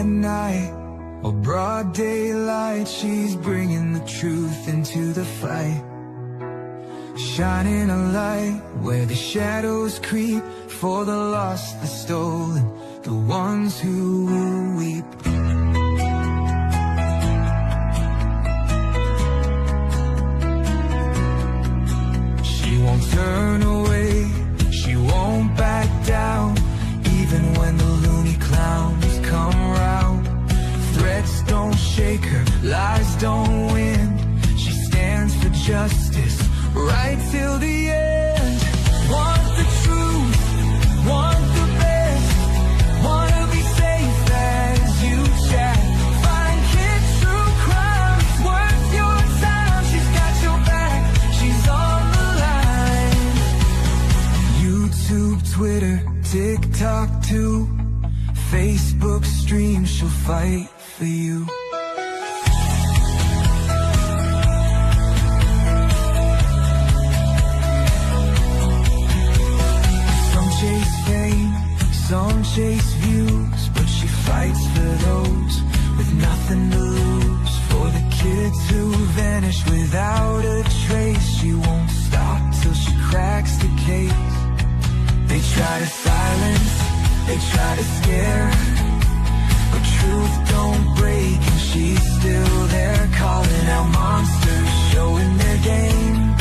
at night or broad daylight, she's bringing the truth into the fight. Shining a light where the shadows creep, for the lost, the stolen, the ones who will weep. She won't turn away, she won't back down, even when the loony clowns come round. Threats don't shake her, lies don't win. She stands for justice right till the end. Want the truth, want the best, wanna be safe as you chat. Find kids true crime, it's worth your time. She's got your back, she's on the line. YouTube, Twitter, TikTok too, Facebook stream, she'll fight for you. Some chase views, but she fights for those with nothing to lose. For the kids who vanish without a trace, she won't stop till she cracks the case. They try to silence, they try to scare, but truth don't break and she's still there, calling out monsters, showing their game.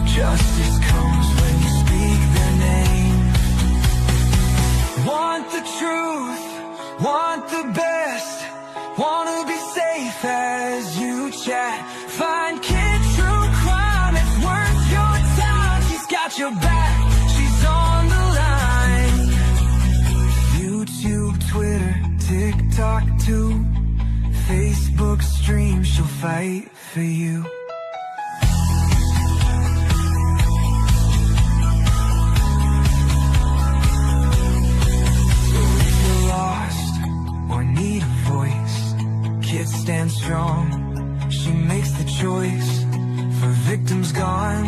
Justice comes when you speak their name. Want the truth, want the best, wanna be safe as you chat. Find kid true crime, it's worth your time. She's got your back, she's on the line. YouTube, Twitter, TikTok too, Facebook stream, she'll fight for you. Need a voice, kids stand strong. She makes the choice for victims gone,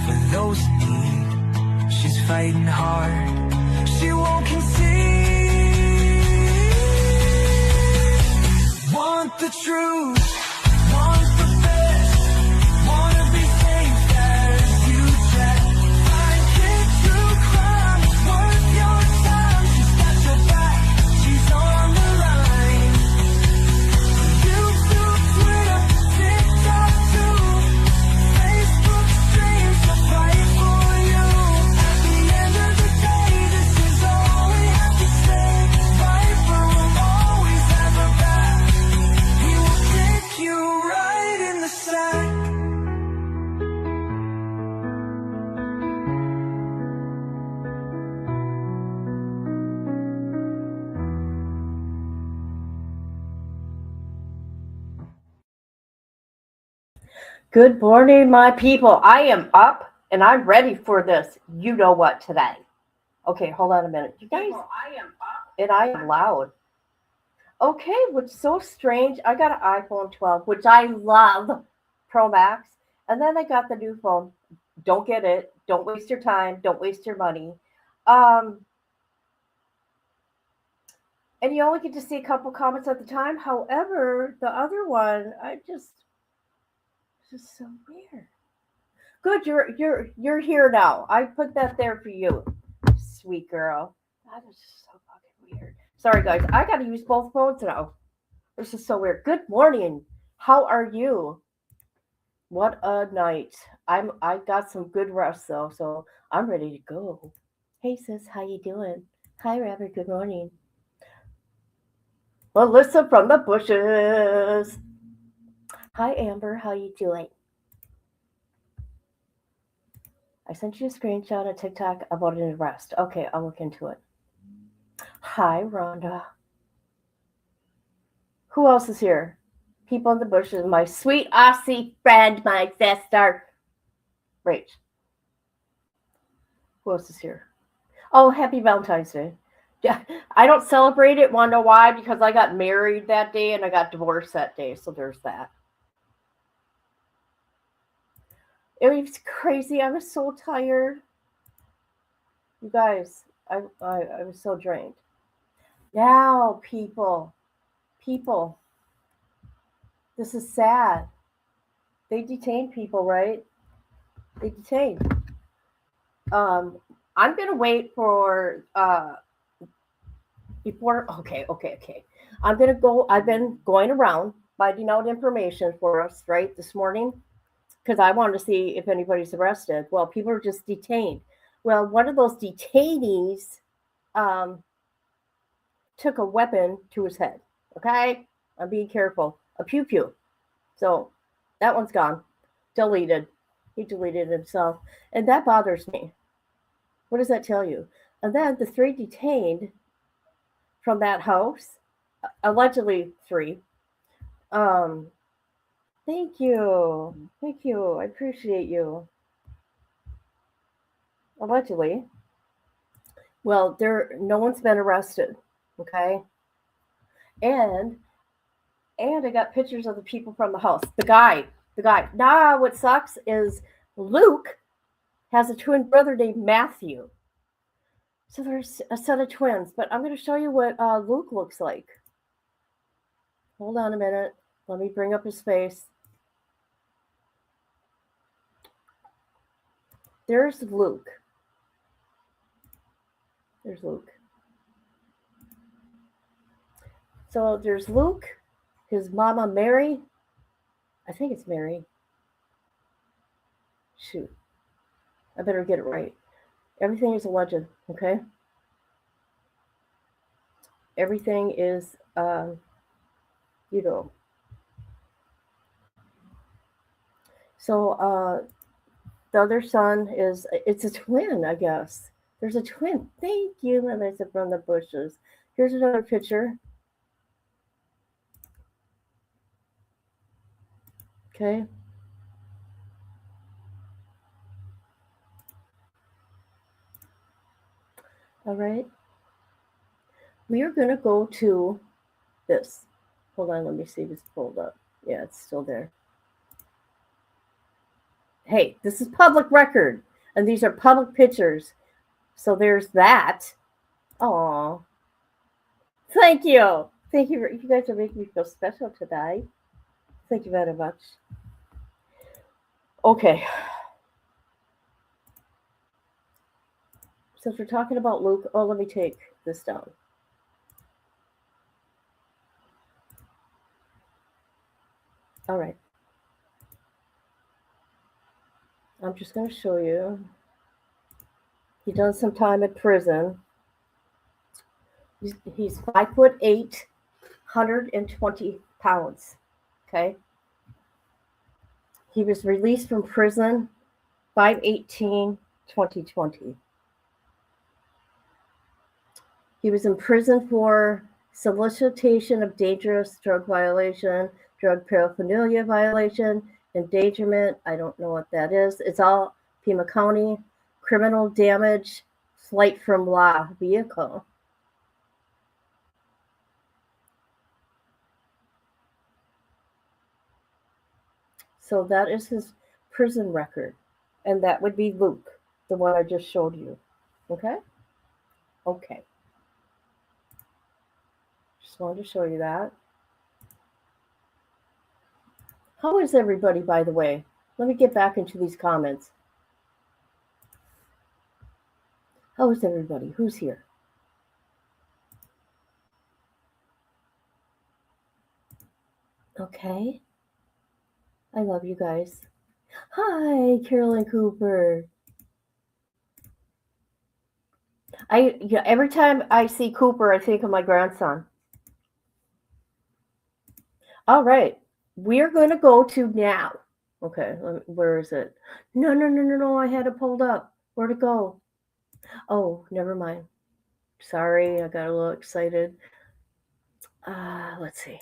for those in need. She's fighting hard, she won't concede. Want the truth, want the best, wanna be safe as you chat. Find kids true crime, it's worth your time. She's got your back, she's on the line. Good morning, my people. I am up and I'm ready for this. You know what today? Okay, hold on a minute. You guys, I am up and I am loud. Okay, which is so strange. I got an iPhone 12, which I love, Pro Max, and then I got the new phone. Don't get it. Don't waste your time. Don't waste your money. And you only get to see a couple comments at the time. However, the other one, it's just so weird. Good, you're here now. I put that there for you, sweet girl. That is just so fucking weird. Sorry, guys. I got to use both phones now. This is so weird. Good morning. How are you? What a night. I got some good rest though, so I'm ready to go. Hey sis, how you doing? Hi Robert. Good morning. Melissa from the bushes. Hi Amber. How you doing? I sent you a screenshot of TikTok about an arrest. Okay, I'll look into it. Hi, Rhonda. Who else is here? People in the bushes. My sweet Aussie friend, my sister. Rach. Who else is here? Oh, happy Valentine's Day. Yeah, I don't celebrate it. Want to know why? Because I got married that day and I got divorced that day. So there's that. It was crazy. I was so tired. You guys, I was so drained. Now, people, people. This is sad. They detain people, right? They detain. Um, I'm gonna wait for before. Okay. I'm gonna go. I've been going around finding out information for us right this morning because I wanted to see if anybody's arrested. Well, people are just detained. Well, one of those detainees um, took a weapon to his head. Okay, I'm being careful. A pew pew. So that one's gone. Deleted. He deleted himself. And that bothers me. What does that tell you? And then the three detained from that house, allegedly three. Um, thank you. Thank you. I appreciate you. Allegedly. Well, there no one's been arrested. Okay. And I got pictures of the people from the house. The guy. The guy. Nah, what sucks is Luke has a twin brother named Matthew. So there's a set of twins, but I'm going to show you what Luke looks like. Hold on a minute. Let me bring up his face. There's Luke. There's Luke. So there's Luke, his mama Mary. I think it's Mary. Shoot. I better get it right. Everything is a legend, okay? Everything is, you know. So the other son is, it's a twin, I guess. There's a twin. Thank you, Melissa, from the bushes. Here's another picture. Okay. All right. We are going to go to this. Hold on, let me see if it's pulled up. Yeah, it's still there. Hey, this is public record, and these are public pictures. So there's that. Aw. Thank you. Thank you. You guys are making me feel special today. Thank you very much. Okay. Since we're talking about Luke, let me take this down. All right. I'm just going to show you. He done some time in prison. He's 5'8", 120 pounds. Okay. He was released from prison 5/18/2020. He was in prison for solicitation of dangerous drug violation, drug paraphernalia violation, endangerment. I don't know what that is. It's all Pima County, criminal damage, flight from law vehicle. So that is his prison record. And that would be Luke, the one I just showed you. Okay? Okay. Just wanted to show you that. How is everybody, by the way? Let me get back into these comments. How is everybody? Who's here? Okay. I love you guys. Hi, Carolyn Cooper. Every time I see Cooper, I think of my grandson. All right. We're going to go to now. Okay, where is it? No. I had it pulled up. Where'd it go? Oh, never mind. Sorry, I got a little excited. Let's see.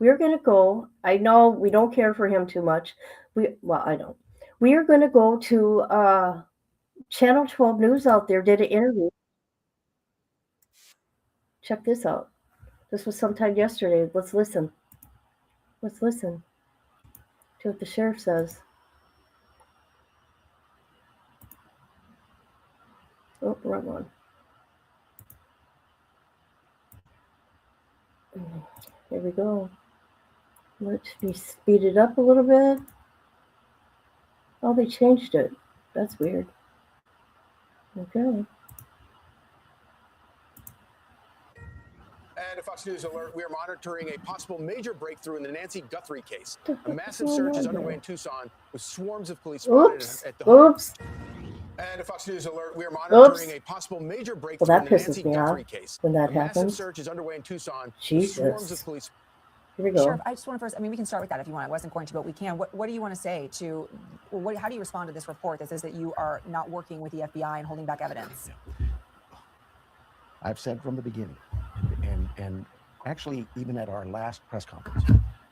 We're going to go. I know we don't care for him too much. I don't. We are going to go to Channel 12 News out there did an interview. Check this out. This was sometime yesterday. Let's listen. Let's listen to what the sheriff says. Oh, wrong one. Here we go. Let me speed it up a little bit. Oh, they changed it. That's weird. Okay. And a Fox News alert, we are monitoring a possible major breakthrough in the Nancy Guthrie case. What the A fuck is massive going search on is underway here? in Tucson with swarms of police spotted Oops. at the home. Oops. And a Fox News alert, we are Oops. monitoring a possible major Well, breakthrough in that the pisses Nancy me off Guthrie case. when that A massive happens. search is underway in Tucson with swarms of Jesus. police. Here we go. Sheriff, I just want to first, I mean, we can start with that if you want. I wasn't going to, but we can. What do you want to say to, how do you respond to this report that says that you are not working with the FBI and holding back evidence? I've said from the beginning, and actually even at our last press conference,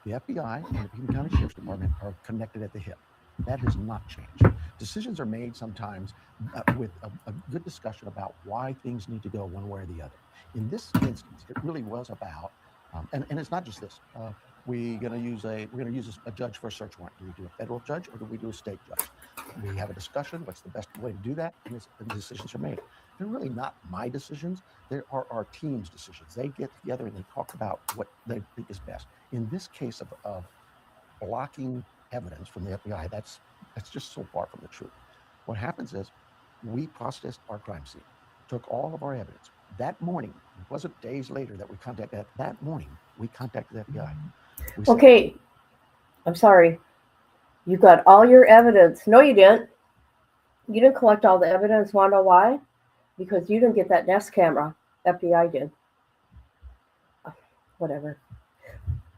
the FBI and the Pekin County Sheriff's Department are connected at the hip. That has not changed. Decisions are made sometimes with a good discussion about why things need to go one way or the other. In this instance, it really was about, and it's not just this. We're going to use a judge for a search warrant. Do we do a federal judge or do we do a state judge? We have a discussion. What's the best way to do that? And the decisions are made. They're really not my decisions. They are our team's decisions. They get together and they talk about what they think is best. In this case of blocking evidence from the FBI, that's just so far from the truth. What happens is we processed our crime scene, took all of our evidence. That morning, it wasn't days later that we contacted that morning, we contacted the FBI. Okay. I'm sorry. You got all your evidence. No, you didn't. You didn't collect all the evidence. Want to know why? Because you didn't get that Nest camera. FBI did. Whatever.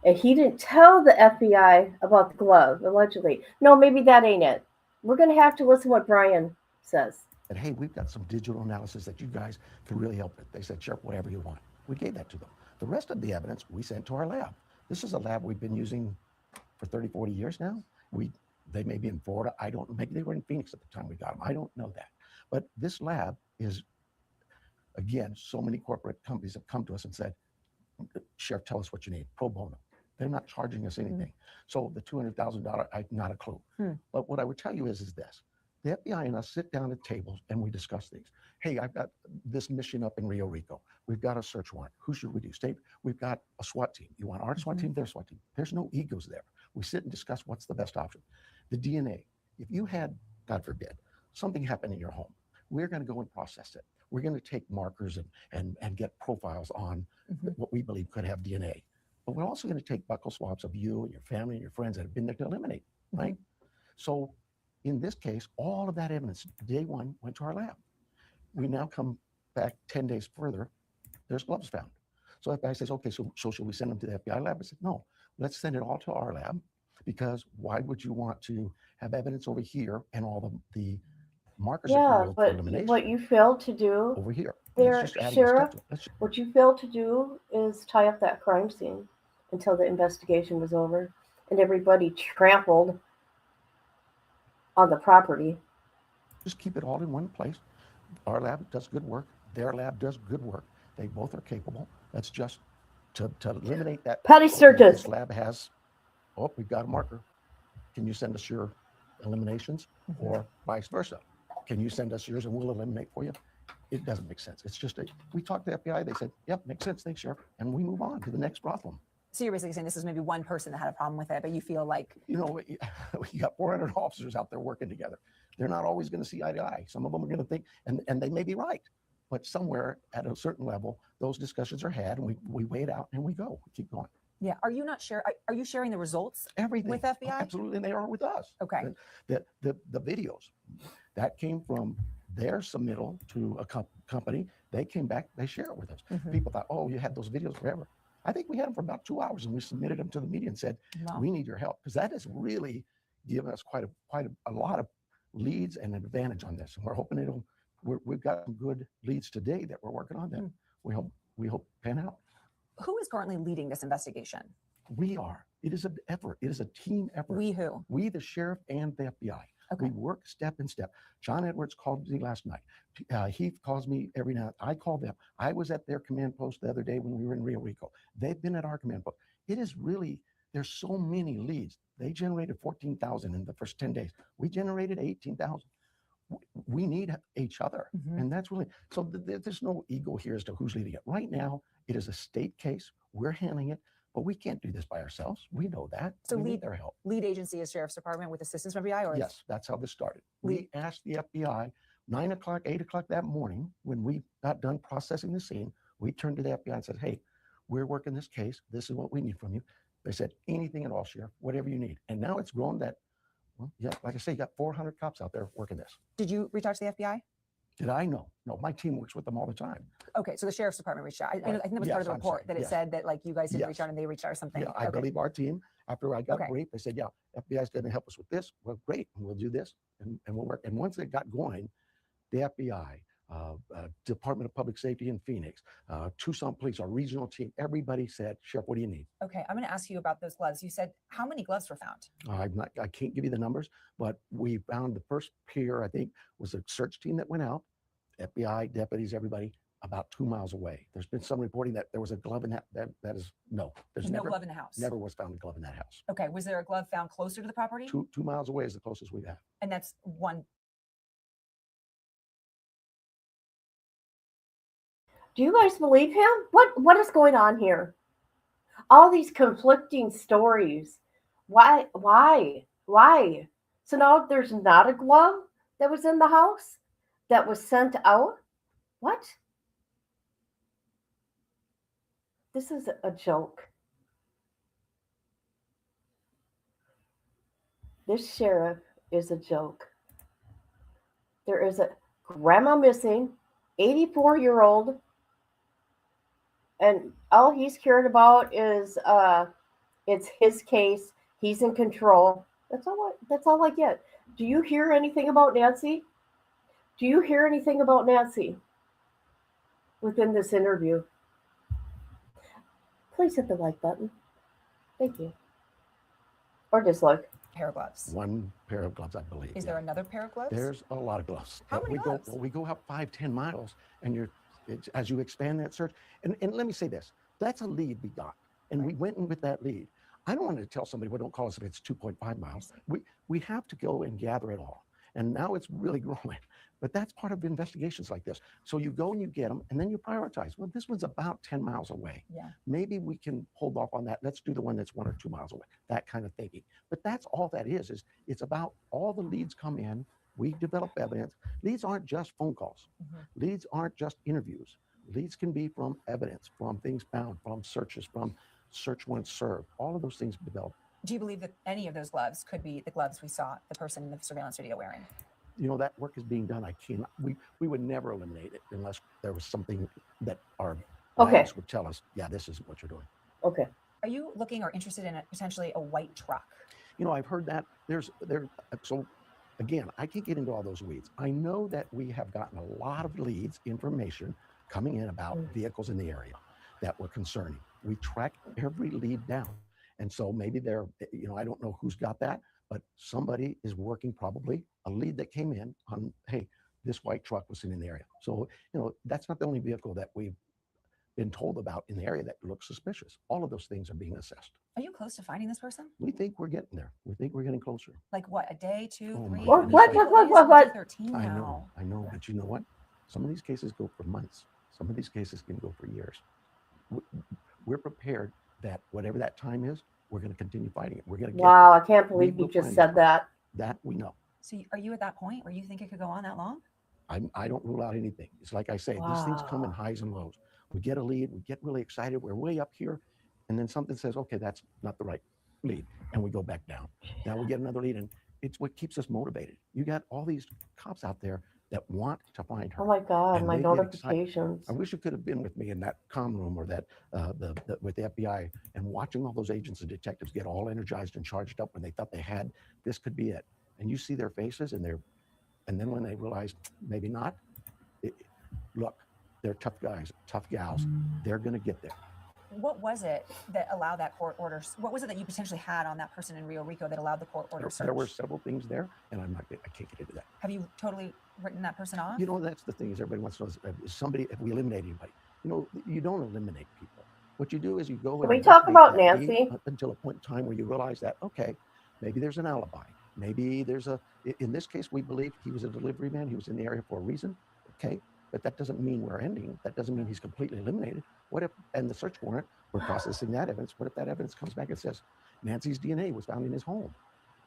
And he didn't tell the FBI about the glove, allegedly. No, maybe that ain't it. We're going to have to listen to what Brian says. But hey, we've got some digital analysis that you guys can really help with. They said, Sheriff, whatever you want. We gave that to them. The rest of the evidence we sent to our lab. This is a lab we've been using for 30, 40 years now. They may be in Florida. I don't know. Maybe they were in Phoenix at the time we got them. I don't know that. But this lab is, again, so many corporate companies have come to us and said, Sheriff, tell us what you need, pro bono. They're not charging us anything. So the $200,000, not a clue. But what I would tell you is this. The FBI and us sit down at tables and we discuss things. Hey, I've got this mission up in Rio Rico. We've got a search warrant. Who should we do? State, we've got a SWAT team. You want our SWAT team, their SWAT team. There's no egos there. We sit and discuss what's the best option. The DNA, if you had, God forbid, something happened in your home, we're going to go and process it. We're going to take markers and get profiles on what we believe could have DNA. But we're also going to take buccal swabs of you and your family and your friends that have been there to eliminate, right? So in this case, all of that evidence, day one, went to our lab. We now come back 10 days further, there's gloves found. So FBI says, okay, so should we send them to the FBI lab? I said, no, let's send it all to our lab, because why would you want to have evidence over here and all the markers, Yeah, for but elimination what you failed to do over here? there, It's just adding a Sheriff, step to it. what you failed to do is tie up that crime scene until the investigation was over and everybody trampled on the property. Just keep it all in one place. Our lab does good work. Their lab does good work. They both are capable. That's just to eliminate that. Petty searches. This lab has, oh, we've got a marker. Can you send us your eliminations? Or vice versa? Can you send us yours and we'll eliminate for you? It doesn't make sense. It's just we talked to the FBI. They said, yep, makes sense. Thanks, Sheriff. And we move on to the next problem. So you're basically saying this is maybe one person that had a problem with it, but you feel like, you know, we got 400 officers out there working together. They're not always going to see eye to eye. Some of them are going to think, and they may be right, but somewhere at a certain level, those discussions are had, and we weigh it out and we go, we keep going. yeah. Are you not sure? Are you sharing the results Everything with FBI? absolutely, and they are with us. Okay. The videos that came from their submittal to a company, they came back, they share it with us. People thought, oh, you had those videos forever. I think we had them for about 2 hours, and we submitted them to the media and said, Wow. we need your help, because that has really given us quite a lot of leads and an advantage on this. And we're hoping we've got some good leads today that we're working on that we hope pan out. Who is currently leading this investigation? We are. It is an effort. It is a team effort. We who? We, the sheriff and the FBI. Okay. We work step in step. John Edwards called me last night. He calls me every night. I call them. I was at their command post the other day when we were in Rio Rico. They've been at our command post. It is really, there's so many leads. They generated 14,000 in the first 10 days. We generated 18,000. We need each other. And that's really, so there's no ego here as to who's leading it. Right now, it is a state case. We're handling it. But we can't do this by ourselves. We know that. So we need their help. Lead agency is Sheriff's Department with assistance from FBI, or Yes, that's how this started. Lead- We asked the FBI 9 o'clock, 8 o'clock that morning when we got done processing the scene. We turned to the FBI and said, hey, we're working this case. This is what we need from you. They said, anything at all, Sheriff, whatever you need. And now it's grown that, well, yeah, like I say, you got 400 cops out there working this. Did you reach out to the FBI? Did I know? No, my team works with them all the time. Okay, so the Sheriff's Department reached out. I think that was Yes, part of the I'm report sorry. that it Yes. said that like you guys didn't reach Yes. out and they reached out or something. Yeah, I Okay. believe our team, after I got Okay. briefed, they said, yeah, FBI is going to help us with this. Well, great. And we'll do this and we'll work. And once it got going, the FBI, Department of Public Safety in Phoenix, Tucson Police, our regional team, everybody said, Sheriff, what do you need? Okay, I'm going to ask you about those gloves. You said how many gloves were found? I can't give you the numbers, but we found the first pair, I think, was a search team that went out, FBI, deputies, everybody, about 2 miles away. There's been some reporting that there was a glove in that is no. There's no glove in the house. Never was found a glove in that house. Okay, was there a glove found closer to the property? 2 miles away is the closest we have. And that's one. Do you guys believe him? What is going on here? All these conflicting stories. Why? So now there's not a glove that was in the house that was sent out? What? This is a joke. This sheriff is a joke. There is a grandma missing, 84-year-old, and all he's cared about is it's his case. He's in control. That's all I get. Do you hear anything about Nancy? Do you hear anything about Nancy within this interview? Please hit the like button. Thank you. Or dislike. Pair of gloves. One pair of gloves, I believe. Is there another pair of gloves? There's a lot of gloves. How many gloves? We go out 5-10 miles, and as you expand that search, and let me say this, that's a lead we got, and we went in with that lead. I don't want to tell somebody, well, don't call us if it's 2.5 miles. We have to go and gather it all. And now it's really growing. But that's part of investigations like this. So you go and you get them, and then you prioritize. Well, this one's about 10 miles away. Yeah. Maybe we can hold off on that. Let's do the one that's 1 or 2 miles away, that kind of thinking. But that's all that is it's about all the leads come in. We develop evidence. Leads aren't just phone calls. Mm-hmm. Leads aren't just interviews. Leads can be from evidence, from things found, from searches, from search warrants served. All of those things develop. Do you believe that any of those gloves could be the gloves we saw the person in the surveillance video wearing? You know, that work is being done. We would never eliminate it unless there was something that our labs would tell us, yeah, this is what you're doing. Okay. Are you looking or interested in potentially a white truck? You know, I've heard that so again, I can't get into all those weeds. I know that we have gotten a lot of leads, information coming in about vehicles in the area that were concerning. We track every lead down. And so maybe I don't know who's got that, but somebody is working, probably a lead that came in on, hey, this white truck was in the area. So, that's not the only vehicle that we've been told about in the area that looks suspicious. All of those things are being assessed. Are you close to finding this person? We think we're getting there. We think we're getting closer. Like what, a day, 2, Oh 3? my What? goodness. 13 I now. know, but you know what? Some of these cases go for months. Some of these cases can go for years. We're prepared that whatever that time is, we're going to continue fighting it. We're going to get Wow, I can't believe We you will just find said it. that. that. We know. So are you at that point where you think it could go on that long? I don't rule out anything. It's like I say, these things come in Wow. highs and lows. We get a lead, we get really excited, we're way up here, and then something says, okay, that's not the right lead, and we go back down. Now we get another lead, and it's what keeps us motivated. You got all these cops out there that want to find her. Oh my God, And my they get excited. notifications. I wish you could have been with me in that comm room or that with the FBI and watching all those agents and detectives get all energized and charged up when they thought they had this could be it. And you see their faces and then when they realize maybe not, look, they're tough guys, tough gals. They're going to get there. What was it that allowed that court order? What was it that you potentially had on that person in Rio Rico that allowed the court order search? There were several things there, and I can't get into that. Have you totally written that person off? You know, that's the thing is everybody wants to know if we eliminate anybody. You don't eliminate people. What you do is you go and Can we talk investigate about that lead Nancy? up until a point in time where you realize that, okay, maybe there's an alibi. Maybe in this case, we believe he was a delivery man. He was in the area for a reason. Okay, but that doesn't mean we're ending. That doesn't mean he's completely eliminated. What if, and the search warrant, we're processing that evidence. What if that evidence comes back and says Nancy's DNA was found in his home?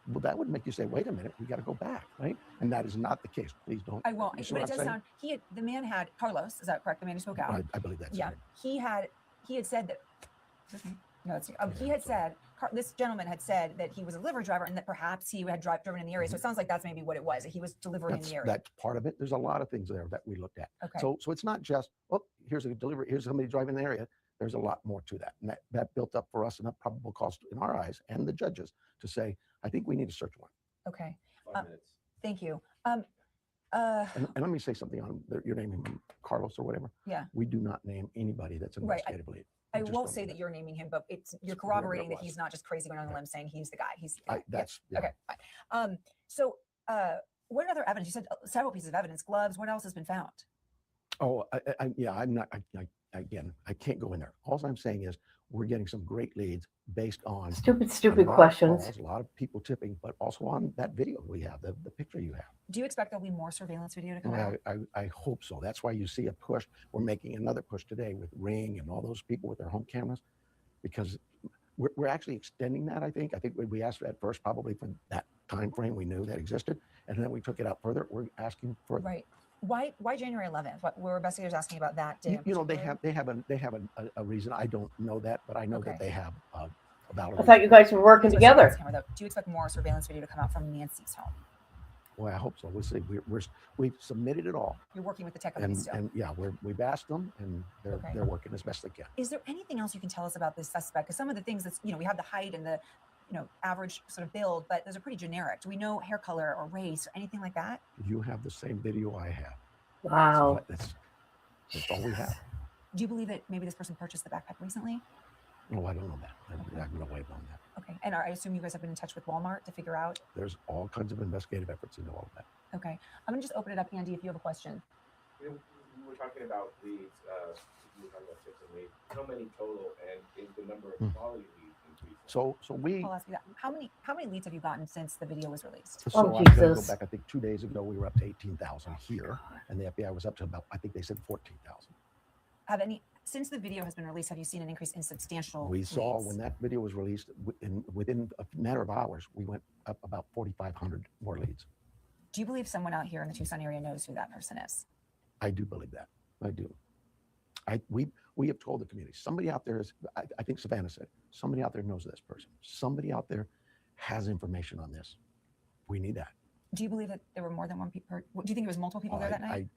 Well, that would make you say, wait a minute, we got to go back, right? And that is not the case. Please don't. I won't. You see But what it I'm does saying? sound, the man had, Carlos, is that correct? The man who spoke out? I believe that's Yeah. right. He had said that, no, it's, he had said, this gentleman had said that he was a delivery driver and that perhaps he had driven in the area. So it sounds like that's maybe what it was, that he was delivering in the area. That's part of it. There's a lot of things there that we looked at. Okay. So it's not just, oh, here's a delivery, here's somebody driving in the area. There's a lot more to that. And that built up for us enough probable cause in our eyes and the judges to say, I think we need a search warrant. Okay. 5 minutes. Thank you. And let me say something on your name, Carlos or whatever. Yeah. We do not name anybody that's an Right. investigative lead. I We just won't don't say do that you're naming him, but you're whoever it corroborating that was. he's not just crazy going on the limb saying he's the guy. He's yeah. Yeah. Okay, fine. So what other evidence? You said several pieces of evidence, gloves. What else has been found? Oh, I'm not, again, I can't go in there. All I'm saying is we're getting some great leads based on Stupid a lot of questions. calls, a lot of people tipping, but also on that video we have, the picture you have. Do you expect there'll be more surveillance video to come out? I hope so. That's why you see a push. We're making another push today with Ring and all those people with their home cameras, because we're actually extending that. I think we asked at first probably for that time frame we knew that existed, and then we took it out further. We're asking for Right. Why January 11th? What were investigators asking about that day? you know, they have a reason. I don't know that, but I know that they have a valid I thought you reason. guys were working together. Do you expect more surveillance video to come out from Nancy's home? Well, I hope so. We'll see. We've submitted it all, You're working with the tech company still. and yeah, we've asked them, and they're working as best they can. Is there anything else you can tell us about this suspect? Because some of the things that's, we have the height and the, average sort of build, but those are pretty generic. Do we know hair color or race or anything like that? You have the same video I have. Wow. So that's all we have. Do you believe that maybe this person purchased the backpack recently? No, I don't know that. I have no way of knowing that. Okay. And I assume you guys have been in touch with Walmart to figure out? There's all kinds of investigative efforts into all of that. Okay. I'm going to just open it up, Andy, if you have a question. We were talking about leads, we were talking about 6 and 8. How many total, and is the number of quality leads increasing? So we. I'll ask you that. How many leads have you gotten since the video was released? So I'm going to go back. I think 2 days ago we were up to 18,000 here, and the FBI was up to about, I think they said 14,000. Since the video has been released, have you seen an increase in substantial We saw leads? when that video was released, within a matter of hours, we went up about 4,500 more leads. Do you believe someone out here in the Tucson area knows who that person is? I do believe that. I do. We have told the community, somebody out there is, I think Savannah said, somebody out there knows this person. Somebody out there has information on this. We need that. Do you believe that there were more than one people? Do you think there was multiple people there that night?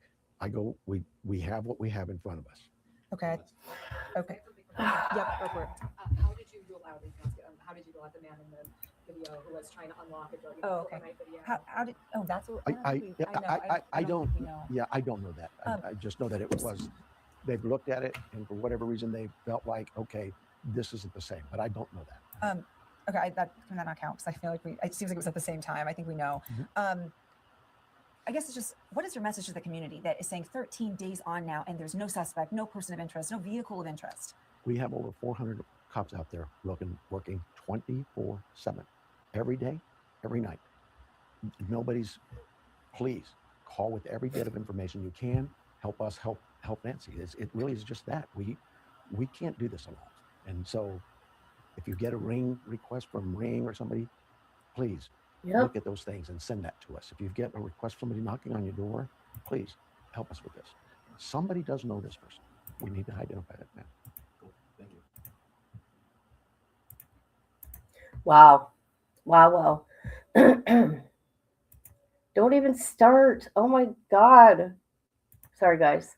We have what we have in front of us. Okay. Okay. Yep, go for it. How did you rule out how did you rule out the man in the video who was trying to unlock a door? Oh, okay. How did? Oh, that's what. I don't. Yeah, I don't know that. I just know that it was. They've looked at it, and for whatever reason, they felt like, okay, this isn't the same. But I don't know that. Okay, can that not count? Because I feel like it seems like it was at the same time. I think we know. Mm-hmm. I guess it's just, what is your message to the community that is saying 13 days on now and there's no suspect, no person of interest, no vehicle of interest? We have over 400 cops out there working 24/7, every day, every night. Please call with every bit of information you can. Help us help Nancy. It really is just that. We can't do this alone. And so if you get a Ring request from Ring or somebody, please look at those things and send that to us. If you get a request from somebody knocking on your door, please help us with this. Somebody does know this person. We need to identify that man. Cool. Thank you. Wow. Don't even start. Oh my God. Sorry, guys.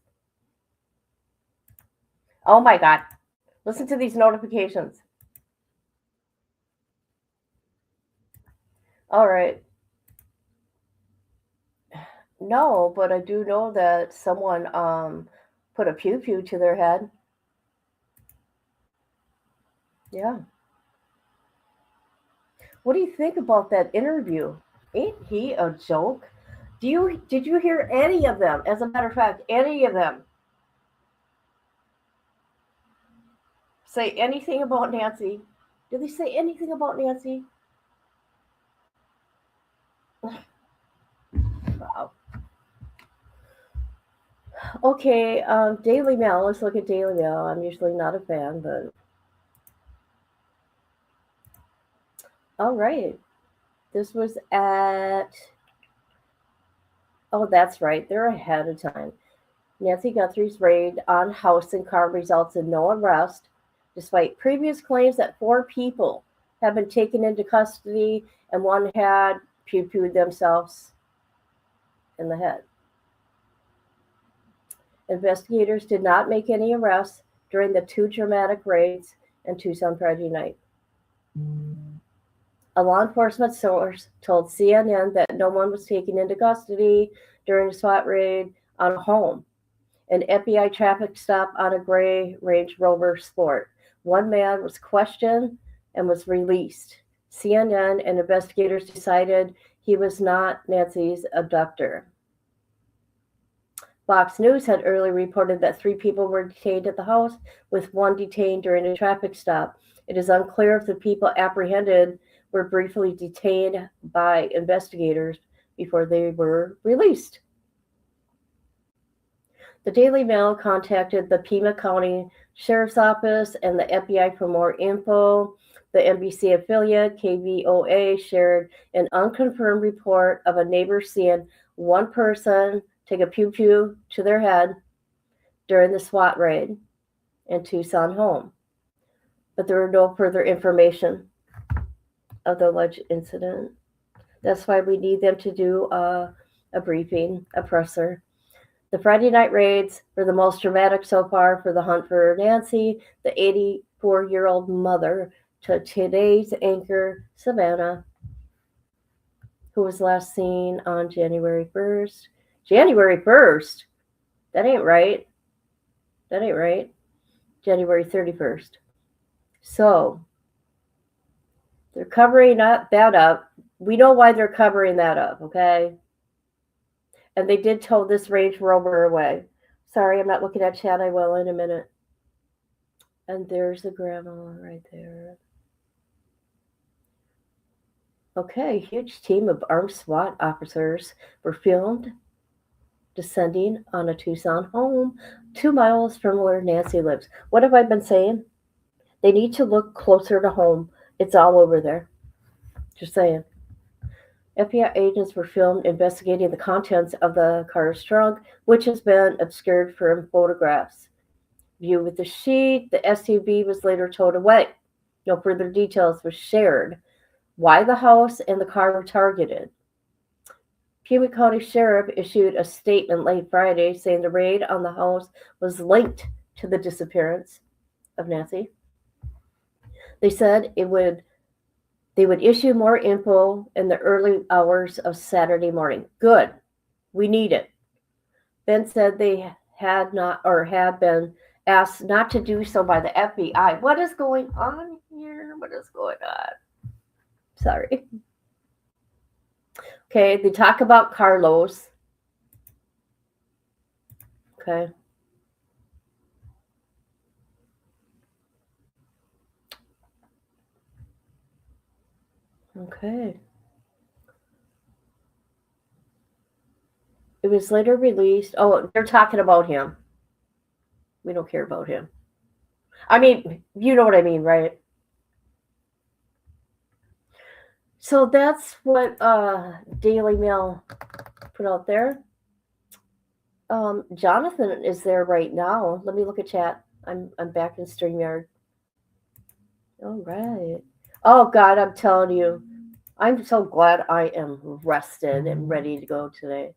Oh my God. Listen to these notifications. All right. No, but I do know that someone put a pew-pew to their head. Yeah. What do you think about that interview? Ain't he a joke? Did you hear any of them? As a matter of fact, any of them say anything about Nancy? Did they say anything about Nancy? Wow. Okay, Daily Mail. Let's look at Daily Mail. I'm usually not a fan, but all right. This was at. Oh, that's right. They're ahead of time. Nancy Guthrie's raid on house and car results in no arrest, despite previous claims that 4 people had been taken into custody and one had pew-pewed themselves in the head. Investigators did not make any arrests during the 2 dramatic raids in Tucson Friday night. A law enforcement source told CNN that no one was taken into custody during a SWAT raid on a home, an FBI traffic stop on a gray Range Rover Sport. One man was questioned and was released. CNN and investigators decided he was not Nancy's abductor. Fox News had earlier reported that 3 people were detained at the house, with one detained during a traffic stop. It is unclear if the people apprehended were briefly detained by investigators before they were released. The Daily Mail contacted the Pima County Sheriff's Office and the FBI for more info. The NBC affiliate KVOA shared an unconfirmed report of a neighbor seeing one person take a pew-pew to their head during the SWAT raid in Tucson home. But there were no further information of the alleged incident. That's why we need them to do a briefing, a presser. The Friday night raids were the most dramatic so far for the hunt for Nancy, the 84-year-old mother to today's anchor, Savannah, who was last seen on January 1st. January 1st? That ain't right. That ain't right. January 31st. So, they're covering that up. We know why they're covering that up, okay? And they did tow this Range Rover away. Sorry, I'm not looking at chat. I will in a minute. And there's the grandma right there. Okay, huge team of armed SWAT officers were filmed descending on a Tucson home 2 miles from where Nancy lives. What have I been saying? They need to look closer to home. It's all over there. Just saying. FBI agents were filmed investigating the contents of the car's trunk, which has been obscured from photographs. Viewed with the sheet, the SUV was later towed away. No further details were shared. Why the house and the car were targeted. Pima County Sheriff issued a statement late Friday saying the raid on the house was linked to the disappearance of Nancy. They said they would issue more info in the early hours of Saturday morning. Good. We need it. Ben said they had been asked not to do so by the FBI. What is going on here? What is going on? Sorry. Okay, they talk about Carlos. Okay. Okay. It was later released. Oh, they're talking about him. We don't care about him. I mean, you know what I mean, right? So that's what Daily Mail put out there. Jonathan is there right now. Let me look at chat. I'm back in StreamYard. All right. Oh God, I'm telling you, I'm so glad I am rested and ready to go today.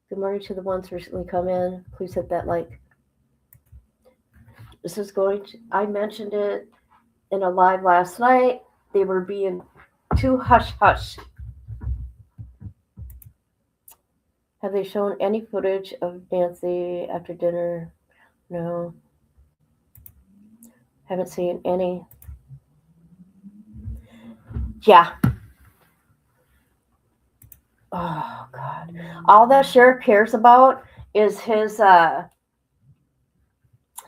Good morning to the ones recently come in. Please hit that like. This is I mentioned it in a live last night. They were being too hush-hush. Have they shown any footage of Nancy after dinner? No. Haven't seen any. Yeah. Oh, God. All that sheriff cares about is his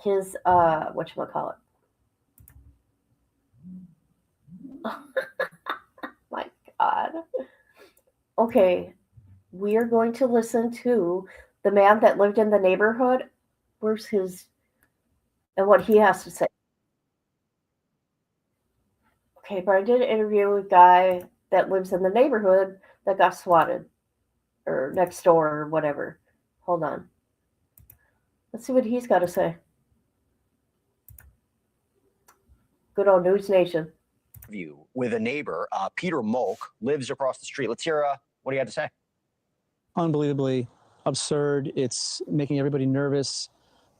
whatchamacallit. My God. Okay. we are going to listen to the man that lived in the neighborhood. Where's his, and what he has to say. Okay, but I did an interview with a guy that lives in the neighborhood that got swatted, or next door, or whatever. Hold on. Let's see what he's got to say. Good old News Nation. With a neighbor, Peter Molk, lives across the street. Let's hear what he had to say. Unbelievably absurd. It's making everybody nervous.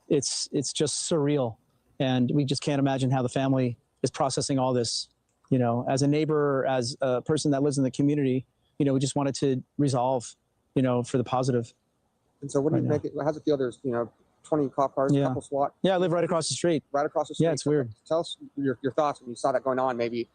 It's just surreal. And we just can't imagine how the family is processing all this. You know, as a neighbor, as a person that lives in the community, you know, we just wanted to resolve, you know, for the positive. And so what do you think? How's it feel? There's, 20 cop cars, a couple SWAT. Yeah, I live right across the street. Right across the street. Yeah, it's weird. Tell us your thoughts when you saw that going on, maybe,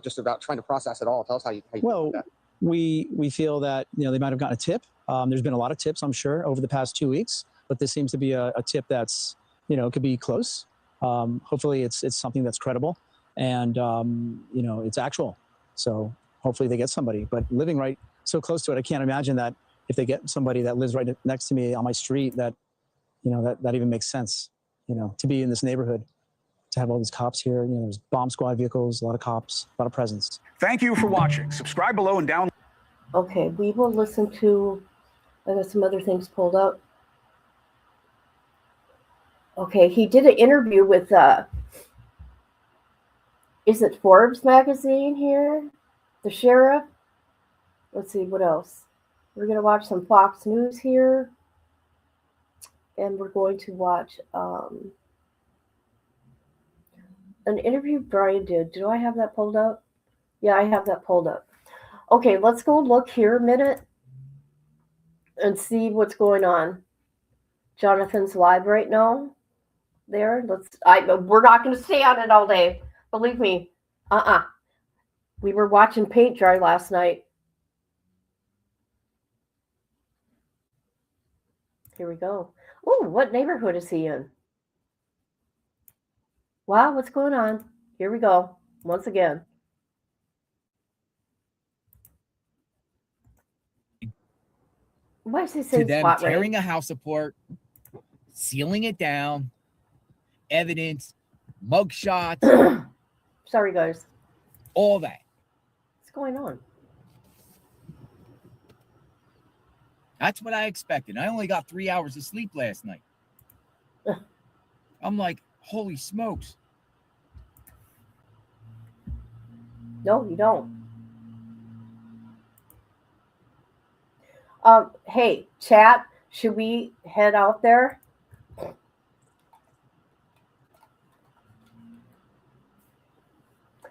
just about trying to process it all. Tell us how you feel about that. We feel that, they might have gotten a tip. There's been a lot of tips, I'm sure, over the past 2 weeks, but this seems to be a tip that's, could be close. Hopefully it's something that's credible and, it's actual. So hopefully they get somebody, but living right so close to it, I can't imagine that if they get somebody that lives right next to me on my street, that, that even makes sense, to be in this neighborhood, to have all these cops here. There's bomb squad vehicles, a lot of cops, a lot of presence. Thank you for watching. Subscribe below and download. Okay, we will listen to, I got some other things pulled up. Okay, he did an interview with, is it Forbes magazine here? The sheriff? Let's see, what else? We're going to watch some Fox News here. And we're going to watch an interview Brian did. Do I have that pulled up? Yeah, I have that pulled up. Okay, let's go look here a minute and see what's going on. Jonathan's live right now. There, we're not going to stay on it all day. Believe me. We were watching paint dry last night. Here we go. Oh, what neighborhood is he in? Wow, what's going on? Here we go. Once again. Why is he saying to them SWAT tearing raid? a house apart, sealing it down, evidence, mugshots. Sorry, guys. All that. What's going on? That's what I expected. I only got 3 hours of sleep last night. I'm like, holy smokes. No, you don't. Hey, chat, should we head out there?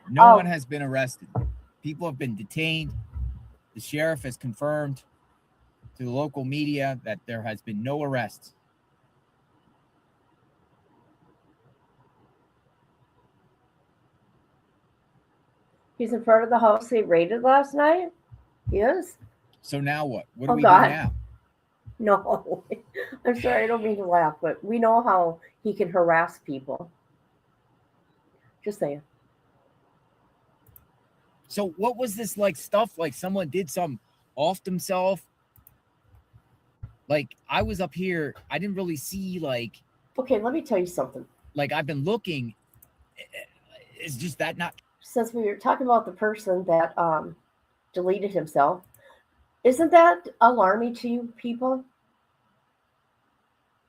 No one has been arrested. People have been detained. The sheriff has confirmed to the local media that there has been no arrests. He's in front of the house they raided last night? Yes? So now what? What do we God. do now? No. I'm sorry, I don't mean to laugh, but we know how he can harass people. Just saying. So what was this like stuff? Like someone did some off themselves? Like I was up here, I didn't really see like. Okay, let me tell you something. Like I've been looking. Is just that not? Since we were talking about the person that deleted himself, isn't that alarming to you people?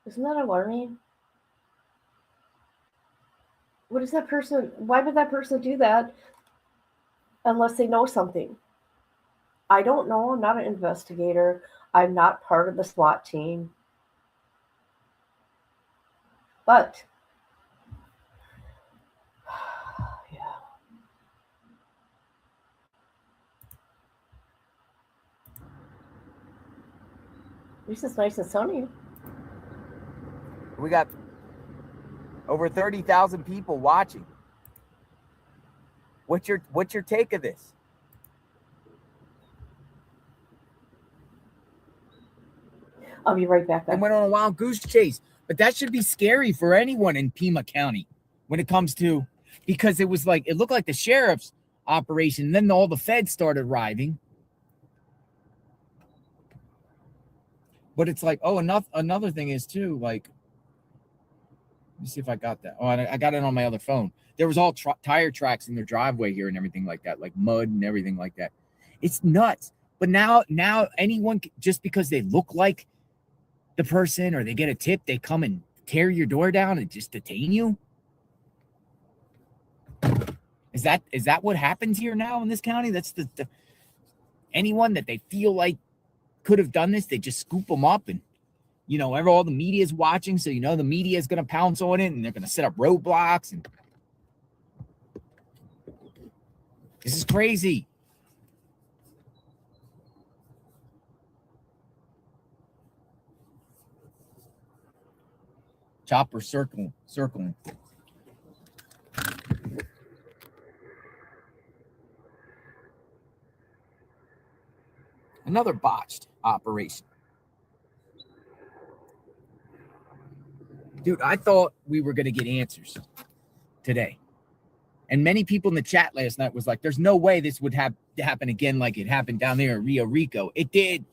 Isn't that alarming? What is that person? Why would that person do that unless they know something? I don't know. I'm not an investigator. I'm not part of the SWAT team. But, yeah. At least it's nice and sunny. We got over 30,000 people watching. What's your take of this? I'll be right back. I went on a wild goose chase, but that should be scary for anyone in Pima County when it comes to, because it was like, it looked like the sheriff's operation. And then all the feds started arriving. But it's like, oh, another thing is too, like, let me see if I got that. Oh, I got it on my other phone. There was all tire tracks in their driveway here and everything like that, like mud and everything like that. It's nuts. But now anyone, just because they look like the person or they get a tip, they come and tear your door down and just detain you. Is that what happens here now in this county? That's the anyone that they feel like could have done this, they just scoop them up, and all the media is watching, so the media is going to pounce on it and they're going to set up roadblocks, and this is crazy. Chopper circling. Another botched operation. Dude, I thought we were going to get answers today. And many people in the chat last night was like, there's no way this would have to happen again like it happened down there in Rio Rico. It did.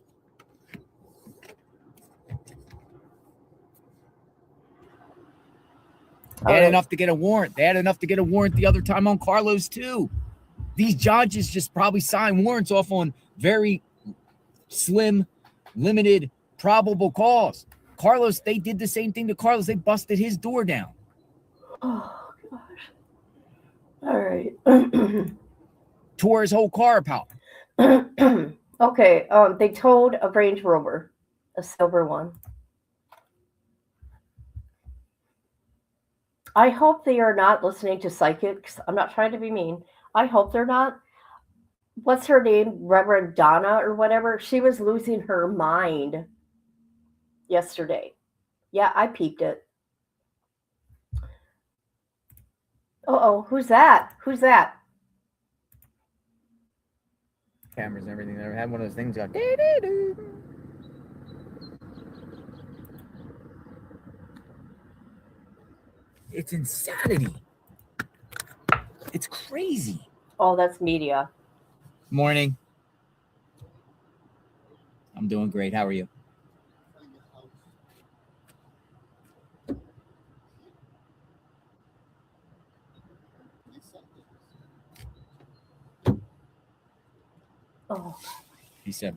They had enough to get a warrant. They had enough to get a warrant the other time on Carlos, too. These judges just probably sign warrants off on very slim, limited, probable cause. Carlos, they did the same thing to Carlos. They busted his door down. Oh, gosh. All right. Tore his whole car apart. Okay. They towed a Range Rover, a silver one. I hope they are not listening to psychics. I'm not trying to be mean. I hope they're not. What's her name? Reverend Donna or whatever. She was losing her mind yesterday. Yeah, I peeped it. Uh-oh, who's that? Who's that? Cameras and everything. They had one of those things like, it's insanity. It's crazy. Oh, that's media. Morning. I'm doing great. How are you? Oh. He said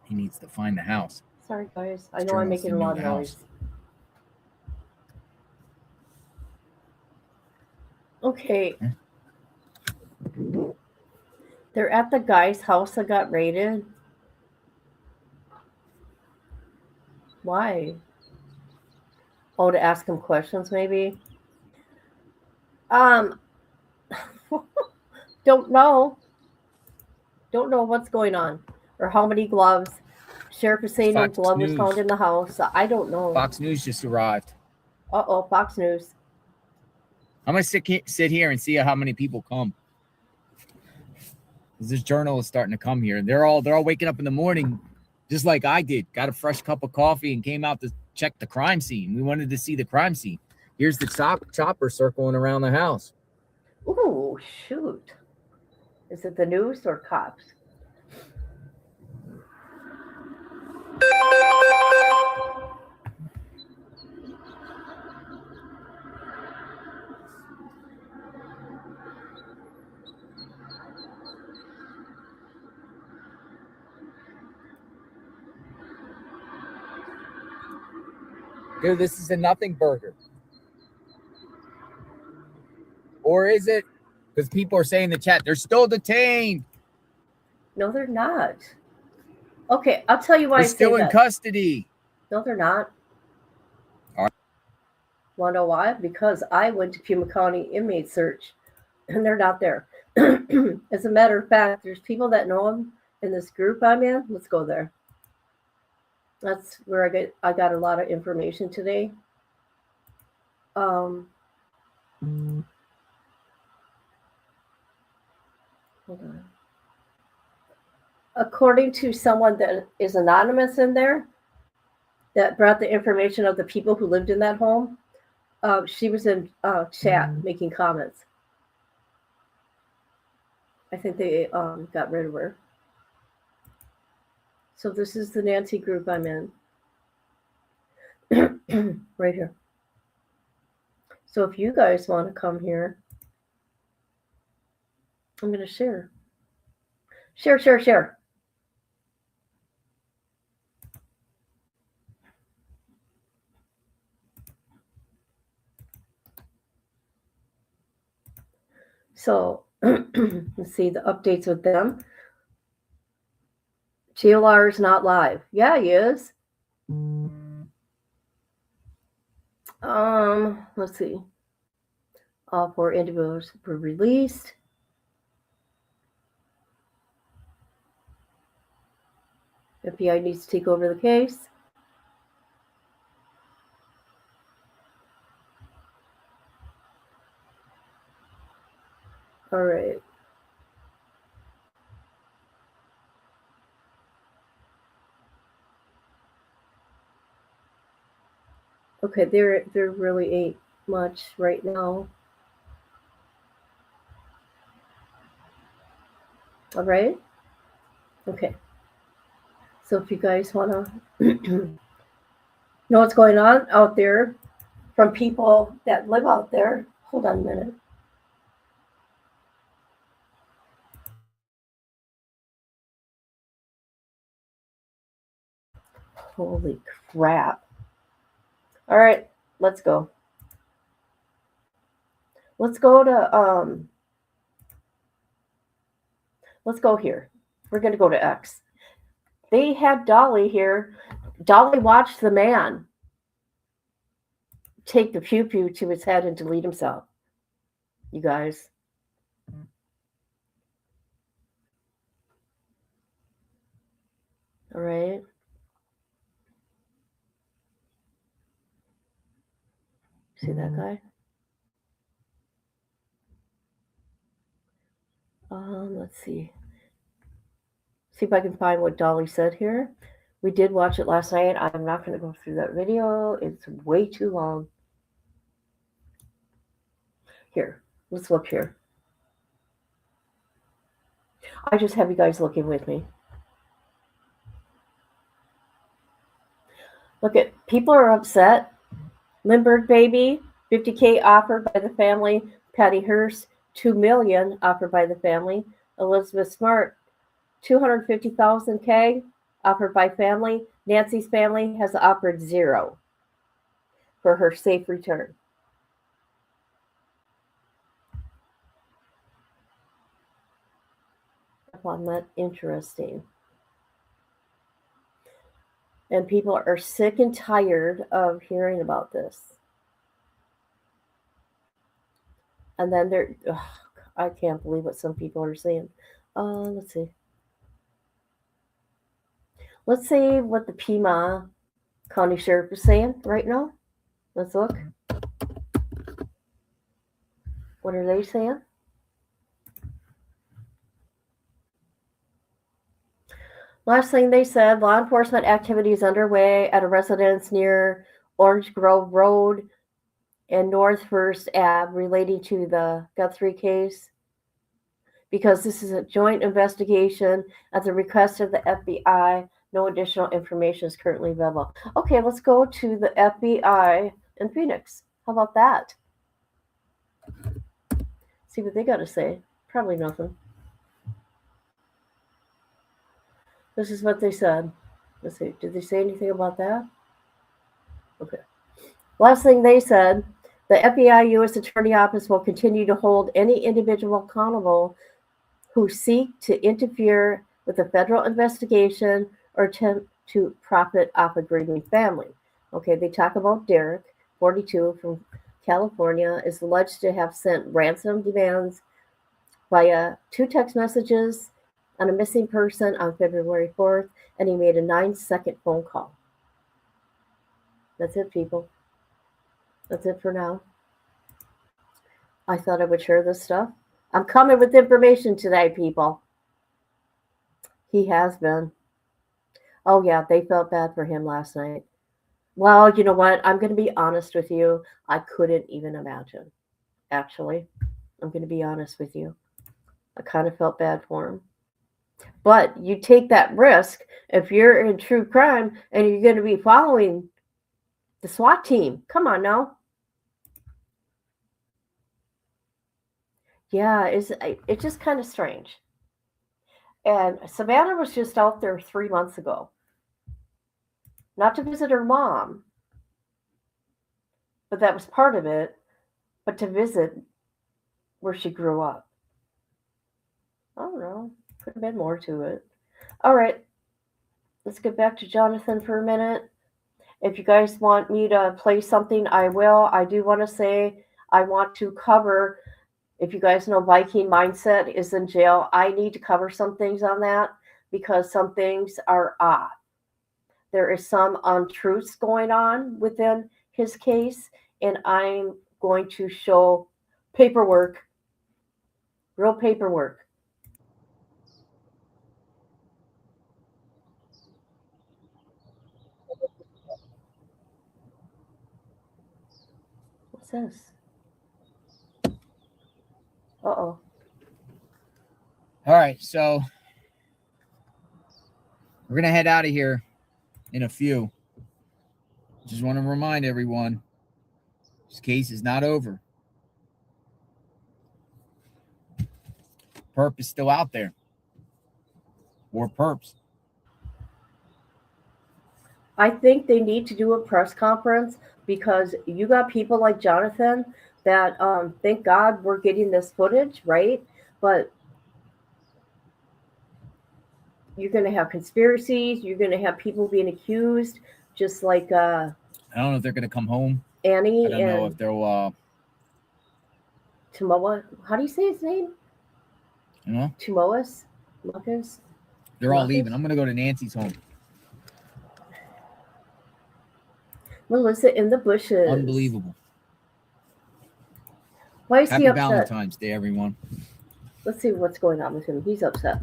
he needs to find the house. Sorry, guys. I know I'm making a lot of noise. Okay. They're at the guy's house that got raided. Why? Oh, to ask him questions, maybe? Don't know. Don't know what's going on or how many gloves. Sheriff is saying no glove was found in the house. I don't know. Fox News just arrived. Uh-oh, Fox News. I'm going to sit here and see how many people come. This journal is starting to come here. They're all waking up in the morning just like I did. Got a fresh cup of coffee and came out to check the crime scene. We wanted to see the crime scene. Here's the chopper circling around the house. Ooh, shoot. Is it the news or cops? Dude, this is a nothing burger. Or is it? Because people are saying in the chat, they're still detained. No, they're not. Okay, I'll tell you why They're still in custody. No, they're not. All right. Want to know why? Because I went to Pima County inmate search, and they're not there. As a matter of fact, there's people that know them in this group I'm in. Let's go there. That's where I got a lot of information today. Hold on. According to someone that is anonymous in there, that brought the information of the people who lived in that home, she was in chat making comments. I think they got rid of her. So this is the Nancy group I'm in. Right here. So if you guys want to come here, I'm going to share. Share, share, share. So let's see the updates with them. TLR is not live. Yeah, he is. Let's see. All 4 individuals were released. FBI needs to take over the case. All right. Okay, there really ain't much right now. All right. Okay. So if you guys want to know what's going on out there from people that live out there, hold on a minute. Holy crap. All right, let's go. Let's go to let's go here. We're going to go to X. They had Dolly here. Dolly watched the man take the pew pew to his head and delete himself. You guys. All right. See that guy? Let's see. See if I can find what Dolly said here. We did watch it last night. I'm not going to go through that video. It's way too long. Here, let's look here. I just have you guys looking with me. Look at people are upset. Lindbergh baby, $50K offered by the family. Patty Hearst, $2 million offered by the family. Elizabeth Smart, $250,000K offered by family. Nancy's family has offered $0 for her safe return. I find that interesting. And people are sick and tired of hearing about this. And then I can't believe what some people are saying. Let's see. Let's see what the Pima County Sheriff is saying right now. Let's look. What are they saying? Last thing they said, law enforcement activity is underway at a residence near Orange Grove Road and North First Ave relating to the Guthrie case. Because this is a joint investigation at the request of the FBI, no additional information is currently available. Okay, let's go to the FBI in Phoenix. How about that? See what they got to say. Probably nothing. This is what they said. Let's see. Did they say anything about that? Okay. Last thing they said, the FBI U.S. Attorney Office will continue to hold any individual accountable who seek to interfere with a federal investigation or attempt to profit off a grieving family. Okay, they talk about Derek, 42, from California, is alleged to have sent ransom demands via 2 text messages on a missing person on February 4th, and he made a 9-second phone call. That's it, people. That's it for now. I thought I would share this stuff. I'm coming with information today, people. He has been. Oh, yeah, they felt bad for him last night. Well, you know what? I'm going to be honest with you. I couldn't even imagine. Actually, I'm going to be honest with you. I kind of felt bad for him. But you take that risk if you're in true crime and you're going to be following The SWAT team. Come on now. Yeah, it's just kind of strange. And Savannah was just out there 3 months ago. Not to visit her mom, but that was part of it, but to visit where she grew up. I don't know. Could have been more to it. All right. Let's get back to Jonathan for a minute. If you guys want me to play something, I will. I do want to say I want to cover, if you guys know Viking Mindset is in jail, I need to cover some things on that because some things are off. There is some untruths going on within his case, and I'm going to show paperwork, real paperwork. What's this? Uh-oh. All right, so we're gonna head out of here in a few. Just want to remind everyone, this case is not over. Perp is still out there. Or perps. I think they need to do a press conference because you got people like Jonathan that, thank God we're getting this footage, right? But you're going to have conspiracies. You're going to have people being accused, just like I don't know if they're going to come home. Annie I don't know if they'll Tumoa. How do you say his name? You know? Tumoas? Lucas? They're all leaving. I'm going to go to Nancy's home. Melissa in the bushes. Unbelievable. Why is he Happy upset? Valentine's Day, everyone. Let's see what's going on with him. He's upset.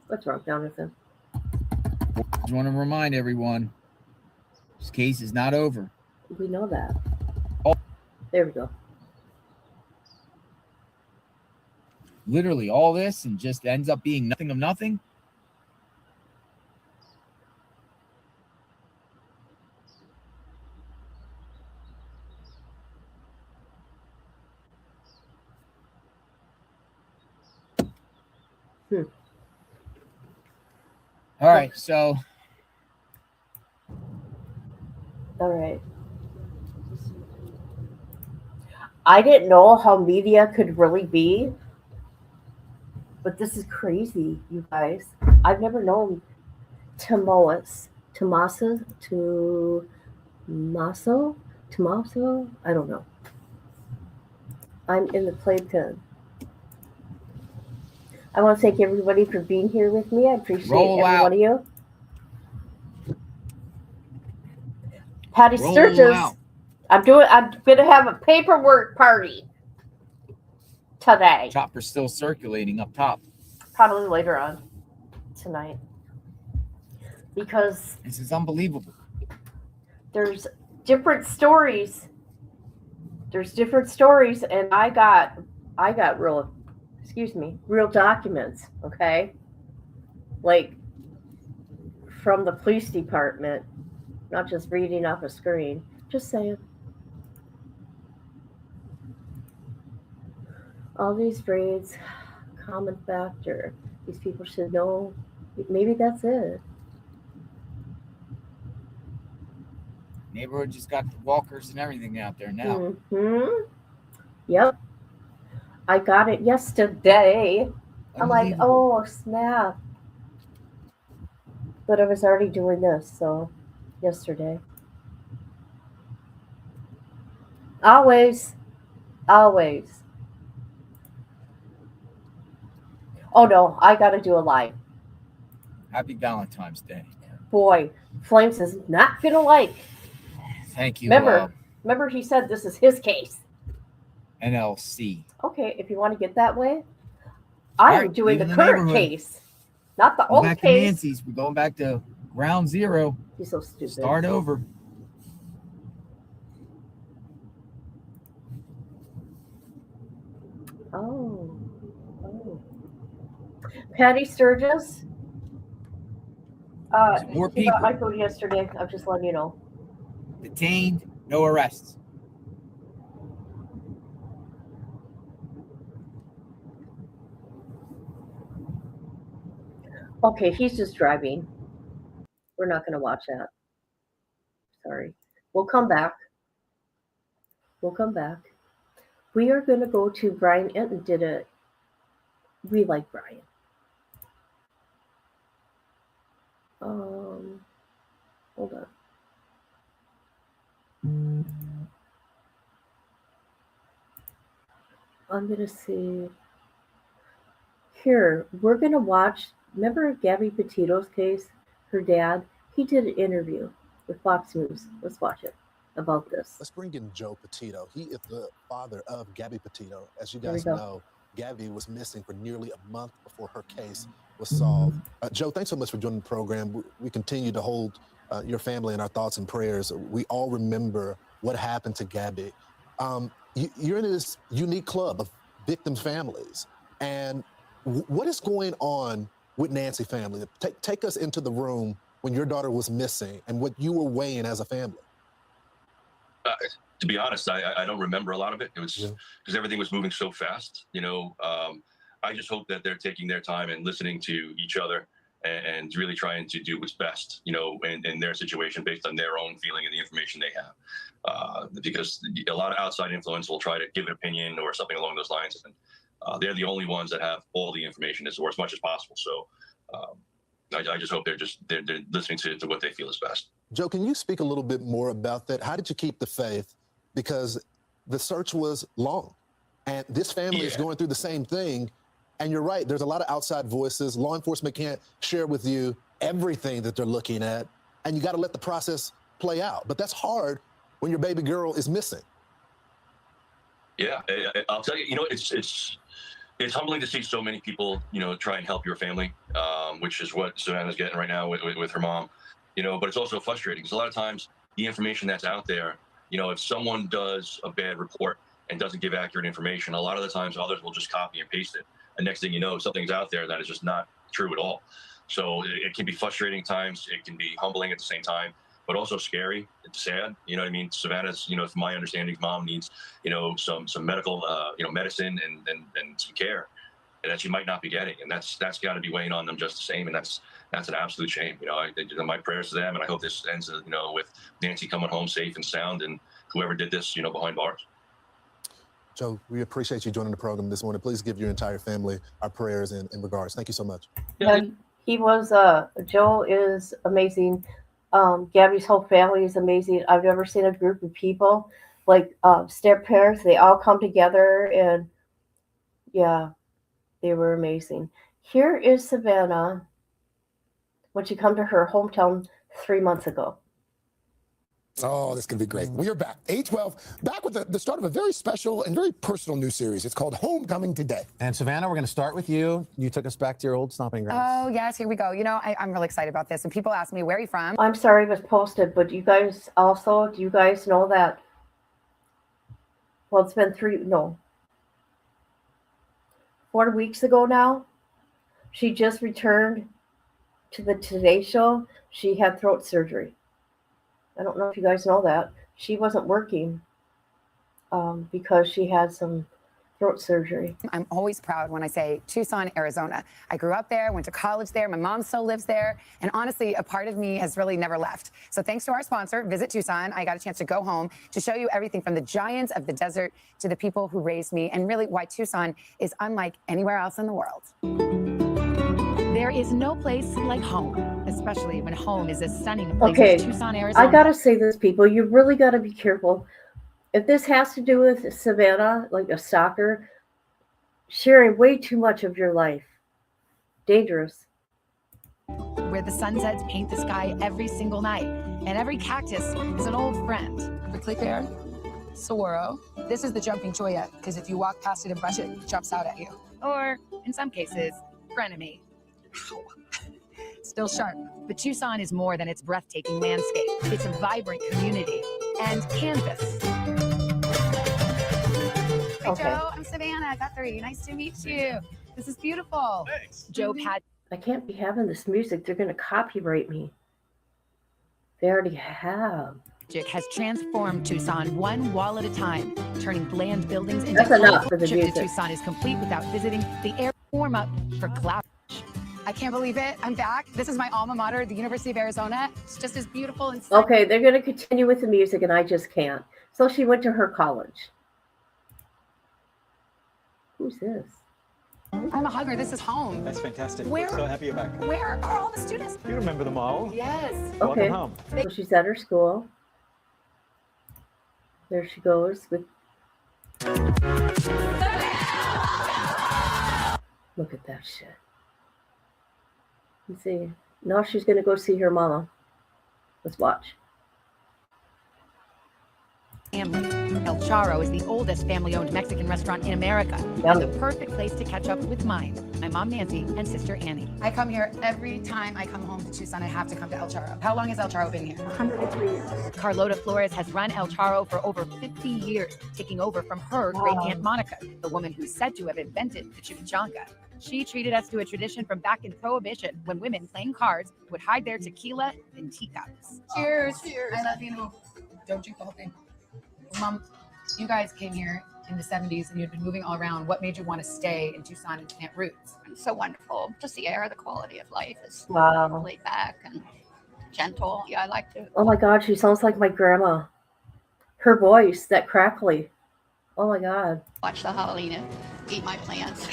What's wrong, Jonathan? Just want to remind everyone, this case is not over. We know that. Oh. There we go. Literally all this and just ends up being nothing of nothing. All right, so. All right. I didn't know how media could really be, but this is crazy, you guys. I've never known Tommaso, I don't know. I'm in the playpen. I want to thank everybody for being here with me. I appreciate every one of you. Patty Sturgis. I'm gonna have a paperwork party today. Chopper's still circulating up top. Probably later on tonight. Because this is unbelievable. There's different stories. And I got real documents, okay? Like from the police department, not just reading off a screen. Just saying. All these raids, common factor. These people should know. Maybe that's it. Neighborhood just got walkers and everything out there now. Mm-hmm. Yep. I got it yesterday. I'm like, oh, snap. But I was already doing this, so yesterday. Always. Oh, no, I got to do a live. Happy Valentine's Day. Boy, Flames is not going to like. Thank you. Remember he said this is his case. NLC. Okay, if you want to get that way. I'm doing the current case, not the old case. Back to Nancy's. We're going back to ground zero. He's so stupid. Start over. Oh. Patty Sturgis. More he got my food yesterday. I'm just letting you know. detained, no arrests. Okay, he's just driving. We're not going to watch that. Sorry. We'll come back. We'll come back. We are going to go to Brian Enton did it. We like Brian. Hold on. I'm going to see. Here, we're going to watch. Remember Gabby Petito's case? Her dad? He did an interview with Fox News. Let's watch it about this. Let's bring in Joe Petito. He is the father of Gabby Petito. As you guys know, Gabby was missing for nearly a month before her case was solved. Joe, thanks so much for joining the program. We continue to hold your family in our thoughts and prayers. We all remember what happened to Gabby. You're in this unique club of victims' families. And what is going on with Nancy family? Take us into the room when your daughter was missing and what you were weighing as a family. To be honest, I don't remember a lot of it. It was because everything was moving so fast. I just hope that they're taking their time and listening to each other and really trying to do what's best, in their situation based on their own feeling and the information they have. Because a lot of outside influence will try to give an opinion or something along those lines. And they're the only ones that have all the information or as much as possible. So I just hope they're listening to what they feel is best. Joe, can you speak a little bit more about that? How did you keep the faith? Because the search was long and this family is going through the same thing. And you're right, there's a lot of outside voices. Law enforcement can't share with you everything that they're looking at, and you got to let the process play out. But that's hard when your baby girl is missing. Yeah, I'll tell you, it's humbling to see so many people, try and help your family, which is what Savannah's getting right now with her mom, but it's also frustrating because a lot of times the information that's out there, if someone does a bad report and doesn't give accurate information, a lot of the times others will just copy and paste it. And next thing you know, something's out there that is just not true at all. So it can be frustrating at times. It can be humbling at the same time, but also scary. It's sad. You know what I mean? Savannah's, from my understanding, mom needs, some medical, medicine and some care that she might not be getting. And that's got to be weighing on them just the same. And that's an absolute shame. My prayers to them. And I hope this ends, with Nancy coming home safe and sound and whoever did this, behind bars. Joe, we appreciate you joining the program this morning. Please give your entire family our prayers and regards. Thank you so much. Yeah, he was, Joe is amazing. Gabby's whole family is amazing. I've never seen a group of people like step parents. They all come together and they were amazing. Here is Savannah when she come to her hometown 3 months ago. Oh, this can be great. We are back. 8/12, back with the start of a very special and very personal new series. It's called Homecoming Today. And Savannah, we're going to start with you. You took us back to your old stomping grounds. Oh, yes, here we go. I'm really excited about this. And people ask me, where are you from? I'm sorry it was posted, but do you guys know that? Well, it's been 4 weeks ago now. She just returned to the Today Show. She had throat surgery. I don't know if you guys know that. She wasn't working because she had some throat surgery. I'm always proud when I say Tucson, Arizona. I grew up there, went to college there. My mom still lives there. And honestly, a part of me has really never left. So thanks to our sponsor, Visit Tucson, I got a chance to go home to show you everything from the giants of the desert to the people who raised me and really why Tucson is unlike anywhere else in the world. There is no place like home, especially when home is as stunning a place as Tucson, Arizona. I gotta say this, people, you really gotta be careful. If this has to do with Savannah, like a stalker, sharing way too much of your life. Dangerous. Where the sunsets paint the sky every single night, and every cactus is an old friend. Prickly pear, saguaro. This is the jumping cholla, because if you walk past it and brush it, it jumps out at you. Or, in some cases, frenemy. Still sharp, but Tucson is more than its breathtaking landscape. It's a vibrant community and canvas. Hi, Joe. I'm Savannah Guthrie. Nice to meet you. This is beautiful. Thanks. Joe had. I can't be having this music. They're going to copyright me. They already have. has transformed Tucson one wall at a time, turning bland buildings into That's enough colorful. for the Trip to music. Tucson is complete without visiting the air warm-up for cloud. I can't believe it. I'm back. This is my alma mater, the University of Arizona. It's just as beautiful and Okay, they're going to continue with the music, and I just can't. So she went to her college. Who's this? I'm a hugger. This is home. That's fantastic. Where- So happy you're back. Where are all the students? You remember them all. Yes. Okay, Welcome home. so she's at her school. There she goes with. Look at that shit. Let's see. Now she's going to go see her mama. Let's watch. Family. El Charro is the oldest family-owned Mexican restaurant in America, and Yummy. the perfect place to catch up with mine, my mom Nancy and sister Annie. I come here every time I come home to Tucson. I have to come to El Charro. How long has El Charro been here? 103 years. Carlota Flores has run El Charro for over 50 years, taking over from her great aunt Monica, the woman who's said to have invented the chimichanga. She treated us to a tradition from back in Prohibition, when women playing cards would hide their tequila in teacups. Cheers. Cheers. I love you. Don't drink the whole thing. Mom, you guys came here in the 70s and you'd been moving all around. What made you want to stay in Tucson and plant roots? It's so wonderful. Just the air, the quality of life is Wow. laid back and gentle. Yeah, I like to. Oh my God, she sounds like my grandma. Her voice, that crackly. Oh my God. Watch the javelina eat my plants.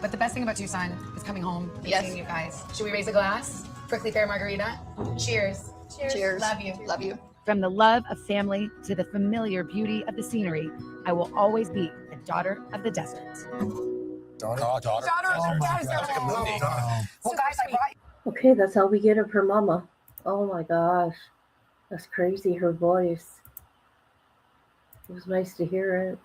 But the best thing about Tucson is coming home and Yes. seeing you guys. Should we raise a glass? Prickly pear margarita? Cheers. Cheers. Love you. Love you. From the love of family to the familiar beauty of the scenery, I will always be a daughter of the desert. Daughter. Daughter. Oh my Yes. God. It's like a movie. Well, guys, I brought Okay, that's all we get of her mama. Oh my gosh. That's crazy, her voice. It was nice to hear it.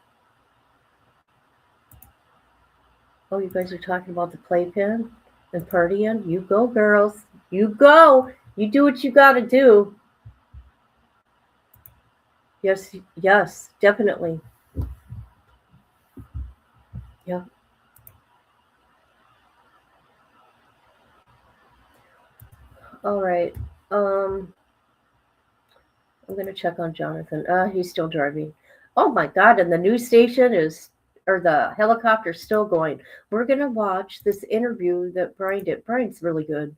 Oh, you guys are talking about the playpen and partying? You go, girls. You go. You do what you got to do. Yes, yes, definitely. Yeah. All right. I'm gonna check on Jonathan. He's still driving. Oh my God! And the news station is, or the helicopter's still going. We're gonna watch this interview that Brian did. Brian's really good.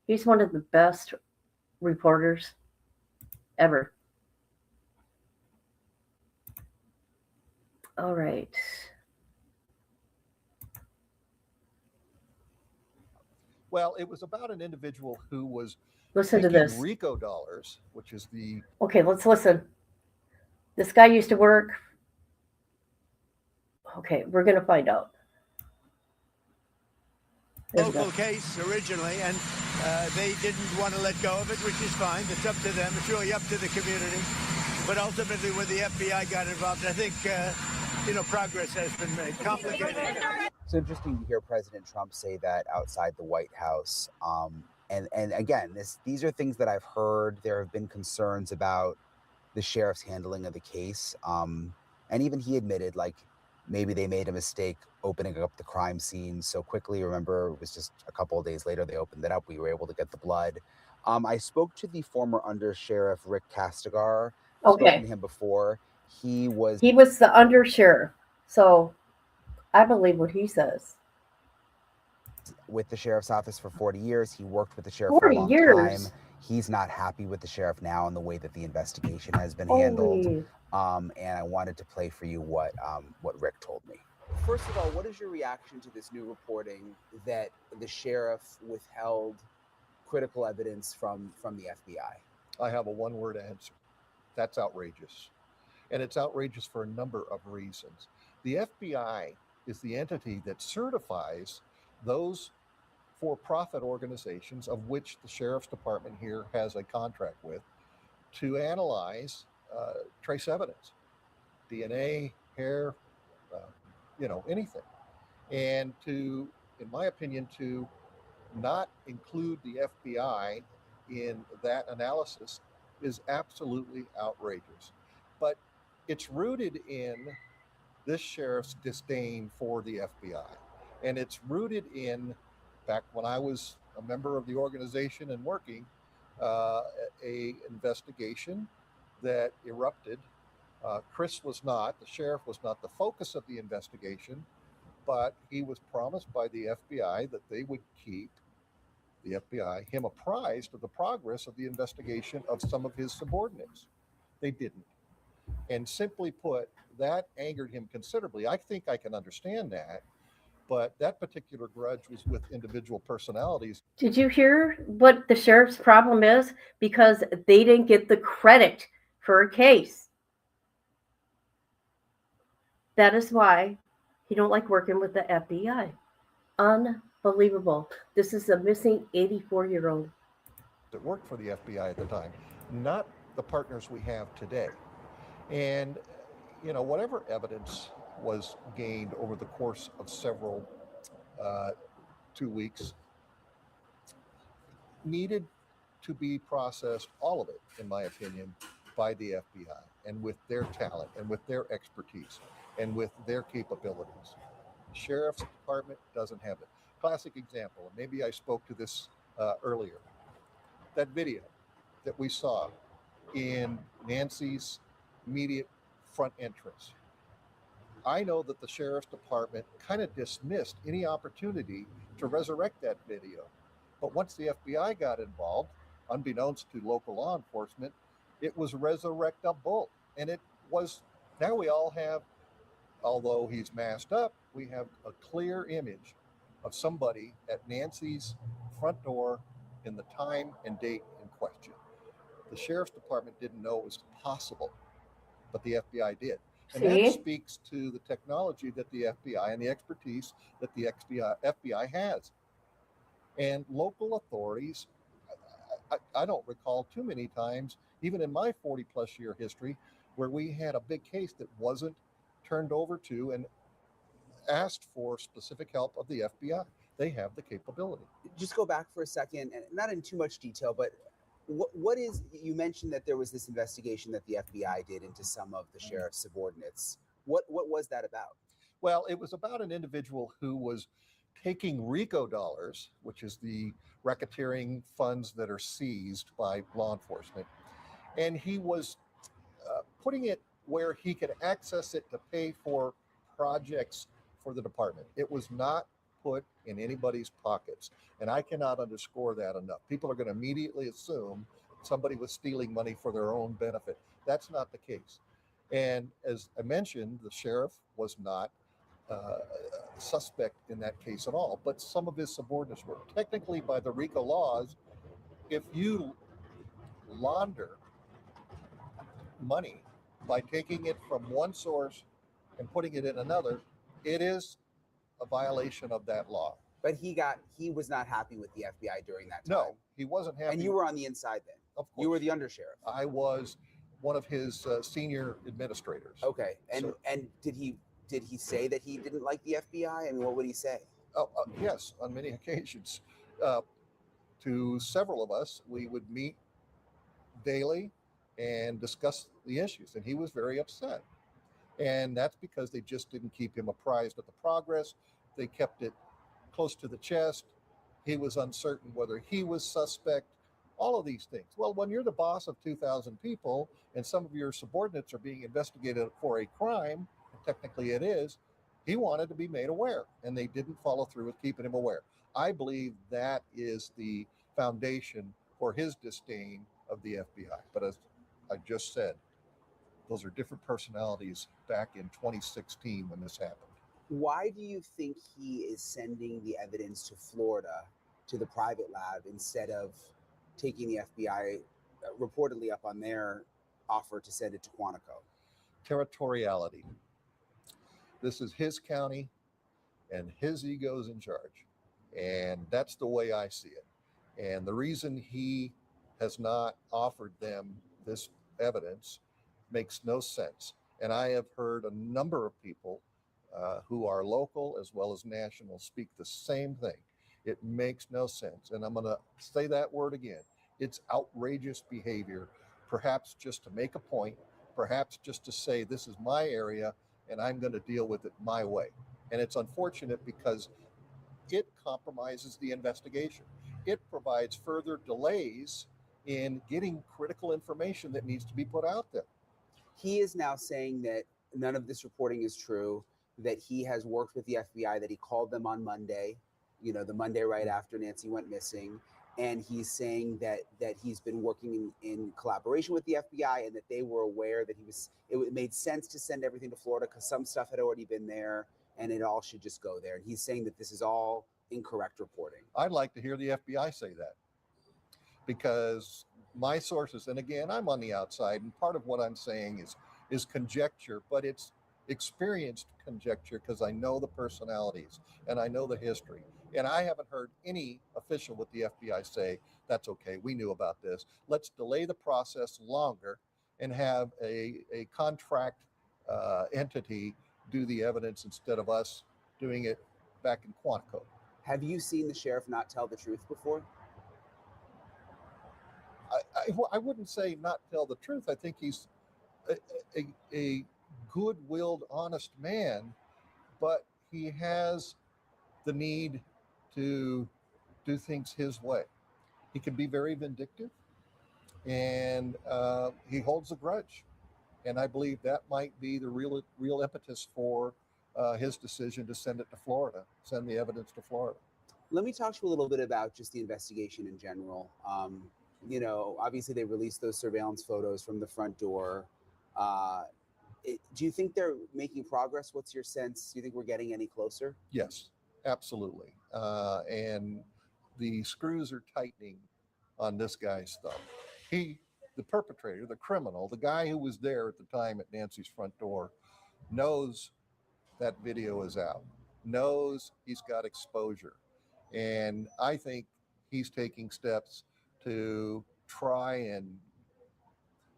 He's one of the best reporters ever. All right. Well, it was about an individual who was Listen to taking this. RICO dollars, which is the Okay, let's listen. This guy used to work. Okay, we're gonna find out. There we go. Local case originally, and they didn't want to let go of it, which is fine. It's up to them. It's really up to the community. But ultimately, when the FBI got involved, I think, progress has been made. Complicated. It's interesting to hear President Trump say that outside the White House. And again, these are things that I've heard. There have been concerns about the sheriff's handling of the case. And even he admitted, like, maybe they made a mistake opening up the crime scene so quickly. Remember, it was just a couple of days later they opened it up. We were able to get the blood. I spoke to the former under sheriff Rick Castigar. I've spoken to him before. He was the undersheriff, so I believe what he says. with the sheriff's office for 40 years. He worked with the sheriff for 40 a long years. time. He's not happy with the sheriff now and the way that the investigation has been handled. Holy. And I wanted to play for you what Rick told me. First of all, what is your reaction to this new reporting that the sheriff withheld critical evidence from the FBI? I have a one-word answer. That's outrageous. And it's outrageous for a number of reasons. The FBI is the entity that certifies those for-profit organizations, of which the Sheriff's Department here has a contract with, to analyze trace evidence, DNA, hair, anything. And to, in my opinion, to not include the FBI in that analysis is absolutely outrageous. But it's rooted in this sheriff's disdain for the FBI. And it's rooted in, back when I was a member of the organization and working, a investigation that erupted. Chris was not, the sheriff was not the focus of the investigation, but he was promised by the FBI that they would keep the FBI him apprised of the progress of the investigation of some of his subordinates. They didn't. And simply put, that angered him considerably. I think I can understand that, but that particular grudge was with individual personalities. Did you hear what the sheriff's problem is? Because they didn't get the credit for a case. That is why he don't like working with the FBI. Unbelievable. This is a missing 84-year-old. That worked for the FBI at the time, not the partners we have today. And, you know, whatever evidence was gained over the course of several 2 weeks needed to be processed, all of it, in my opinion, by the FBI and with their talent and with their expertise and with their capabilities. The Sheriff's Department doesn't have it. Classic example, and maybe I spoke to this earlier. That video that we saw in Nancy's immediate front entrance. I know that the Sheriff's Department kind of dismissed any opportunity to resurrect that video. But once the FBI got involved, unbeknownst to local law enforcement, it was resurrectable. And it was, now we all have, although he's masked up, we have a clear image of somebody at Nancy's front door in the time and date in question. The Sheriff's Department didn't know it was possible, but the FBI did. And that speaks to the technology that the FBI and the expertise that the FBI has. And local authorities, I don't recall too many times, even in my 40 plus year history, where we had a big case that wasn't turned over to and asked for specific help of the FBI. They have the capability. Just go back for a second, and not in too much detail, but what is, you mentioned that there was this investigation that the FBI did into some of the sheriff's subordinates. What was that about? Well, it was about an individual who was taking RICO dollars, which is the racketeering funds that are seized by law enforcement, and he was putting it where he could access it to pay for projects for the department. It was not put in anybody's pockets. And I cannot underscore that enough. People are going to immediately assume somebody was stealing money for their own benefit. That's not the case. And as I mentioned, the sheriff was not suspect in that case at all, but some of his subordinates were. Technically, by the RICO laws, if you launder money by taking it from one source and putting it in another, it is a violation of that law. But he was not happy with the FBI during that time. No, he wasn't happy. And you were on the inside then? Of course. You were the undersheriff? I was one of his senior administrators. Okay. And did he say that he didn't like the FBI? I mean, what would he say? Yes, on many occasions. To several of us, we would meet daily and discuss the issues, and he was very upset. And that's because they just didn't keep him apprised of the progress. They kept it close to the chest. He was uncertain whether he was suspect, all of these things. Well, when you're the boss of 2,000 people and some of your subordinates are being investigated for a crime, and technically it is, he wanted to be made aware, and they didn't follow through with keeping him aware. I believe that is the foundation for his disdain of the FBI. But as I just said, those are different personalities back in 2016 when this happened. Why do you think he is sending the evidence to Florida, to the private lab, instead of taking the FBI reportedly up on their offer to send it to Quantico? Territoriality. This is his county, and his ego's in charge. And that's the way I see it. And the reason he has not offered them this evidence makes no sense. And I have heard a number of people who are local as well as national speak the same thing. It makes no sense. And I'm going to say that word again. It's outrageous behavior, perhaps just to make a point, perhaps just to say this is my area and I'm going to deal with it my way. And it's unfortunate because it compromises the investigation. It provides further delays in getting critical information that needs to be put out there. He is now saying that none of this reporting is true, that he has worked with the FBI, that he called them on Monday, the Monday right after Nancy went missing. And he's saying that he's been working in collaboration with the FBI, and that they were aware that it made sense to send everything to Florida because some stuff had already been there and it all should just go there. And he's saying that this is all incorrect reporting. I'd like to hear the FBI say that, because my sources, and again, I'm on the outside, and part of what I'm saying is conjecture, but it's experienced conjecture because I know the personalities and I know the history. And I haven't heard any official with the FBI say, that's okay, we knew about this. Let's delay the process longer and have a contract entity do the evidence instead of us doing it back in Quantico. Have you seen the sheriff not tell the truth before? I wouldn't say not tell the truth. I think he's a good-willed, honest man, but he has the need to do things his way. He can be very vindictive, and he holds a grudge. And I believe that might be the real impetus for his decision to send it to Florida, send the evidence to Florida. Let me talk to you a little bit about just the investigation in general. Obviously they released those surveillance photos from the front door. Do you think they're making progress? What's your sense? Do you think we're getting any closer? Yes, absolutely. And the screws are tightening on this guy's thumb. The perpetrator, the criminal, the guy who was there at the time at Nancy's front door, knows that video is out, knows he's got exposure. And I think he's taking steps to try and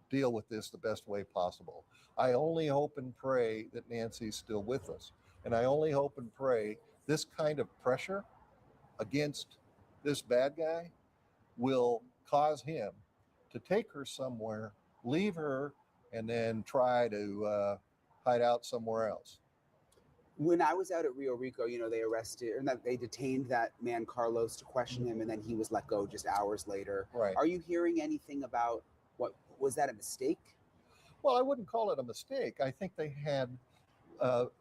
deal with this the best way possible. I only hope and pray that Nancy's still with us. And I only hope and pray this kind of pressure against this bad guy will cause him to take her somewhere, leave her, and then try to hide out somewhere else. When I was out at Rio Rico, they detained that man Carlos to question him, and then he was let go just hours later. Right. Are you hearing anything about was that a mistake? Well, I wouldn't call it a mistake. I think they had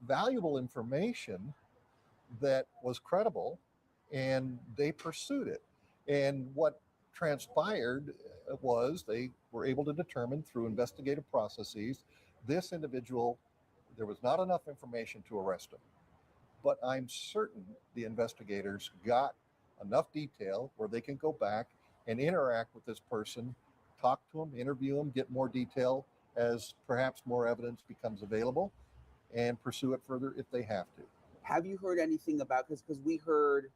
valuable information that was credible, and they pursued it. And what transpired was they were able to determine through investigative processes this individual, there was not enough information to arrest him. But I'm certain the investigators got enough detail where they can go back and interact with this person, talk to him, interview him, get more detail as perhaps more evidence becomes available, and pursue it further if they have to. Have you heard anything about, because we heard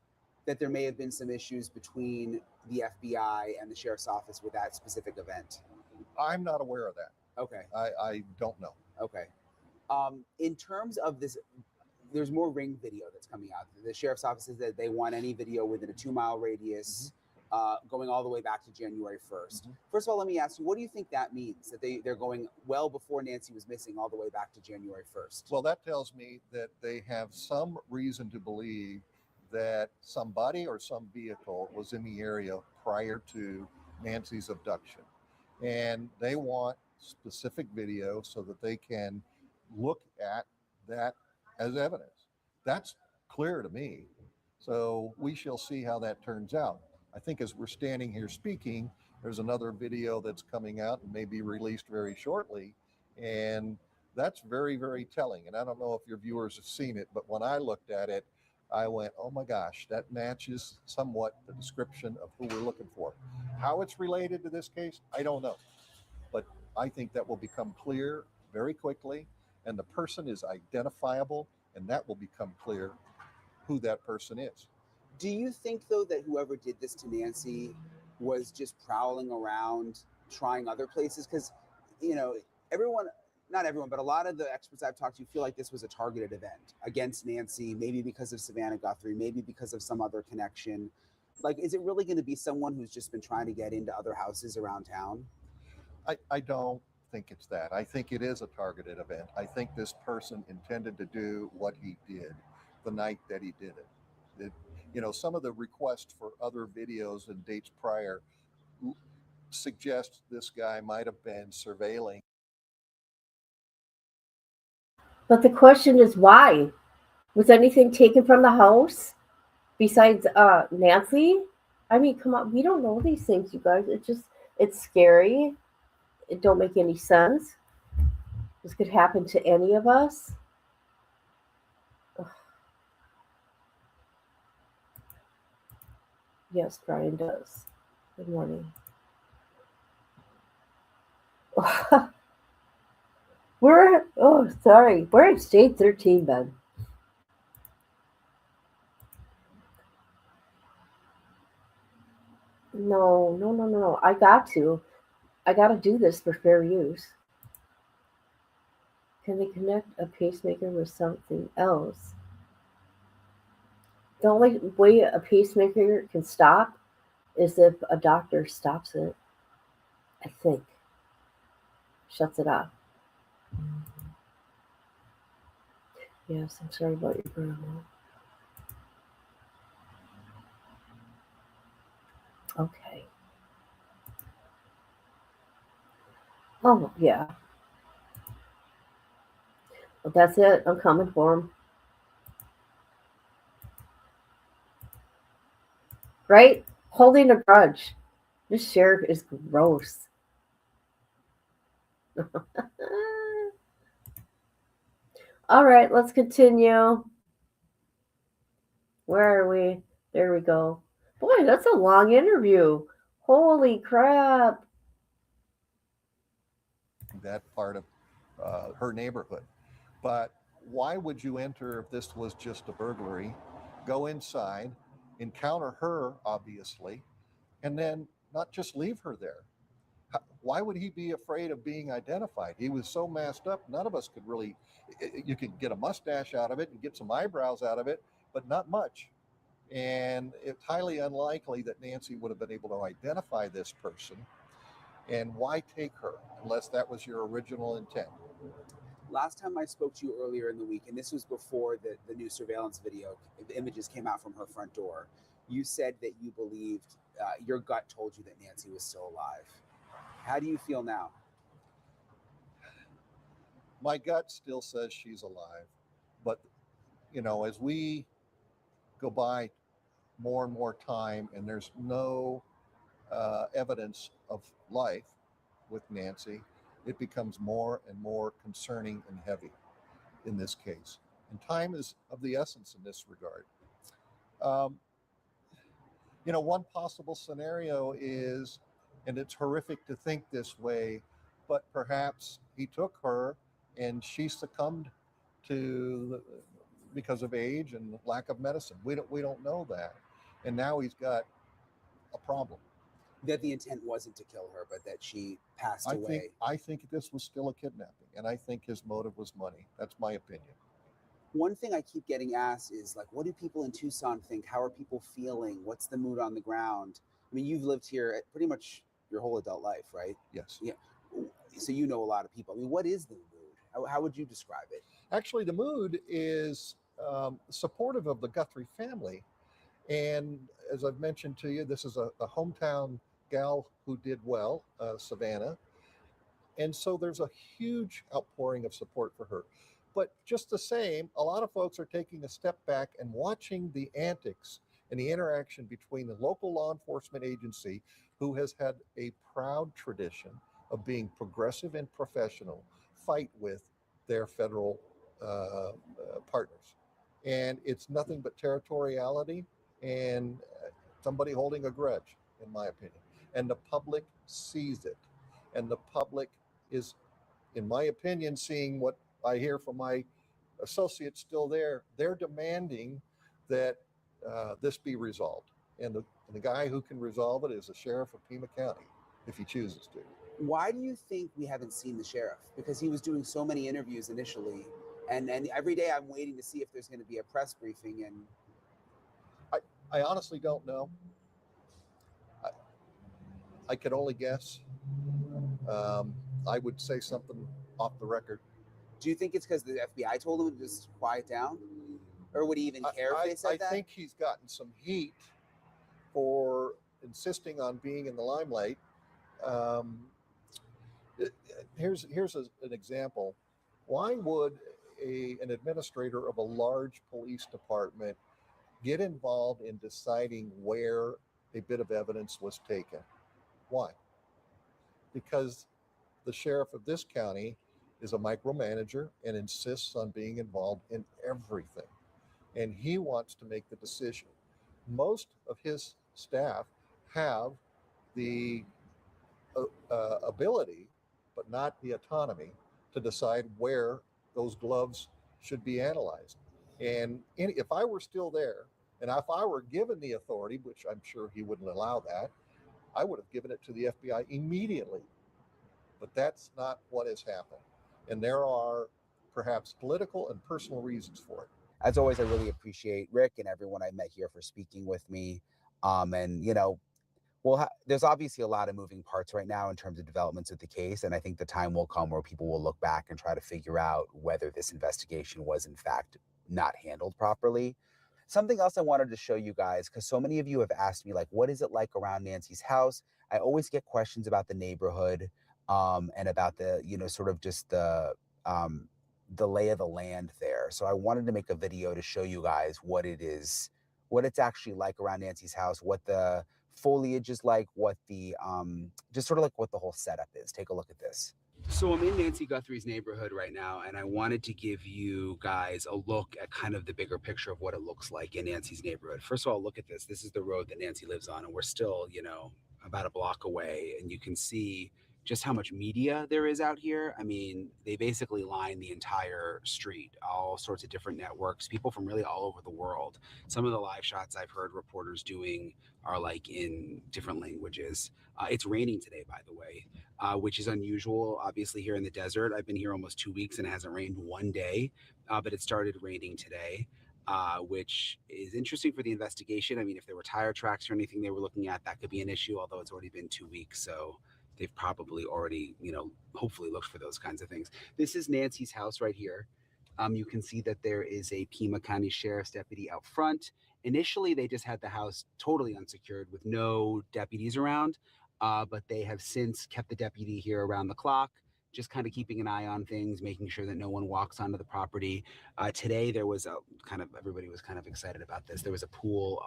that there may have been some issues between the FBI and the sheriff's office with that specific event? I'm not aware of that. Okay. I don't know. Okay. In terms of this, there's more ring video that's coming out. The sheriff's office says that they want any video within a 2-mile radius, going all the way back to January 1st. First of all, let me ask you, what do you think that means? That they're going well before Nancy was missing all the way back to January 1st? Well, that tells me that they have some reason to believe that somebody or some vehicle was in the area prior to Nancy's abduction. And they want specific video so that they can look at that as evidence. That's clear to me. So we shall see how that turns out. I think as we're standing here speaking, there's another video that's coming out and may be released very shortly. And that's very, very telling. And I don't know if your viewers have seen it, but when I looked at it, I went, oh my gosh, that matches somewhat the description of who we're looking for. How it's related to this case, I don't know. But I think that will become clear very quickly, and the person is identifiable, and that will become clear who that person is. Do you think, though, that whoever did this to Nancy was just prowling around, trying other places? Because, everyone, not everyone, but a lot of the experts I've talked to feel like this was a targeted event against Nancy, maybe because of Savannah Guthrie, maybe because of some other connection. Like, is it really going to be someone who's just been trying to get into other houses around town? I don't think it's that. I think it is a targeted event. I think this person intended to do what he did the night that he did it. Some of the requests for other videos and dates prior suggest this guy might have been surveilling. But the question is why? Was anything taken from the house besides Nancy? I mean, come on, we don't know these things, you guys. It's scary. It don't make any sense. This could happen to any of us. Ugh. Yes, Brian does. Good morning. Sorry. We're at state 13, Ben. No. I got to do this for fair use. Can they connect a pacemaker with something else? The only way a pacemaker can stop is if a doctor stops it. I think. Shuts it off. Yes, I'm sorry about your grandma. Okay. Oh, yeah. Well, that's it. I'm coming for him. Right? Holding a grudge. This sheriff is gross. All right, let's continue. Where are we? There we go. Boy, that's a long interview. Holy crap. That part of her neighborhood. But why would you enter if this was just a burglary, go inside, encounter her, obviously, and then not just leave her there? Why would he be afraid of being identified? He was so masked up, none of us could really, you could get a mustache out of it and get some eyebrows out of it, but not much. And it's highly unlikely that Nancy would have been able to identify this person. And why take her unless that was your original intent? Last time I spoke to you earlier in the week, and this was before the new surveillance video, the images came out from her front door, you said that you believed, your gut told you that Nancy was still alive. How do you feel now? My gut still says she's alive. But, as we go by more and more time and there's no evidence of life with Nancy, it becomes more and more concerning and heavy in this case. And time is of the essence in this regard. One possible scenario is, and it's horrific to think this way, but perhaps he took her and she succumbed because of age and lack of medicine. We don't know that. And now he's got a problem. That the intent wasn't to kill her, but that she passed away. I think this was still a kidnapping, and I think his motive was money. That's my opinion. One thing I keep getting asked is, like, what do people in Tucson think? How are people feeling? What's the mood on the ground? I mean, you've lived here pretty much your whole adult life, right? Yes. Yeah. So you know a lot of people. I mean, what is the mood? How would you describe it? Actually, the mood is supportive of the Guthrie family. And as I've mentioned to you, this is a hometown gal who did well, Savannah. And so there's a huge outpouring of support for her. But just the same, a lot of folks are taking a step back and watching the antics and the interaction between the local law enforcement agency, who has had a proud tradition of being progressive and professional, fight with their federal partners. And it's nothing but territoriality and somebody holding a grudge, in my opinion. And the public sees it. And the public is, in my opinion, seeing what I hear from my associates still there. They're demanding that this be resolved. And the guy who can resolve it is the sheriff of Pima County, if he chooses to. Why do you think we haven't seen the sheriff? Because he was doing so many interviews initially. And every day I'm waiting to see if there's going to be a press briefing. And I honestly don't know. I could only guess. I would say something off the record. Do you think it's because the FBI told him to just quiet down? Or would he even care if they said that? I think he's gotten some heat for insisting on being in the limelight. um, here's an example. Why would an administrator of a large police department get involved in deciding where a bit of evidence was taken? Why? Because the sheriff of this county is a micromanager and insists on being involved in everything. And he wants to make the decision. Most of his staff have the ability, but not the autonomy, to decide where those gloves should be analyzed. And if I were still there, and if I were given the authority, which I'm sure he wouldn't allow that, I would have given it to the FBI immediately. But that's not what has happened. And there are perhaps political and personal reasons for it. As always, I really appreciate Rick and everyone I met here for speaking with me. And, you know, there's obviously a lot of moving parts right now in terms of developments of the case. And I think the time will come where people will look back and try to figure out whether this investigation was, in fact, not handled properly. Something else I wanted to show you guys, because so many of you have asked me, like, what is it like around Nancy's house? I always get questions about the neighborhood and about the, you know, sort of just the lay of the land there. So I wanted to make a video to show you guys what it is, what it's actually like around Nancy's house, what the foliage is like, what the just sort of like what the whole setup is. Take a look at this. So I'm in Nancy Guthrie's neighborhood right now, and I wanted to give you guys a look at kind of the bigger picture of what it looks like in Nancy's neighborhood. First of all, look at this. This is the road that Nancy lives on, and we're still, you know, about a block away, and you can see just how much media there is out here. I mean, they basically line the entire street, all sorts of different networks, people from really all over the world. Some of the live shots I've heard reporters doing are like in different languages. It's raining today, by the way, which is unusual, obviously, here in the desert. I've been here almost 2 weeks and it hasn't rained one day, but it started raining today. Which is interesting for the investigation. I mean, if there were tire tracks or anything they were looking at, that could be an issue, although it's already been 2 weeks. So they've probably already, you know, hopefully looked for those kinds of things. This is Nancy's house right here. You can see that there is a Pima County Sheriff's deputy out front. Initially, they just had the house totally unsecured with no deputies around, but they have since kept the deputy here around the clock, just kind of keeping an eye on things, making sure that no one walks onto the property. Today, there was everybody was kind of excited about this. There was a pool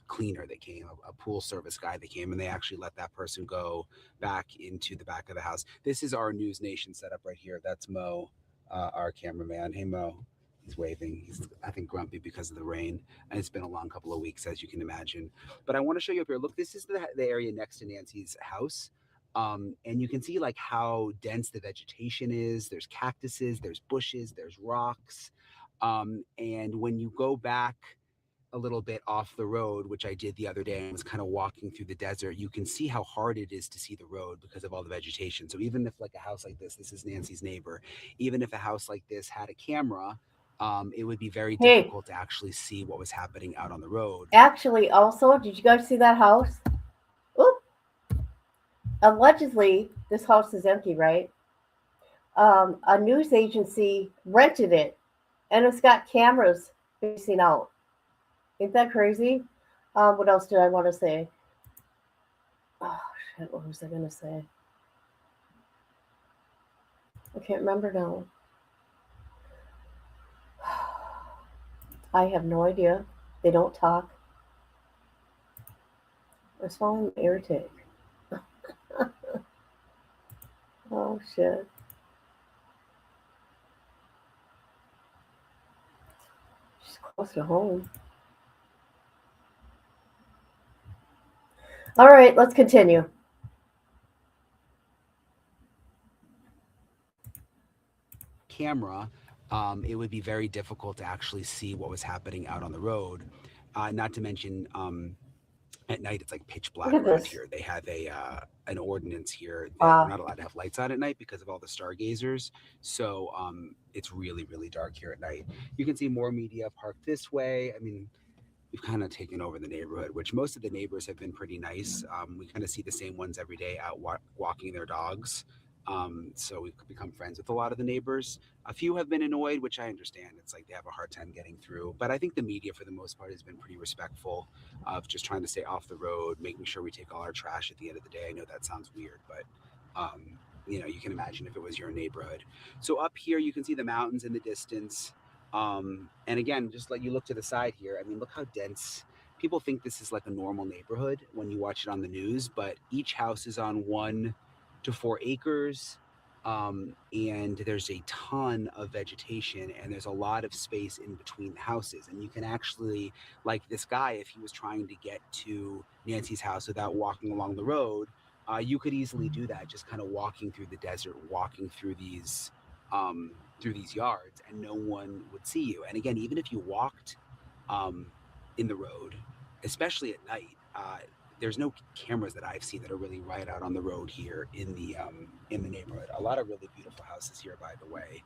cleaner that came, a pool service guy that came, and they actually let that person go back into the back of the house. This is our News Nation setup right here. That's Mo, our cameraman. Hey, Mo. He's waving. He's, I think, grumpy because of the rain. And it's been a long couple of weeks, as you can imagine. But I want to show you up here. Look, this is the area next to Nancy's house. And you can see like how dense the vegetation is. There's cactuses, there's bushes, there's rocks. And when you go back a little bit off the road, which I did the other day, and was kind of walking through the desert, you can see how hard it is to see the road because of all the vegetation. So even if like a house like this is Nancy's neighbor, even if a house like this had a camera, it would be very difficult to actually see what was happening out on the road. Actually, also, did you guys see that house? Oop. Allegedly, this house is empty, right? A news agency rented it, and it's got cameras facing out. Ain't that crazy? What else did I want to say? Oh, shit, what was I going to say? I can't remember now. I have no idea. They don't talk. I swallowed an irritate. Oh, shit. She's close to home. All right, let's continue. Camera, it would be very difficult to actually see what was happening out on the road. Not to mention, at night it's like pitch black around here. They have an ordinance here that we're not allowed to have lights on at night because of all the stargazers. So it's really, really dark here at night. You can see more media parked this way. I mean, we've kind of taken over the neighborhood, which most of the neighbors have been pretty nice. We kind of see the same ones every day out walking their dogs. So we've become friends with a lot of the neighbors. A few have been annoyed, which I understand. It's like they have a hard time getting through. But I think the media, for the most part, has been pretty respectful of just trying to stay off the road, making sure we take all our trash at the end of the day. I know that sounds weird, but you can imagine if it was your neighborhood. So up here, you can see the mountains in the distance. And again, just let you look to the side here. I mean, look how dense. People think this is like a normal neighborhood when you watch it on the news, but each house is on 1 to 4 acres. And there's a ton of vegetation and there's a lot of space in between the houses. And you can actually, like this guy, if he was trying to get to Nancy's house without walking along the road, you could easily do that, just kind of walking through the desert, walking through these yards, and no one would see you. And again, even if you walked in the road, especially at night, there's no cameras that I've seen that are really right out on the road here in the neighborhood. A lot of really beautiful houses here, by the way.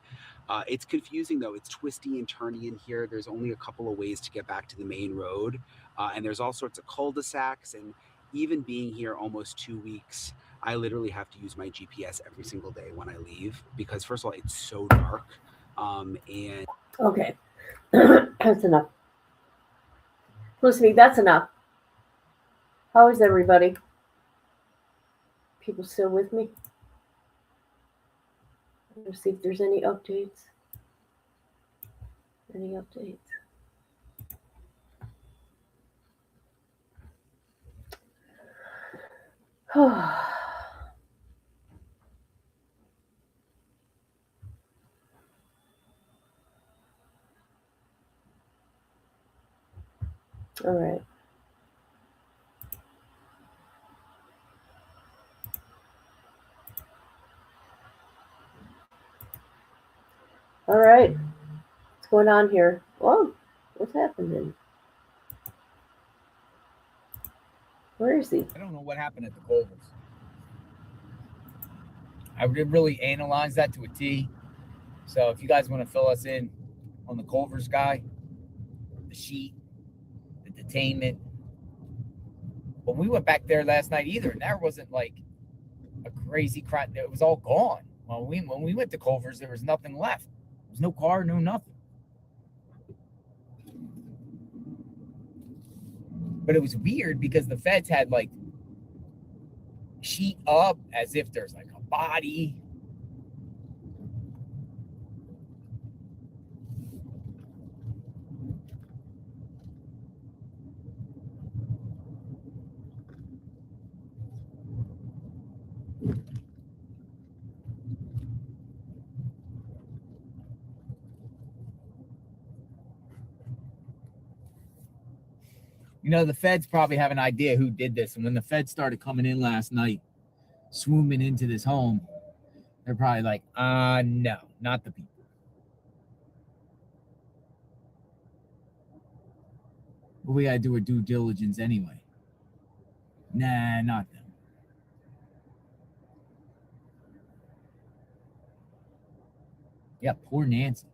It's confusing though. It's twisty and turny in here. There's only a couple of ways to get back to the main road, and there's all sorts of cul-de-sacs. And even being here almost 2 weeks, I literally have to use my GPS every single day when I leave because, first of all, it's so dark. And Okay, that's enough. Listen, that's enough. How is everybody? People still with me? Let's see if there's any updates. Any updates? All right. All right. What's going on here? Whoa, what's happening? Where is he? I don't know what happened at the Culvers. I did really analyze that to a T. So if you guys want to fill us in on the Culvers guy, the sheet, the detainment. But we went back there last night either, and there wasn't like a crazy crowd. It was all gone. When we went to Culvers, there was nothing left. There was no car, no nothing. But it was weird because the feds had like sheet up as if there's like a body. You know, the feds probably have an idea who did this. And when the feds started coming in last night, swooming into this home, they're probably like, no, not the people. But we got to do our due diligence anyway. Nah, not them. Yeah, poor Nancy.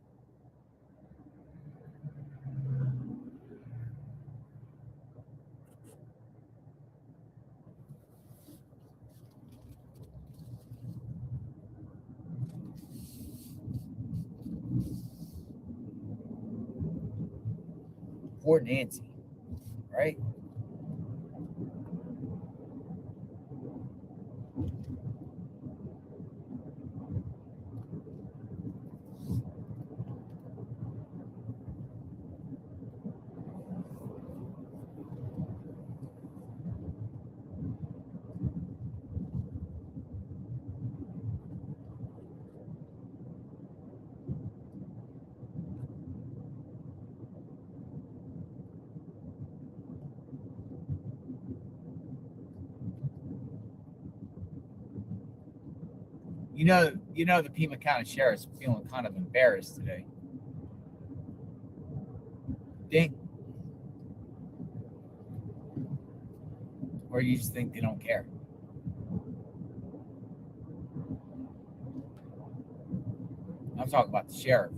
Poor Nancy, right? You know, the Pima County Sheriff's feeling kind of embarrassed today. Think? Or you just think they don't care? I'm talking about the sheriff.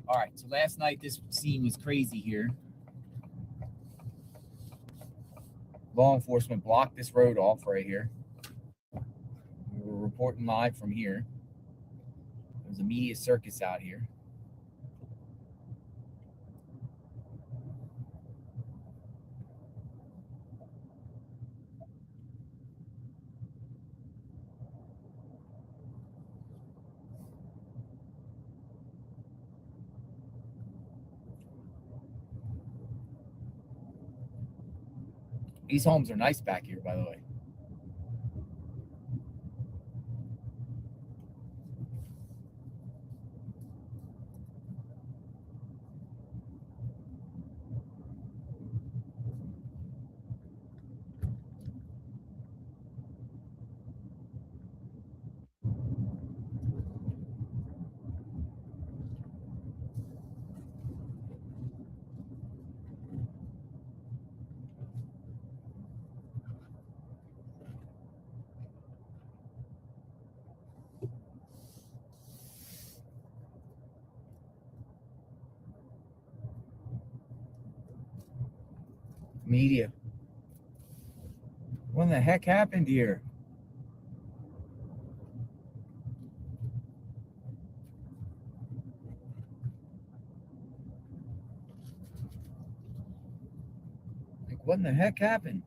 All right, so last night this scene was crazy here. Law enforcement blocked this road off right here. We were reporting live from here. There's a media circus out here. These homes are nice back here, by the way. Media. What the heck happened here? Like, what in the heck happened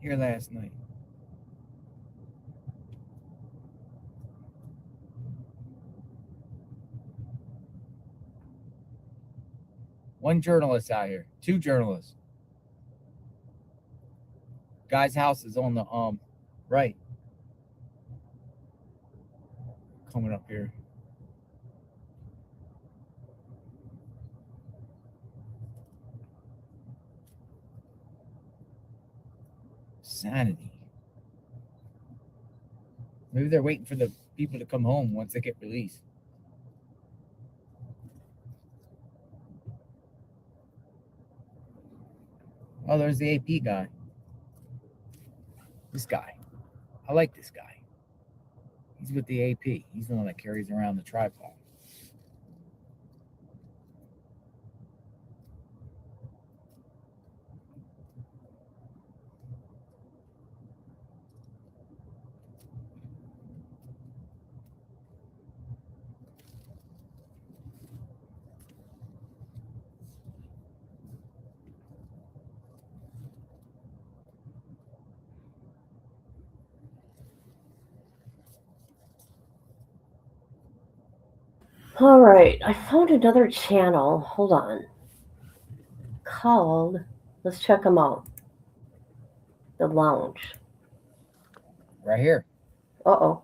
here last night? One journalist out here. Two journalists. Guy's house is on the right. Coming up here. Sanity. Maybe they're waiting for the people to come home once they get released. Oh, there's the AP guy. This guy. I like this guy. He's with the AP. He's the one that carries around the tripod. All right, I found another channel. Hold on. Called, let's check them out. The Lounge. Right here. Uh-oh.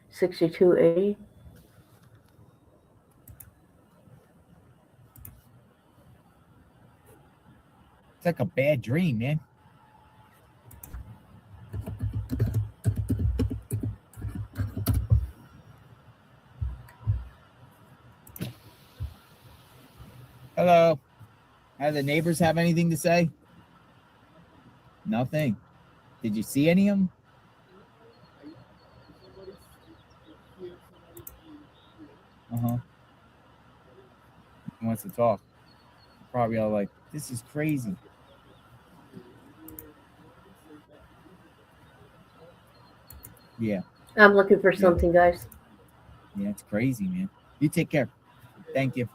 6280. It's like a bad dream, man. Hello. Do the neighbors have anything to say? Nothing. Did you see any of them? Uh-huh. He wants to talk. Probably all like, this is crazy. Yeah. I'm looking for something, guys. Yeah, it's crazy, man. You take care. Thank you.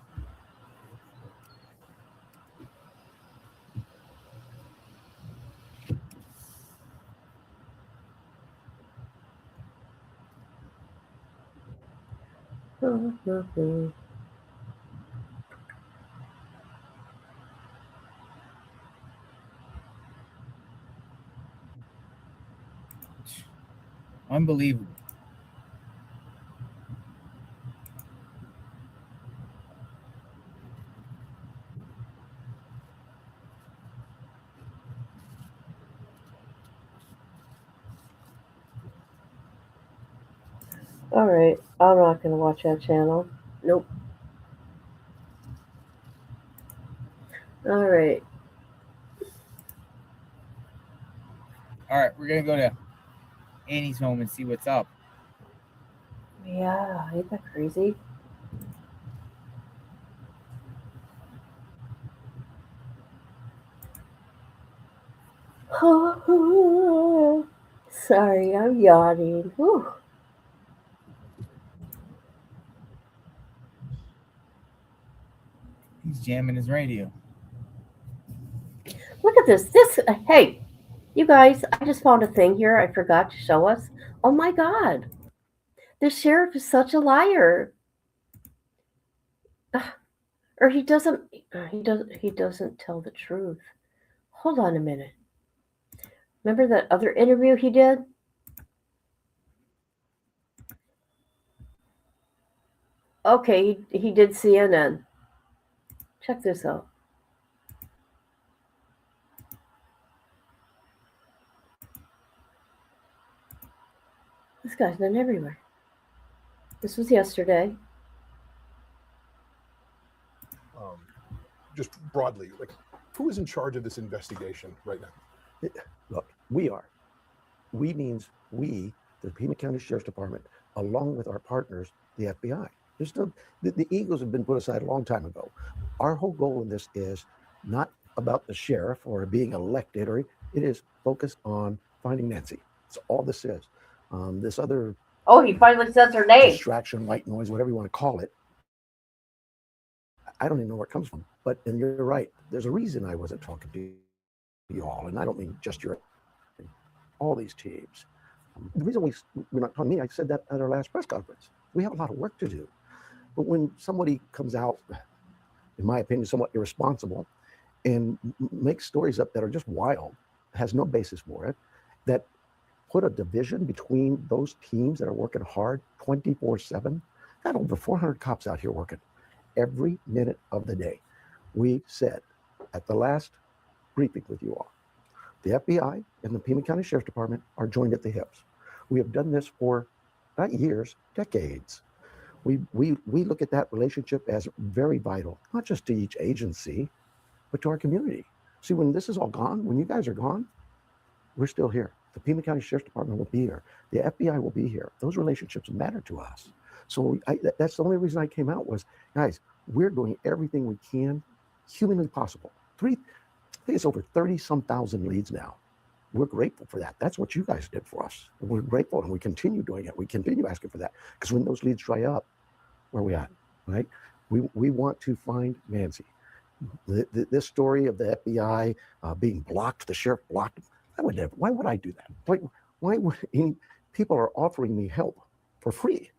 Unbelievable. All right, I'm not going to watch that channel. Nope. All right. All right, we're going to go to Annie's home and see what's up. Yeah, ain't that crazy? Sorry, I'm yawning. Whew. He's jamming his radio. Look at this. Hey, you guys, I just found a thing here I forgot to show us. Oh my God. The sheriff is such a liar. Or he doesn't tell the truth. Hold on a minute. Remember that other interview he did? Okay, he did CNN. Check this out. This guy's been everywhere. This was yesterday. Just broadly, like, who is in charge of this investigation right now? Look, we are. We means we, the Pima County Sheriff's Department, along with our partners, the FBI. There's no, the egos have been put aside a long time ago. Our whole goal in this is not about the sheriff or being elected, or it is focused on finding Nancy. That's all this is. This other Oh, he finally says her name. distraction, white noise, whatever you want to call it, I don't even know where it comes from. But, and you're right, there's a reason I wasn't talking to you all, and I don't mean just your, all these teams. The reason we're not talking to me, I said that at our last press conference. We have a lot of work to do. But when somebody comes out, in my opinion, somewhat irresponsible, and makes stories up that are just wild, has no basis for it, that put a division between those teams that are working hard 24/7, got over 400 cops out here working every minute of the day. We said at the last briefing with you all, the FBI and the Pima County Sheriff's Department are joined at the hips. We have done this for not years, decades. We look at that relationship as very vital, not just to each agency, but to our community. See, when this is all gone, when you guys are gone, we're still here. The Pima County Sheriff's Department will be here. The FBI will be here. Those relationships matter to us. So that's the only reason I came out was, guys, we're doing everything we can, humanly possible. I think it's over 30-some thousand leads now. We're grateful for that. That's what you guys did for us. And we're grateful, and we continue doing it. We continue asking for that, because when those leads dry up, where are we at, right? We want to find Nancy. This story of the FBI being blocked, the sheriff blocked him, why would I do that? Why would people are offering me help for free?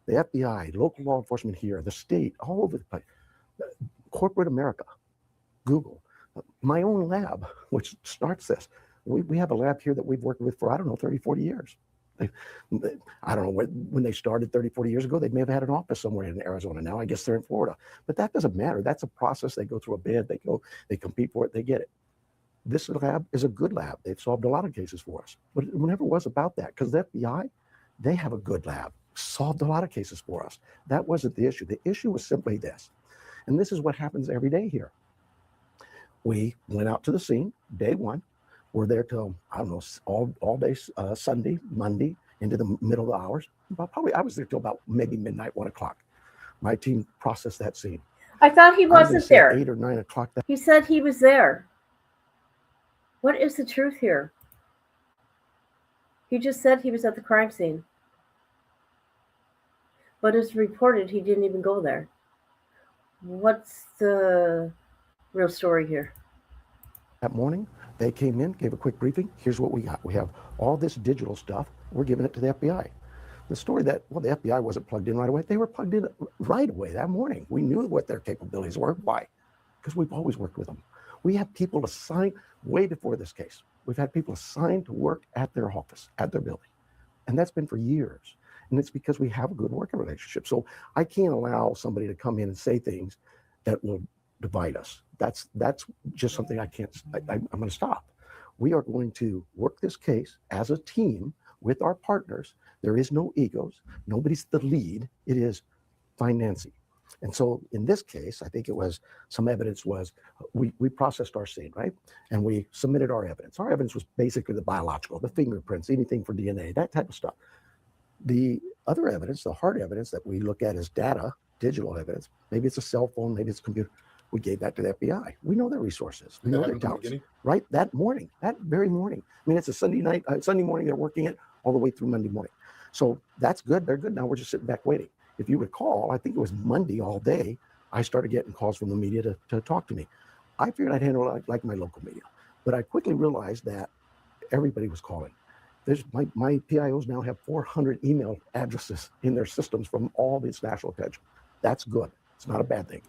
The FBI, local law enforcement here, the state, all over the place, corporate America, Google, my own lab, which starts this. We have a lab here that we've worked with for, I don't know, 30, 40 years. I don't know, when they started 30, 40 years ago, they may have had an office somewhere in Arizona. Now I guess they're in Florida. But that doesn't matter. That's a process. They go through a bid, they compete for it, they get it. This lab is a good lab. They've solved a lot of cases for us. But it never was about that, because the FBI, they have a good lab, solved a lot of cases for us. That wasn't the issue. The issue was simply this. And this is what happens every day here. We went out to the scene, day one. We're there till, I don't know, all day Sunday, Monday, into the middle of the hours. Probably I was there till about maybe midnight, 1 o'clock. My team processed that scene. I thought he wasn't there. 8 or 9 o'clock. He said he was there. What is the truth here? He just said he was at the crime scene. But it's reported he didn't even go there. What's the real story here? That morning, they came in, gave a quick briefing. Here's what we got. We have all this digital stuff. We're giving it to the FBI. The story that, well, the FBI wasn't plugged in right away. They were plugged in right away that morning. We knew what their capabilities were. Why? Because we've always worked with them. We have people assigned way before this case. We've had people assigned to work at their office, at their building. And that's been for years. And it's because we have a good working relationship. So I can't allow somebody to come in and say things that will divide us. That's just something I can't, I'm going to stop. We are going to work this case as a team with our partners. There is no egos. Nobody's the lead. It is find Nancy. And so in this case, I think it was, some evidence was, we processed our scene, right? And we submitted our evidence. Our evidence was basically the biological, the fingerprints, anything for DNA, that type of stuff. The other evidence, the hard evidence that we look at as data, digital evidence, maybe it's a cell phone, maybe it's a computer, We gave that to the FBI. We know their resources. We That know their happened from the doubts. beginning? Right? That morning, that very morning. I mean, it's a Sunday night, Sunday morning, they're working it all the way through Monday morning. So that's good. They're good. Now we're just sitting back waiting. If you recall, I think it was Monday all day, I started getting calls from the media to talk to me. I figured I'd handle it like my local media. But I quickly realized that everybody was calling. There's my PIOs now have 400 email addresses in their systems from all this national attention. That's good. It's not a bad thing.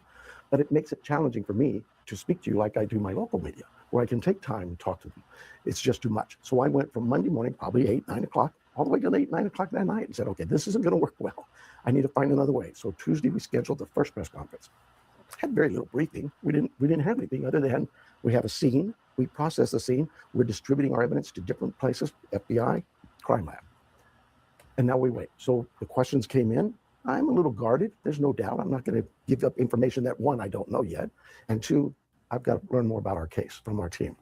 But it makes it challenging for me to speak to you like I do my local media, where I can take time and talk to them. It's just too much. So I went from Monday morning, probably 8, 9 o'clock, all the way to 8, 9 o'clock that night and said, okay, this isn't going to work well. I need to find another way. So Tuesday, we scheduled the first press conference. Had very little briefing. We didn't have anything other than we have a scene. We process the scene. We're distributing our evidence to different places, FBI, crime lab. And now we wait. So the questions came in. I'm a little guarded. There's no doubt. I'm not going to give up information that, one, I don't know yet. And two, I've got to learn more about our case from our team.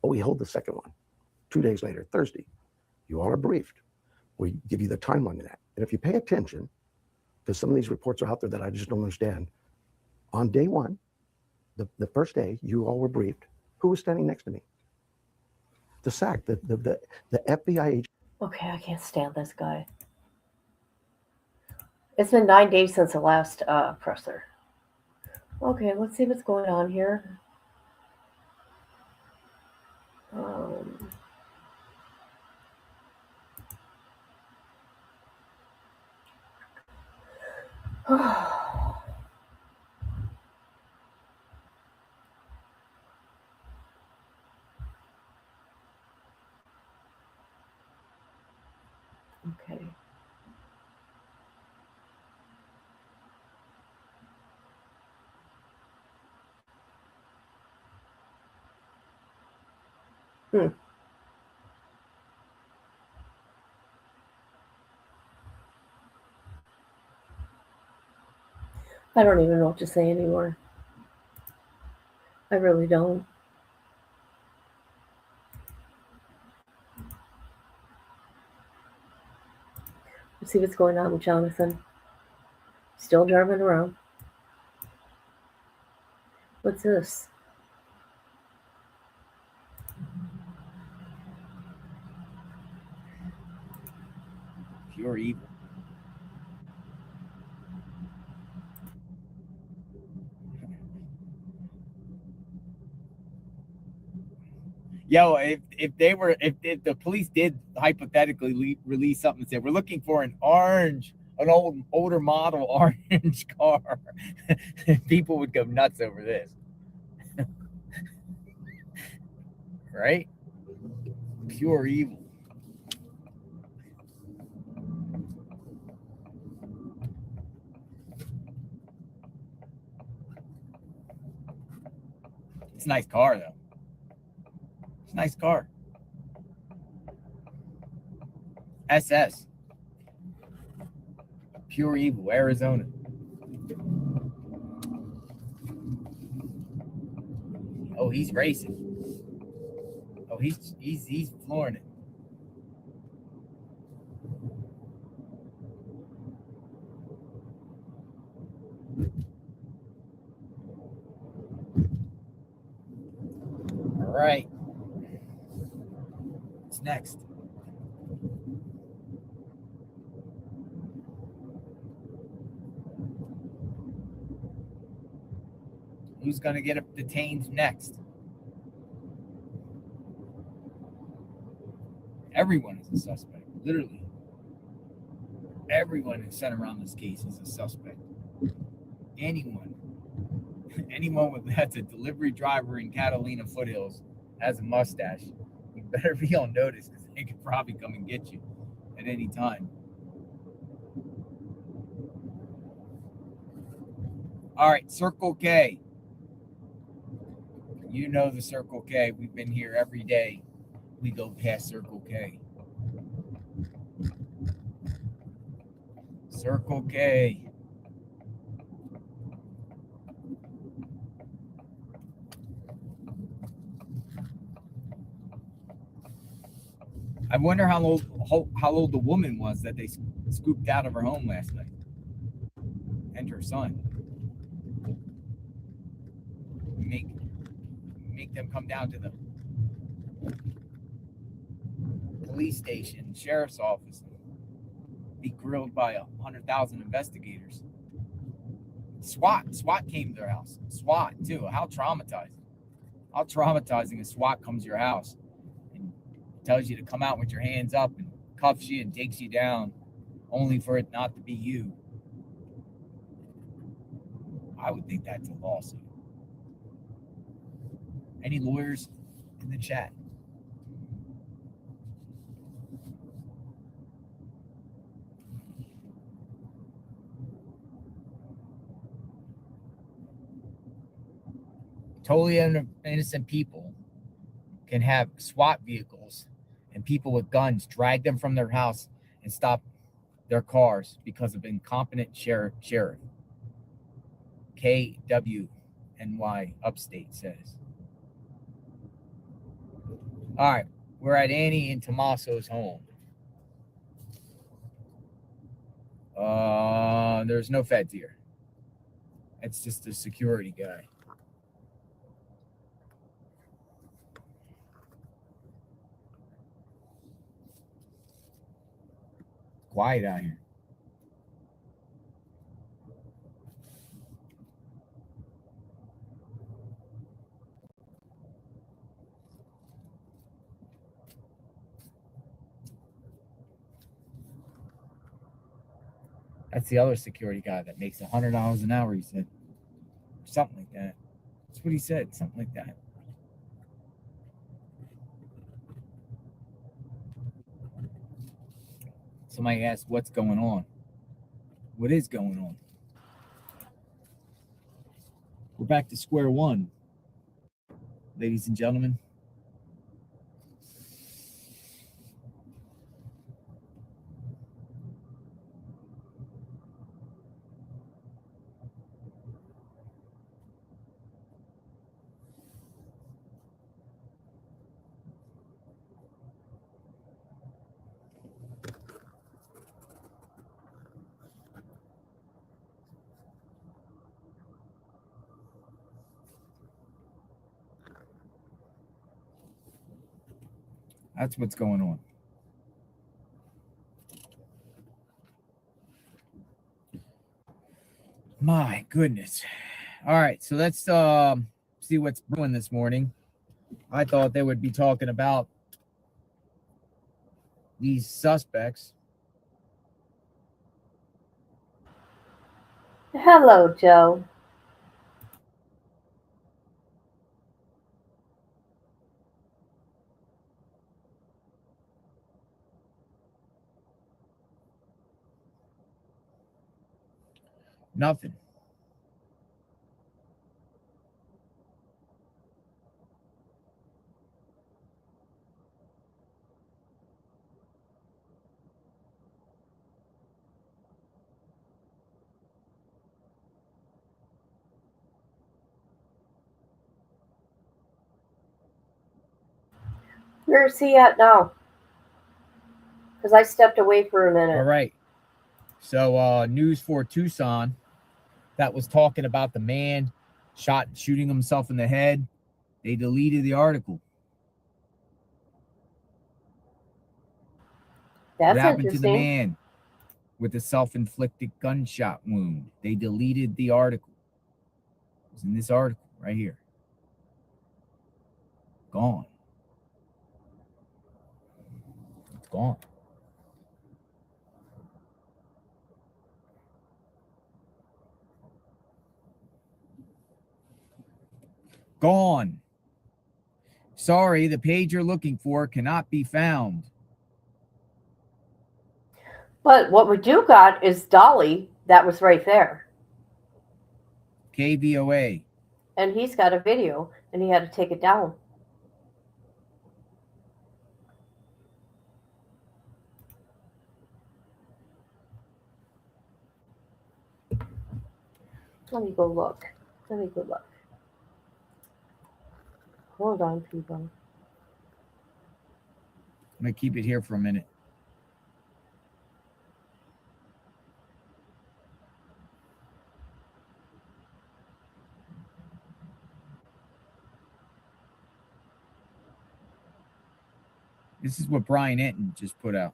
But we hold the second one. 2 days later, Thursday, you all are briefed. We give you the timeline of that. And if you pay attention, because some of these reports are out there that I just don't understand, on day one, the first day, you all were briefed. Who was standing next to me? The SAC, the FBI agent. Okay, I can't stand this guy. It's been 9 days since the last presser. Okay, let's see what's going on here. Okay. I don't even know what to say anymore. I really don't. Let's see what's going on with Jonathan. Still driving around. What's this? Pure evil. Yo, if the police did hypothetically release something and said we're looking for an older model orange car, people would go nuts over this. Right? Pure evil. It's a nice car, though. It's a nice car. SS. Pure evil, Arizona. Oh, he's racing. Oh, he's flooring it. All right. What's next? Who's going to get detained next? Everyone is a suspect, literally. Everyone who's sent around this case is a suspect. Anyone that's a delivery driver in Catalina foothills has a mustache. You better be on notice because they could probably come and get you at any time. All right, Circle K. You know the Circle K. We've been here every day. We go past Circle K. Circle K. I wonder how old the woman was that they scooped out of her home last night. And her son. make them come down to the police station, sheriff's office, and be grilled by 100,000 investigators. SWAT came to their house. SWAT too. How traumatizing. How traumatizing is SWAT comes to your house and tells you to come out with your hands up and cuffs you and takes you down, only for it not to be you. I would think that's a lawsuit. Any lawyers in the chat? Totally innocent people can have SWAT vehicles and people with guns drag them from their house and stop their cars because of incompetent sheriff. KWNY Upstate says. All right, we're at Annie and Tommaso's home. There's no feds here. It's just a security guy. Quiet out here. That's the other security guy that makes $100 an hour, he said. Something like that. That's what he said, something like that. Somebody asked, what's going on? What is going on? We're back to square one, ladies and gentlemen. That's what's going on. My goodness. All right, so let's see what's brewing this morning. I thought they would be talking about these suspects. Hello, Joe. Nothing. Where's he at now? Because I stepped away for a minute. All right. So News for Tucson that was talking about the man shooting himself in the head. They deleted the article. That's what happened to the interesting. man with the self-inflicted gunshot wound? They deleted the article. It's in this article right here. Gone. It's gone. Gone. Sorry, the page you're looking for cannot be found. But what we do got is Dolly. That was right there. KVOA. And he's got a video, and he had to take it down. Let me go look. Hold on, people. I'm going to keep it here for a minute. This is what Brian Enton just put out.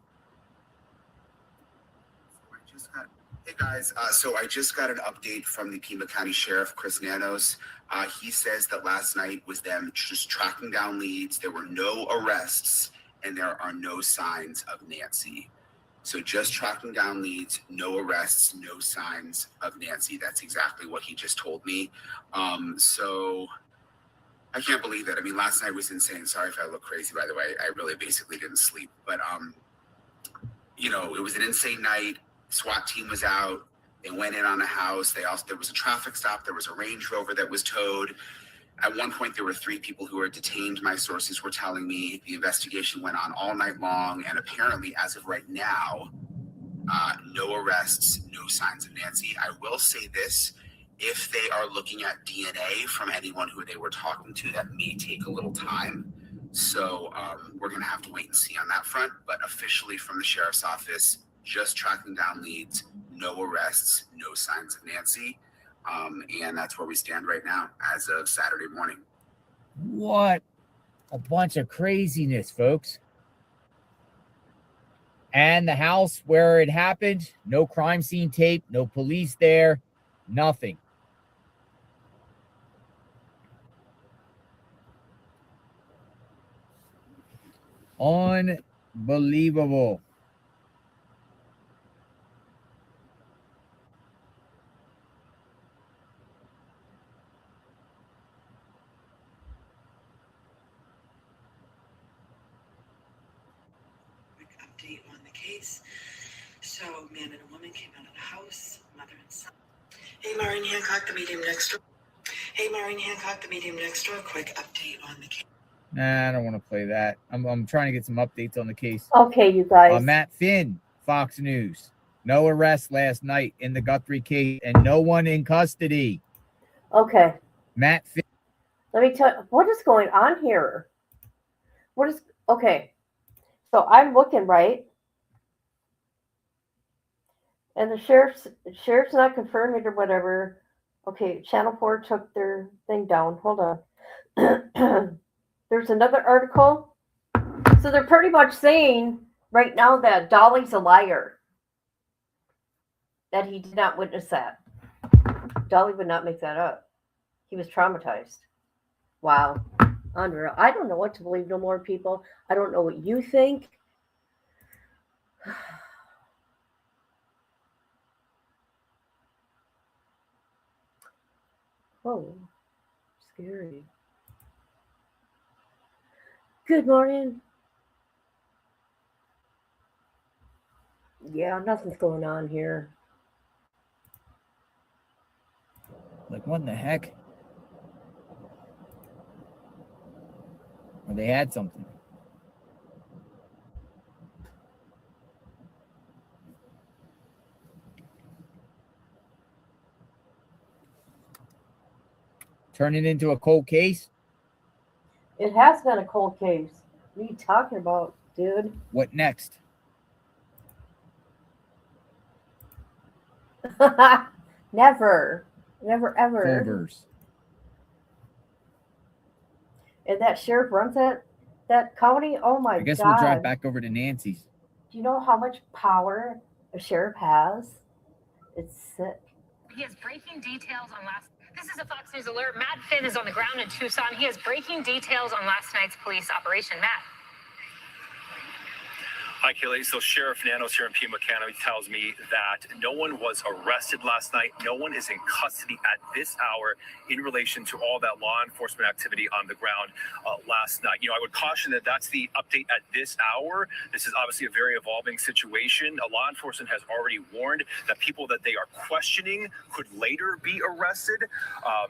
Hey guys, so I just got an update from the Pima County Sheriff, Chris Nanos. He says that last night was them just tracking down leads. There were no arrests and there are no signs of Nancy. So just tracking down leads, no arrests, no signs of Nancy. That's exactly what he just told me. So I can't believe it. I mean, last night was insane. Sorry if I look crazy, by the way. I really basically didn't sleep. But, you know, it was an insane night. SWAT team was out. They went in on a house. There was a traffic stop. There was a Range Rover that was towed. At one point, there were 3 people who were detained. My sources were telling me the investigation went on all night long. And apparently, as of right now, no arrests, no signs of Nancy. I will say this. If they are looking at DNA from anyone who they were talking to, that may take a little time. So we're going to have to wait and see on that front. But officially from the sheriff's office, just tracking down leads, no arrests, no signs of Nancy. And that's where we stand right now as of Saturday morning. What a bunch of craziness, folks. And the house where it happened, no crime scene tape, no police there, nothing. Unbelievable. Update on the case. So, man and a woman came out of the house, mother and son. Hey, Maureen Hancock, the medium next door. Hey, Maureen Hancock, the medium next door. Quick update on the case. Nah, I don't want to play that. I'm trying to get some updates on the case. Okay, you guys. Matt Finn, Fox News. No arrest last night in the Guthrie case and no one in custody. Okay. Matt Finn. Let me tell you, what is going on here? Okay. So I'm looking, right? And the sheriff's not confirming it or whatever. Okay, Channel 4 took their thing down. Hold on. There's another article. So they're pretty much saying right now that Dolly's a liar. That he did not witness that. Dolly would not make that up. He was traumatized. Wow. Unreal. I don't know what to believe no more, people. I don't know what you think. Oh, scary. Good morning. Yeah, nothing's going on here. Like, what in the heck? Or they had something. Turn it into a cold case? It has been a cold case. What are you talking about, dude? What next? Never. Never, ever. Fulvers. And that sheriff runs that county? Oh, my God. I guess we'll drive back over to Nancy's. Do you know how much power a sheriff has? It's sick. He has breaking details on last. This is a Fox News alert. Matt Finn is on the ground in Tucson. He has breaking details on last night's police operation. Matt. Hi, Kaylee. So Sheriff Nanos here in Pima County tells me that no one was arrested last night. No one is in custody at this hour in relation to all that law enforcement activity on the ground last night. You know, I would caution that that's the update at this hour. This is obviously a very evolving situation. Law enforcement has already warned that people that they are questioning could later be arrested.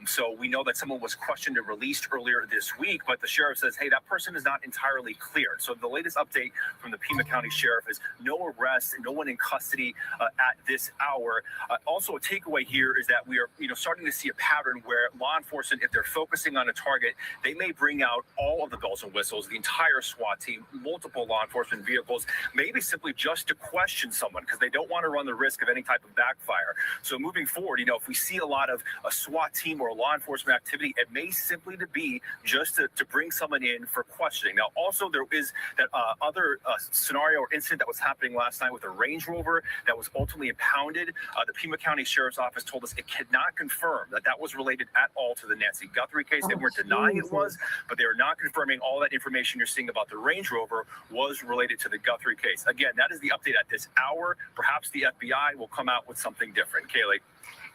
So we know that someone was questioned and released earlier this week, but the sheriff says, hey, that person is not entirely clear. So the latest update from the Pima County County Sheriff is no arrests, no one in custody at this hour. Also, a takeaway here is that we are, starting to see a pattern where law enforcement, if they're focusing on a target, they may bring out all of the bells and whistles, the entire SWAT team, multiple law enforcement vehicles, maybe simply just to question someone because they don't want to run the risk of any type of backfire. So moving forward, if we see a lot of a SWAT team or law enforcement activity, it may simply to be just to bring someone in for questioning. Now, also there is that other scenario or incident that was happening last night with a Range Rover that was ultimately impounded. The Pima County Sheriff's Office told us it cannot confirm that that was related at all to the Nancy Guthrie case. They weren't denying it was, but they are not confirming all that information you're seeing about the Range Rover was related to the Guthrie case. Again, that is the update at this hour. Perhaps the FBI will come out with something different. Kaylee.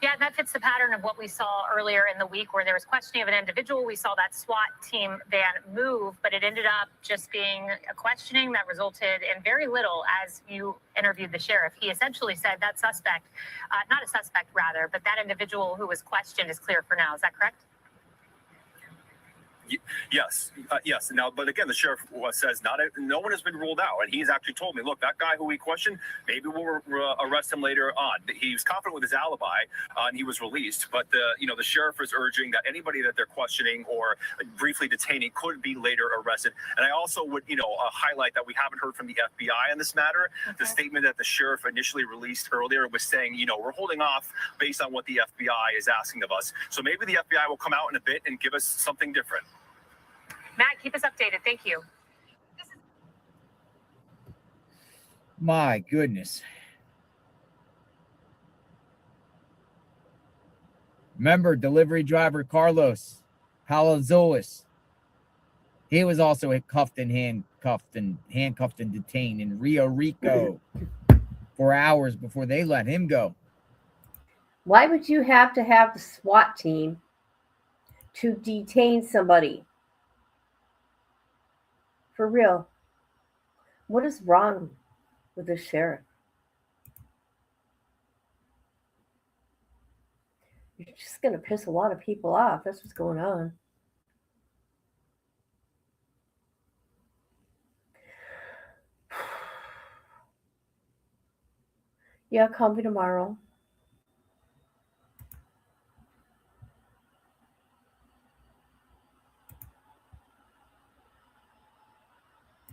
Yeah, that fits the pattern of what we saw earlier in the week where there was questioning of an individual. We saw that SWAT team van move, but it ended up just being a questioning that resulted in very little as you interviewed the sheriff. He essentially said that suspect, not a suspect rather, but that individual who was questioned is clear for now. Is that correct? Yes. Now, but again, the sheriff says no one has been ruled out, and he's actually told me, look, that guy who we questioned, maybe we'll arrest him later on. He was confident with his alibi, and he was released. But the sheriff is urging that anybody that they're questioning or briefly detaining could be later arrested. And I also would, highlight that we haven't heard from the FBI on this matter. Okay. The statement that the sheriff initially released earlier was saying, we're holding off based on what the FBI is asking of us. So maybe the FBI will come out in a bit and give us something different. Matt, keep us updated. Thank you. My goodness. Remember, delivery driver Carlos Palazuelos. He was also handcuffed and detained in Rio Rico for hours before they let him go. Why would you have to have the SWAT team to detain somebody? For real. What is wrong with the sheriff? You're just going to piss a lot of people off. That's what's going on. Yeah, call me tomorrow.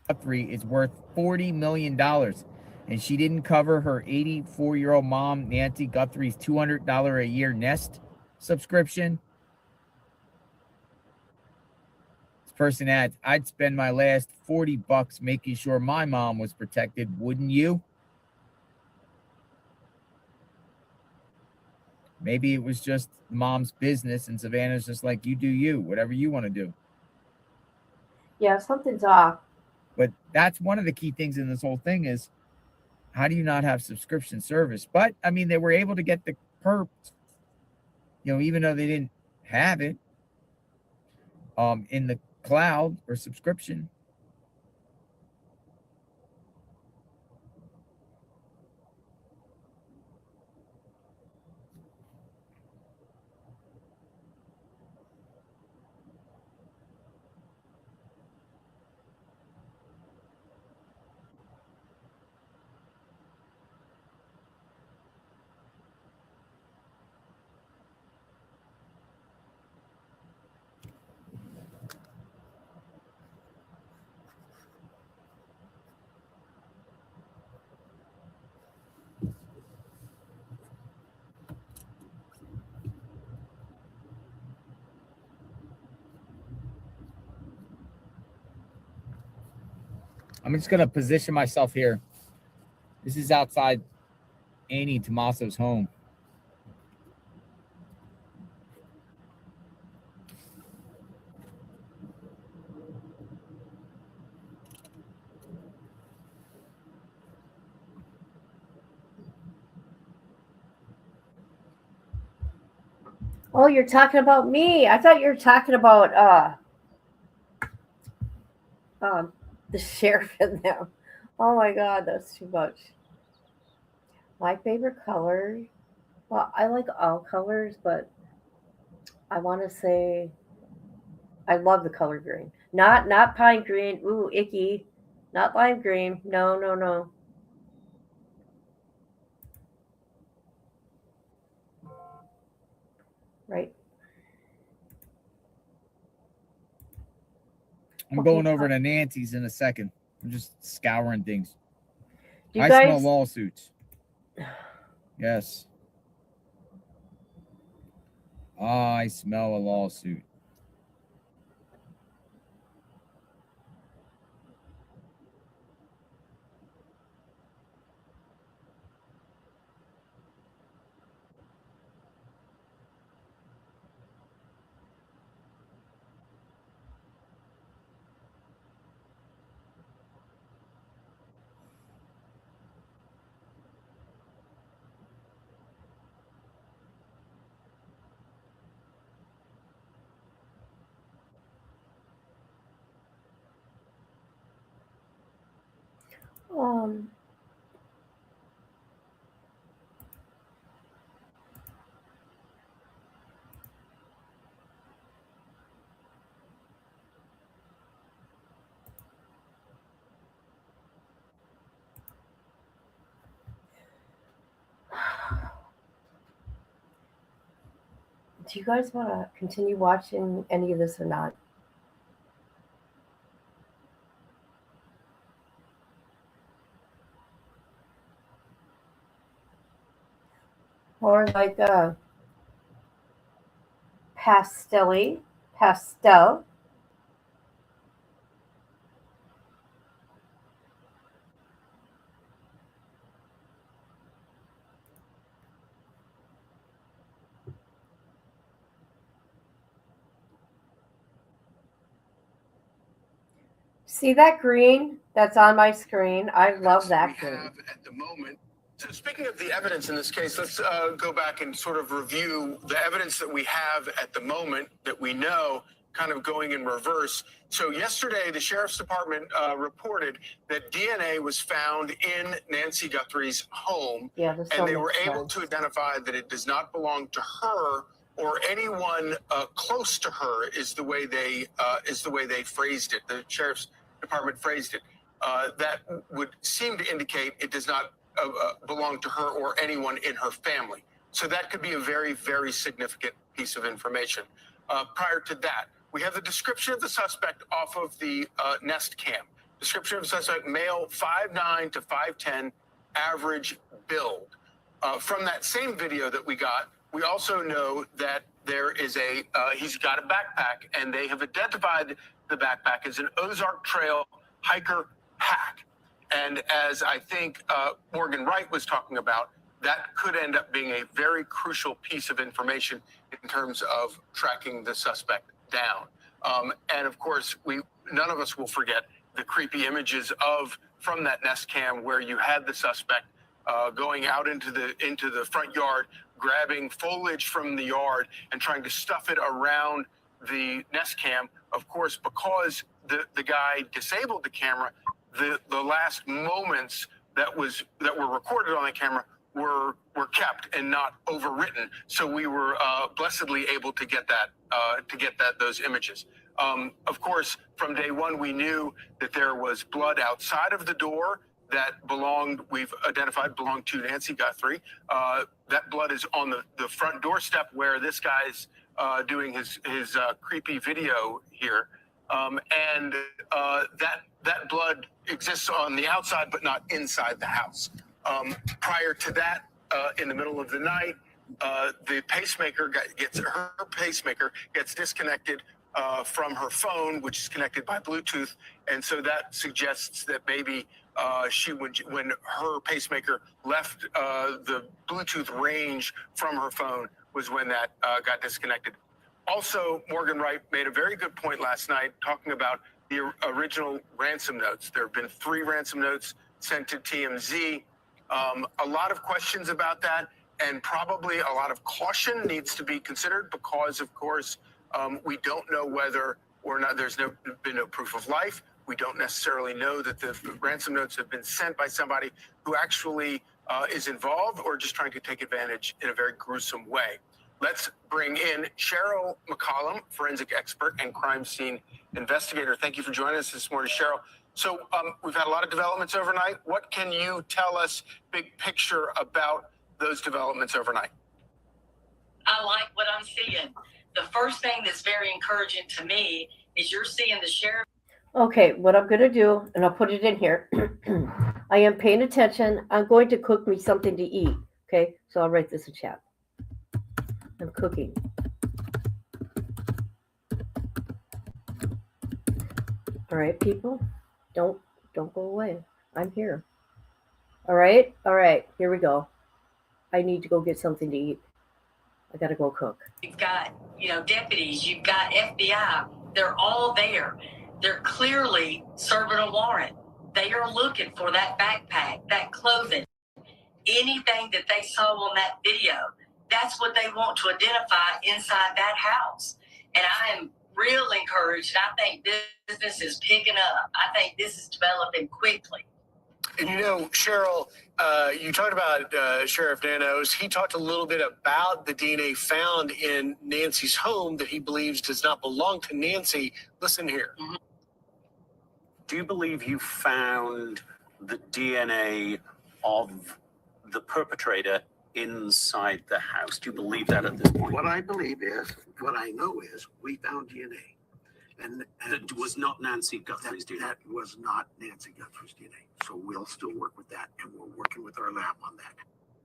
Guthrie is worth $40 million, and she didn't cover her 84-year-old mom, Nancy Guthrie's $200 a year Nest subscription. This person adds, I'd spend my last $40 making sure my mom was protected, wouldn't you? Maybe it was just mom's business, and Savannah's just like, you do you, whatever you want to do. Yeah, something's off. But that's one of the key things in this whole thing is, how do you not have subscription service? But, I mean, they were able to get the perps, even though they didn't have it in the cloud or subscription. I'm just going to position myself here. This is outside Annie Tomaso's home. Oh, you're talking about me. I thought you were talking about the sheriff in them. Oh my God, that's too much. My favorite color. Well, I like all colors, but I want to say I love the color green. Not pine green. Ooh, icky. Not lime green. No, no, no. Right. I'm Okay, going over fine. to Nancy's in a second. I'm just scouring things. Do you I guys smell lawsuits. Yes. I smell a lawsuit. um do you guys want to continue watching any of this or not? Or like pastel. See that green that's on my screen? I love that green. At the moment. So speaking of the evidence in this case, let's go back and sort of review the evidence that we have at the moment that we know, kind of going in reverse. So yesterday, the Sheriff's Department reported that DNA was found in Nancy Guthrie's home, and they were able to identify that it does not belong to her or anyone close to her. Is the way they phrased it. The Sheriff's Department phrased it. That would seem to indicate it does not belong to her or anyone in her family. So that could be a very, very significant piece of information. Prior to that, we have the description of the suspect off of the Nest Cam. Description of the suspect, male, 5'9" to 5'10", average build. From that same video that we got, we also know that there is he's got a backpack, and they have identified the backpack as an Ozark Trail hiker pack. And as I think Morgan Wright was talking about, that could end up being a very crucial piece of information in terms of tracking the suspect down. And of course, none of us will forget the creepy images from that Nest Cam where you had the suspect going out into the front yard, grabbing foliage from the yard and trying to stuff it around the Nest Cam. Of course, because the guy disabled the camera, the last moments that were recorded on the camera were kept and not overwritten. So we were blessedly able to get those images. Of course, from day one, we knew that there was blood outside of the door that we've identified belonged to Nancy Guthrie. That blood is on the front doorstep where this guy's doing his creepy video here. And that blood exists on the outside, but not inside the house. Prior to that, in the middle of the night, the pacemaker gets disconnected from her phone, which is connected by Bluetooth, and so that suggests that maybe when her pacemaker left the Bluetooth range from her phone was when that got disconnected. Also, Morgan Wright made a very good point last night talking about the original ransom notes. There have been 3 ransom notes sent to TMZ. A lot of questions about that, and probably a lot of caution needs to be considered because, of course, we don't know whether or not there's been no proof of life. We don't necessarily know that the ransom notes have been sent by somebody who actually is involved or just trying to take advantage in a very gruesome way. Let's bring in Cheryl McCollum, forensic expert and crime scene investigator. Thank you for joining us this morning, Cheryl. So we've had a lot of developments overnight. What can you tell us, big picture, about those developments overnight? I like what I'm seeing. The first thing that's very encouraging to me is you're seeing the sheriff. Okay, what I'm going to do, and I'll put it in here. I am paying attention. I'm going to cook me something to eat. Okay, so I'll write this in chat. I'm cooking. All right, people, don't go away. I'm here. All right, here we go. I need to go get something to eat. I got to go cook. You've got, deputies, you've got FBI. They're all there. They're clearly serving a warrant. They are looking for that backpack, that clothing, anything that they saw on that video. That's what they want to identify inside that house. And I am real encouraged. I think business is picking up. I think this is developing quickly. And Cheryl, you talked about Sheriff Nanos. He talked a little bit about the DNA found in Nancy's home that he believes does not belong to Nancy. Listen here. Mm-hmm. Do you believe you found the DNA of the perpetrator inside the house? Do you believe that at this point? What I believe is, what I know is, we found DNA. And that was not Nancy Guthrie's DNA. That was not Nancy Guthrie's DNA. So we'll still work with that, and we're working with our lab on that.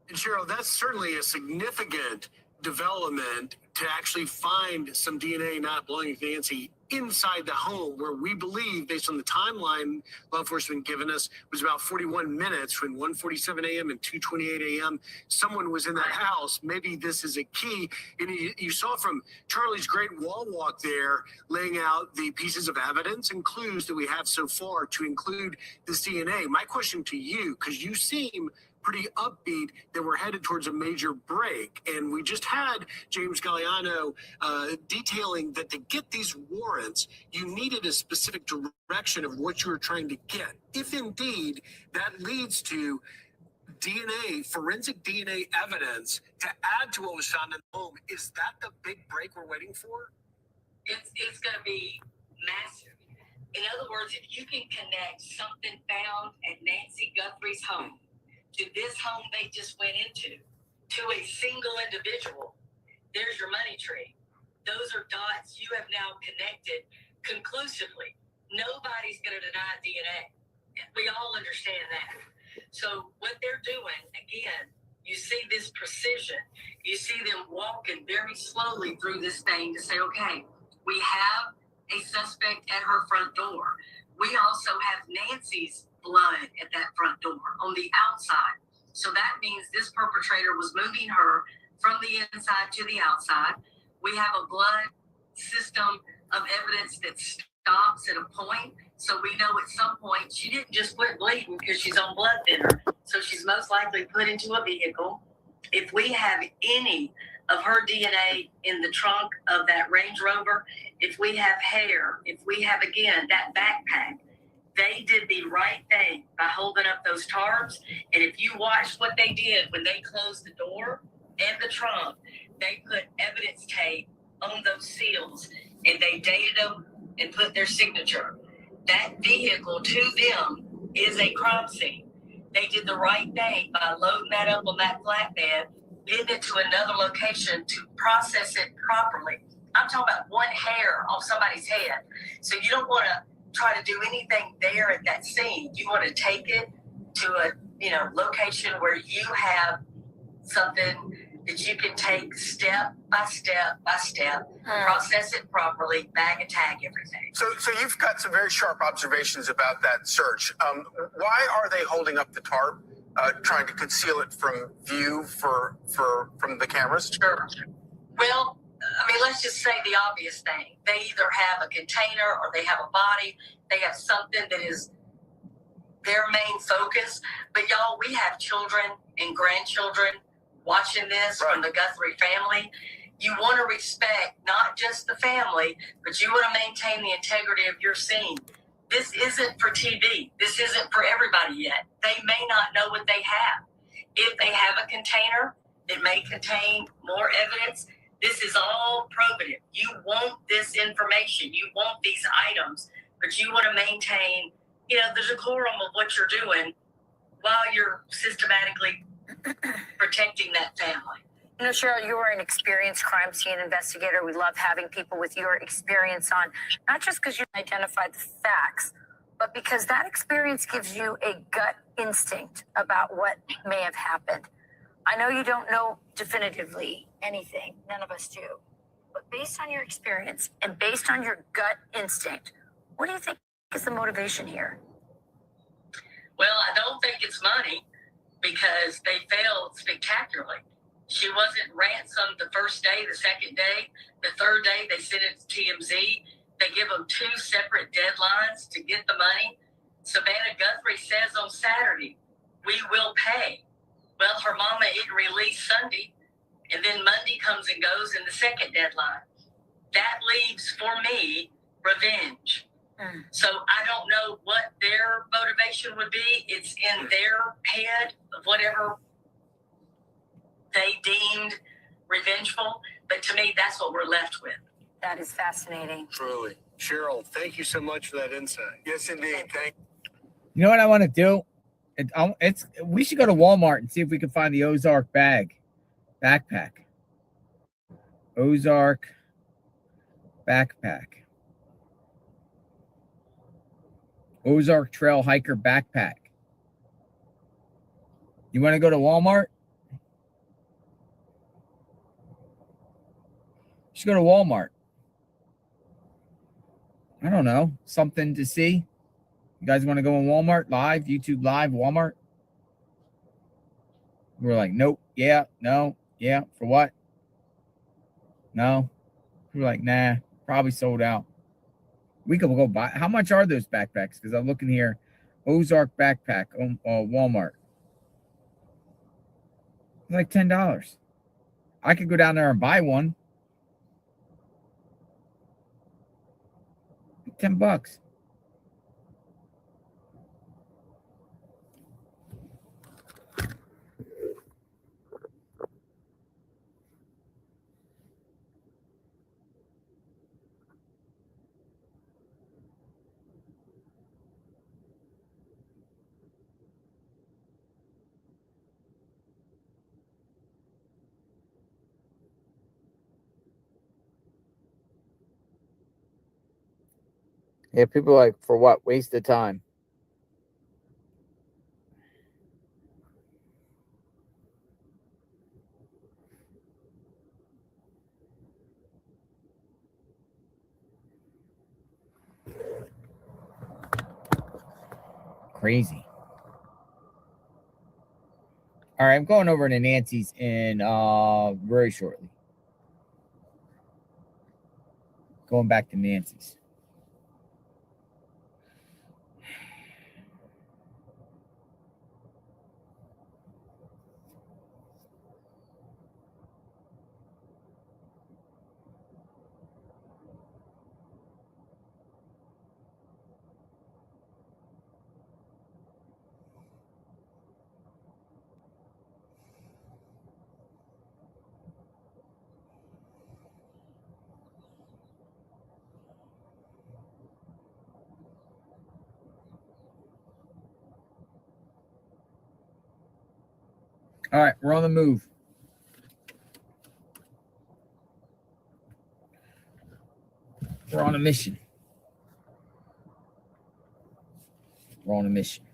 And Cheryl, that's certainly a significant development to actually find some DNA not belonging to Nancy inside the home, where we believe, based on the timeline law enforcement given us, was about 41 minutes from 1:47 a.m. and 2:28 a.m. Someone was in that house. Maybe this is a key. And you saw from Charlie's great wall walk there, laying out the pieces of evidence and clues that we have so far to include this DNA. My question to you, because you seem pretty upbeat that we're headed towards a major break. And we just had James Galliano detailing that to get these warrants, you needed a specific direction of what you were trying to get. If indeed that leads to DNA, forensic DNA evidence to add to what was found in the home, is that the big break we're waiting for? It's going to be massive. In other words, if you can connect something found at Nancy Guthrie's home to this home they just went into, to a single individual, there's your money tree. Those are dots you have now connected conclusively. Nobody's going to deny DNA. We all understand that. So what they're doing, again, you see this precision. You see them walking very slowly through this thing to say, okay, we have a suspect at her front door. We also have Nancy's blood at that front door on the outside. So that means this perpetrator was moving her from the inside to the outside. We have a blood system of evidence that stops at a point. So we know at some point she didn't just quit bleeding because she's on blood thinner. So she's most likely put into a vehicle. If we have any of her DNA in the trunk of that Range Rover, if we have hair, if we have, again, that backpack, they did the right thing by holding up those tarps. And if you watch what they did when they closed the door and the trunk, they put evidence tape on those seals and they dated them and put their signature. That vehicle to them is a crime scene. They did the right thing by loading that up on that flatbed, getting it to another location to process it properly. I'm talking about one hair off somebody's head. So you don't want to try to do anything there at that scene. You want to take it to a location where you have something that you can take step by step by step, process it properly, bag and tag everything. So you've got some very sharp observations about that search. Why are they holding up the tarp, trying to conceal it from view from the cameras? Well, let's just say the obvious thing. They either have a container or they have a body. They have something that is their main focus. But y'all, we have children and grandchildren watching this from the Guthrie family. You want to respect not just the family, but you want to maintain the integrity of your scene. This isn't for TV. This isn't for everybody yet. They may not know what they have. If they have a container that may contain more evidence, this is all probative. You want this information. You want these items, but you want to maintain the decorum of what you're doing while you're systematically protecting that family. Cheryl, you are an experienced crime scene investigator. We love having people with your experience on, not just because you identified the facts, but because that experience gives you a gut instinct about what may have happened. I know you don't know definitively anything. None of us do. But based on your experience and based on your gut instinct, what do you think is the motivation here? Well, I don't think it's money because they failed spectacularly. She wasn't ransomed the first day, the second day, the third day they sent it to TMZ. They give them 2 separate deadlines to get the money. Savannah Guthrie says on Saturday, we will pay. Well, her mama isn't released Sunday, and then Monday comes and goes in the second deadline. That leaves, for me, revenge. So I don't know what their motivation would be. It's in their head of whatever they deemed revengeful. But to me, that's what we're left with. That is fascinating. Truly. Cheryl, thank you so much for that insight. Yes, indeed. Thank You know what I want to do? We should go to Walmart and see if we can find the Ozark backpack. Ozark backpack. Ozark Trail Hiker backpack. You want to go to Walmart? Just go to Walmart. I don't know. Something to see. You guys want to go on Walmart live, YouTube live, Walmart? We're like, nope, yeah, no, yeah, for what? No. We're like, nah, probably sold out. We could go buy. How much are those backpacks? Because I'm looking here. Ozark backpack on Walmart. It's like $10. I could go down there and buy one. $10. Yeah, people are like, for what? Waste of time. Crazy. All right, I'm going over to Nancy's in very shortly. Going back to Nancy's. All right, we're on the move. We're on a mission. We're on a mission.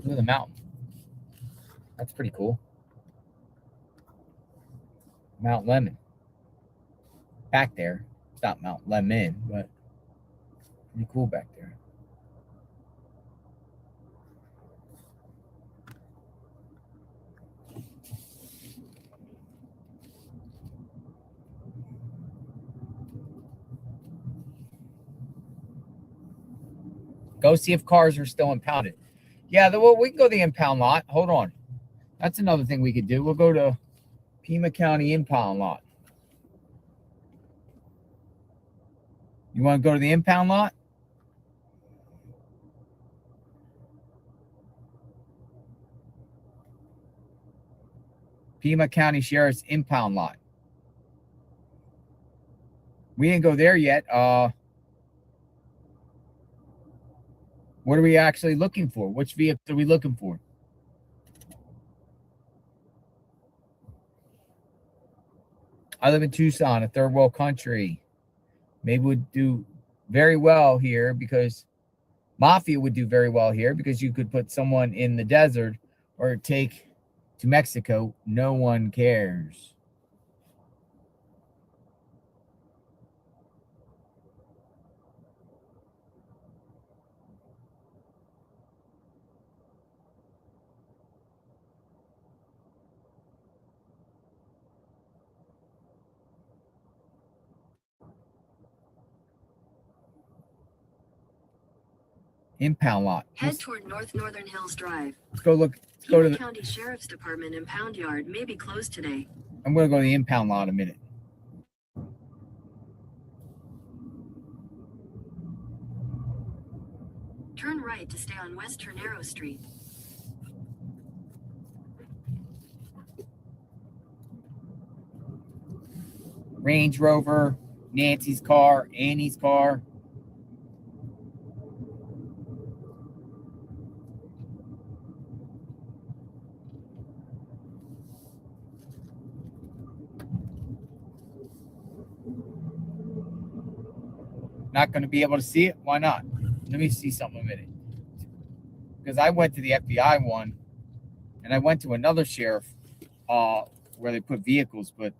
Look at the mountain. That's pretty cool. Mount Lemon. Back there. It's not Mount Lemon, but pretty cool back there. Go see if cars are still impounded. Yeah, we can go to the impound lot. Hold on. That's another thing we could do. We'll go to Pima County impound lot. You want to go to the impound lot? Pima County Sheriff's impound lot. We didn't go there yet. What are we actually looking for? Which vehicle are we looking for? I live in Tucson, a third world country. Maybe would do very well here because Mafia would do very well here because you could put someone in the desert or take to Mexico. No one cares. Impound lot. Head toward Northern Hills Drive. Let's go look. Let's go to the County Sheriff's Department impound yard may be closed today. I'm going to go to the impound lot in a minute. Turn right to stay on West Ternero Street. Range Rover, Nancy's car, Annie's car. Not going to be able to see it? Why not? Let me see something a minute. Because I went to the FBI one, and I went to another sheriff where they put vehicles, but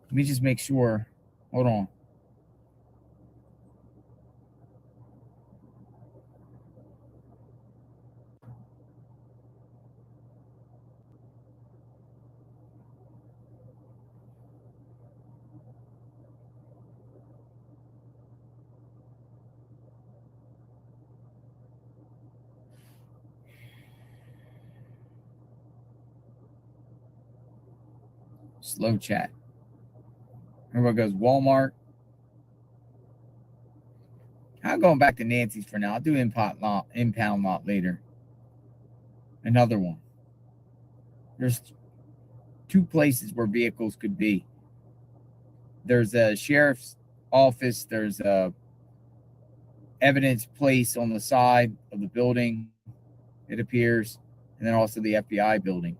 let me just make sure. Hold on. Slow chat. Everybody goes Walmart. I'm going back to Nancy's for now. I'll do impound lot later. Another one. There's two places where vehicles could be. There's a sheriff's office. There's a evidence place on the side of the building, it appears, and then also the FBI building.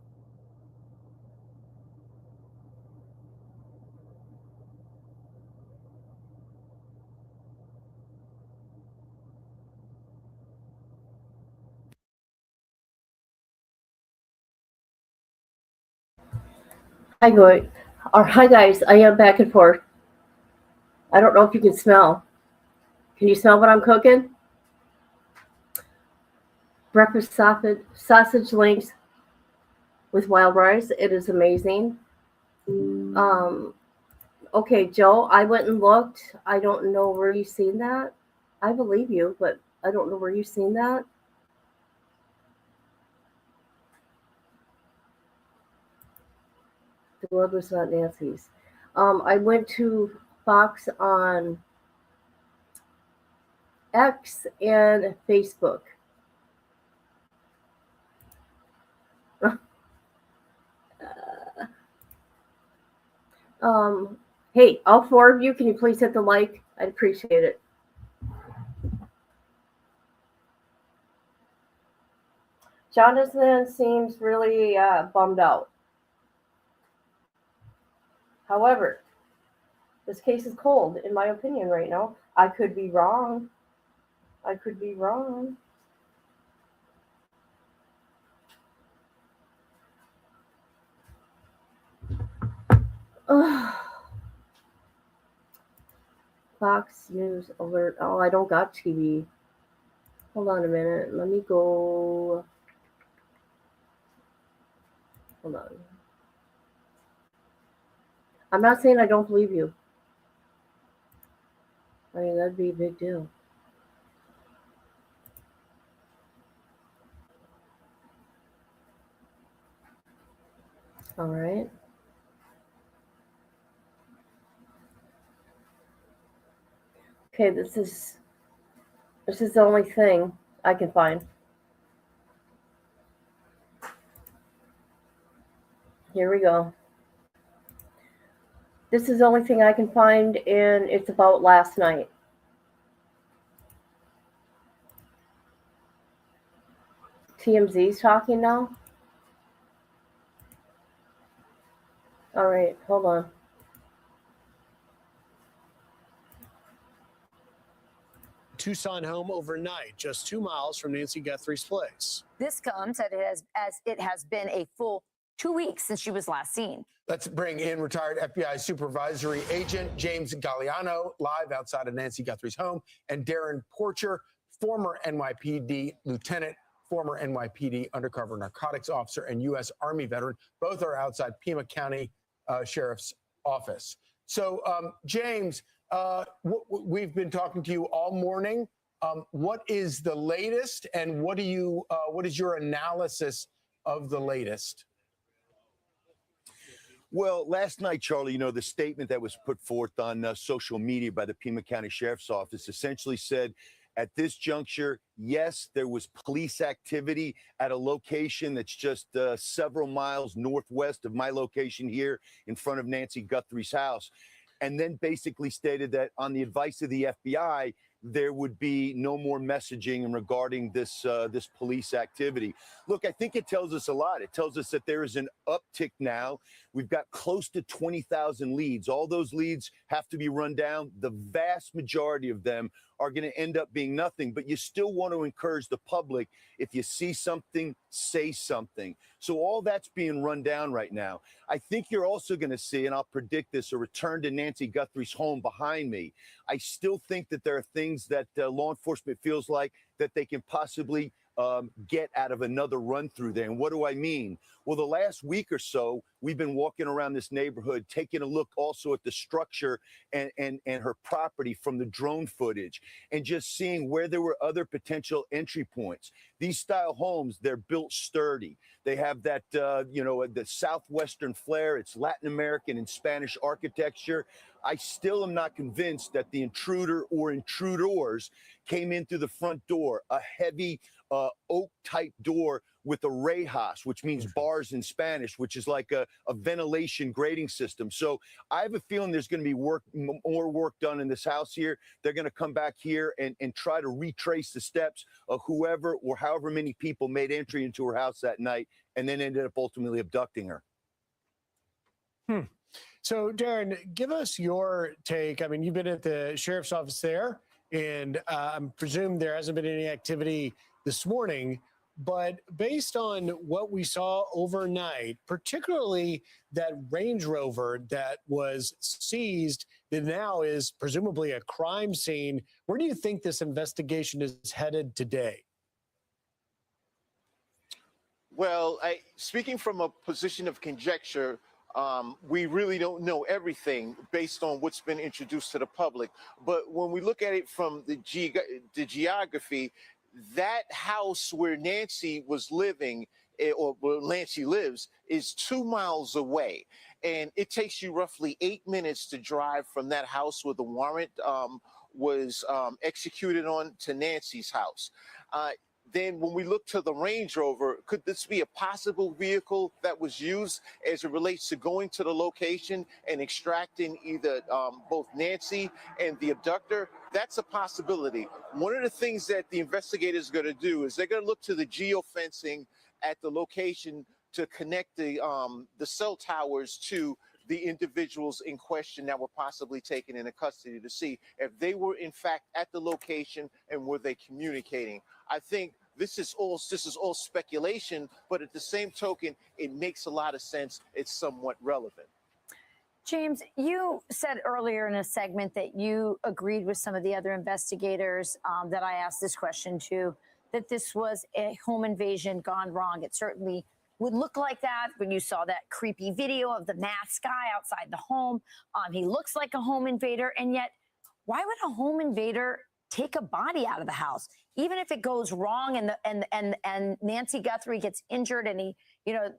Hi guys, I am back and forth. I don't know if you can smell. Can you smell what I'm cooking? Breakfast sausage links with wild rice. It is amazing. Okay, Joe, I went and looked. I don't know where you've seen that. I believe you, but I don't know where you've seen that. The glove was not Nancy's. I went to Fox on X and Facebook. Hey, all four of you, can you please hit the like? I'd appreciate it. Jonathan seems really bummed out. However, this case is cold, in my opinion, right now. I could be wrong. I could be wrong. Fox News alert. Oh, I don't got TV. Hold on a minute. Let me go. Hold on. I'm not saying I don't believe you. I mean, that'd be a big deal. All right. Okay, this is the only thing I can find. Here we go. This is the only thing I can find, and it's about last night. TMZ's talking now? All right, hold on. Tucson home overnight, just 2 miles from Nancy Guthrie's place. This comes as it has been a full 2 weeks since she was last seen. Let's bring in retired FBI supervisory agent James Galliano live outside of Nancy Guthrie's home, and Darren Porcher, former NYPD lieutenant, former NYPD undercover narcotics officer, and U.S. Army veteran. Both are outside Pima County Sheriff's Office. So, James, we've been talking to you all morning. What is the latest, and what is your analysis of the latest? Well, last night, Charlie, the statement that was put forth on social media by the Pima County Sheriff's Office essentially said, at this juncture, yes, there was police activity at a location that's just several miles northwest of my location here in front of Nancy Guthrie's house. And then basically stated that on the advice of the FBI, there would be no more messaging regarding this police activity. Look, I think it tells us a lot. It tells us that there is an uptick now. We've got close to 20,000 leads. All those leads have to be run down. The vast majority of them are going to end up being nothing, but you still want to encourage the public. If you see something, say something. So all that's being run down right now. I think you're also going to see, and I'll predict this, a return to Nancy Guthrie's home behind me. I still think that there are things that law enforcement feels like that they can possibly get out of another run through there. And what do I mean? Well, the last week or so, we've been walking around this neighborhood, taking a look also at the structure and her property from the drone footage, and just seeing where there were other potential entry points. These style homes, they're built sturdy. They have that, the Southwestern flair. It's Latin American and Spanish architecture. I still am not convinced that the intruder or intruders came in through the front door, a heavy oak-type door with a rejas, which means bars in Spanish, which is like a ventilation grating system. So I have a feeling there's going to be more work done in this house here. They're going to come back here and try to retrace the steps of whoever or however many people made entry into her house that night and then ended up ultimately abducting her. So, Darren, give us your take. I mean, you've been at the sheriff's office there, and I presume there hasn't been any activity this morning. But based on what we saw overnight, particularly that Range Rover that was seized, that now is presumably a crime scene, where do you think this investigation is headed today? Well, speaking from a position of conjecture, we really don't know everything based on what's been introduced to the public. But when we look at it from the geography, that house where Nancy was living, or where Nancy lives, is 2 miles away. And it takes you roughly 8 minutes to drive from that house where the warrant was executed on to Nancy's house. Then when we look to the Range Rover, could this be a possible vehicle that was used as it relates to going to the location and extracting either both Nancy and the abductor? That's a possibility. One of the things that the investigators are going to do is they're going to look to the geofencing at the location to connect the cell towers to the individuals in question that were possibly taken into custody to see if they were in fact at the location and were they communicating. I think this is all speculation, but at the same token, it makes a lot of sense. It's somewhat relevant. James, you said earlier in a segment that you agreed with some of the other investigators that I asked this question to, that this was a home invasion gone wrong. It certainly would look like that when you saw that creepy video of the masked guy outside the home. He looks like a home invader, and yet why would a home invader take a body out of the house? Even if it goes wrong and Nancy Guthrie gets injured and you know,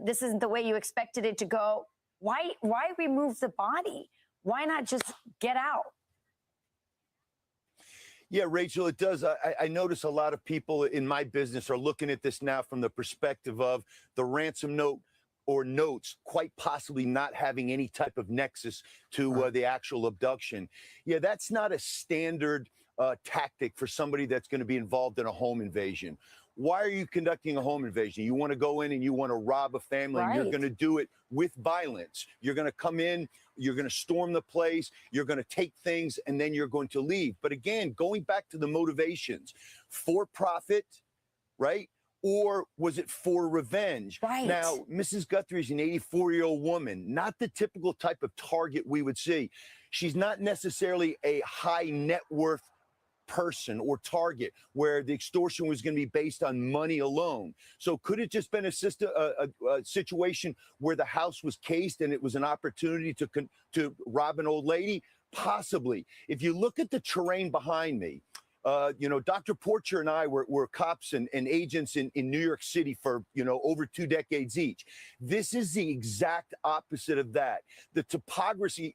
this isn't the way you expected it to go. Why remove the body? Why not just get out? Yeah, Rachel, it does. I notice a lot of people in my business are looking at this now from the perspective of the ransom note or notes quite possibly not having any type of nexus to the actual abduction. Yeah, that's not a standard tactic for somebody that's going to be involved in a home invasion. Why are you conducting a home invasion? You want to go in and you want to rob a family, and you're going to do it with violence. You're going to come in, you're going to storm the place, you're going to take things, and then you're going to leave. But again, going back to the motivations, for profit, right? Or was it for revenge? Right. Now, Mrs. Guthrie is an 84-year-old woman, not the typical type of target we would see. She's not necessarily a high net worth person or target where the extortion was going to be based on money alone. So could it just been a situation where the house was cased and it was an opportunity to rob an old lady? Possibly. If you look at the terrain behind me, you know, Dr. Porcher and I were cops and agents in New York City for, you know, over 2 decades each. This is the exact opposite of that. The topography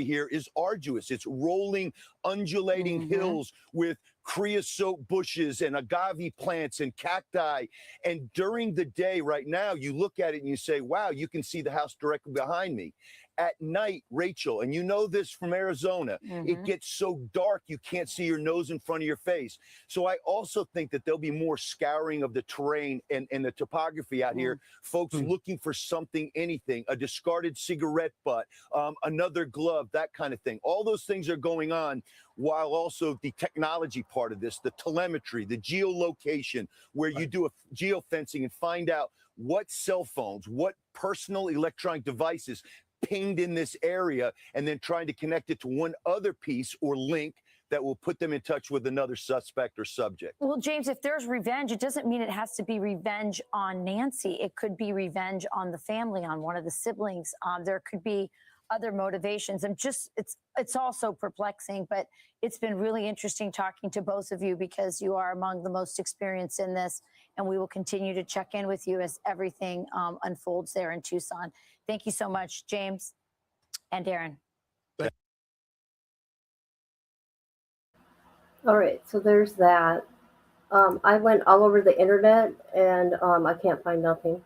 here is arduous. It's rolling, undulating hills with creosote bushes and agave plants and cacti. And during the day right now, you look at it and you say, wow, you can see the house directly behind me. At night, Rachel, and you know this from Arizona, it gets so dark you can't see your nose in front of your face. So I also think that there'll be more scouring of the terrain and the topography out here. Folks looking for something, anything, a discarded cigarette butt, another glove, that kind of thing. All those things are going on, while also the technology part of this, the telemetry, the geolocation, where you do a geofencing and find out what cell phones, what personal electronic devices pinged in this area, and then trying to connect it to one other piece or link that will put them in touch with another suspect or subject. Well, James, if there's revenge, it doesn't mean it has to be revenge on Nancy. It could be revenge on the family, on one of the siblings. There could be other motivations. It's also perplexing, but it's been really interesting talking to both of you because you are among the most experienced in this, and we will continue to check in with you as everything unfolds there in Tucson. Thank you so much, James and Darren. All right, so there's that. I went all over the internet and I can't find nothing.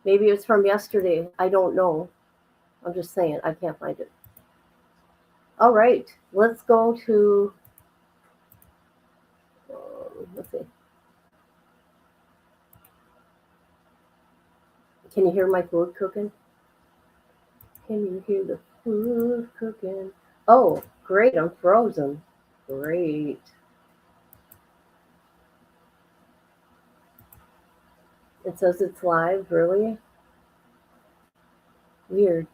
Maybe it's from yesterday. I don't know. I'm just saying, I can't find it. All right, let's go to, let's see. Can you hear my food cooking? Can you hear the food cooking? Oh, great, I'm frozen. Great. It says it's live, really? Weird.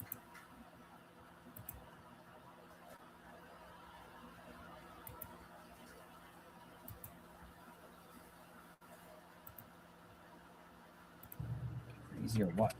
Crazy or what?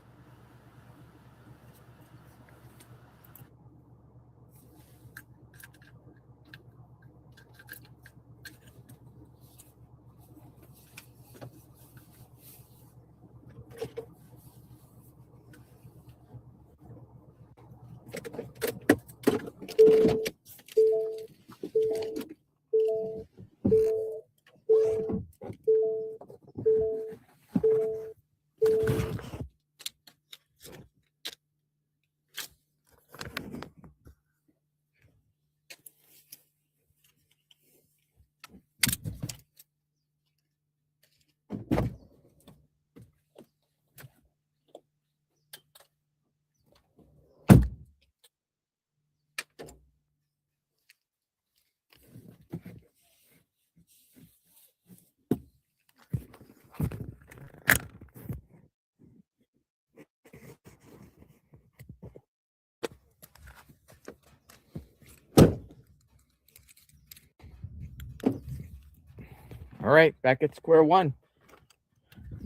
All right, back at square one.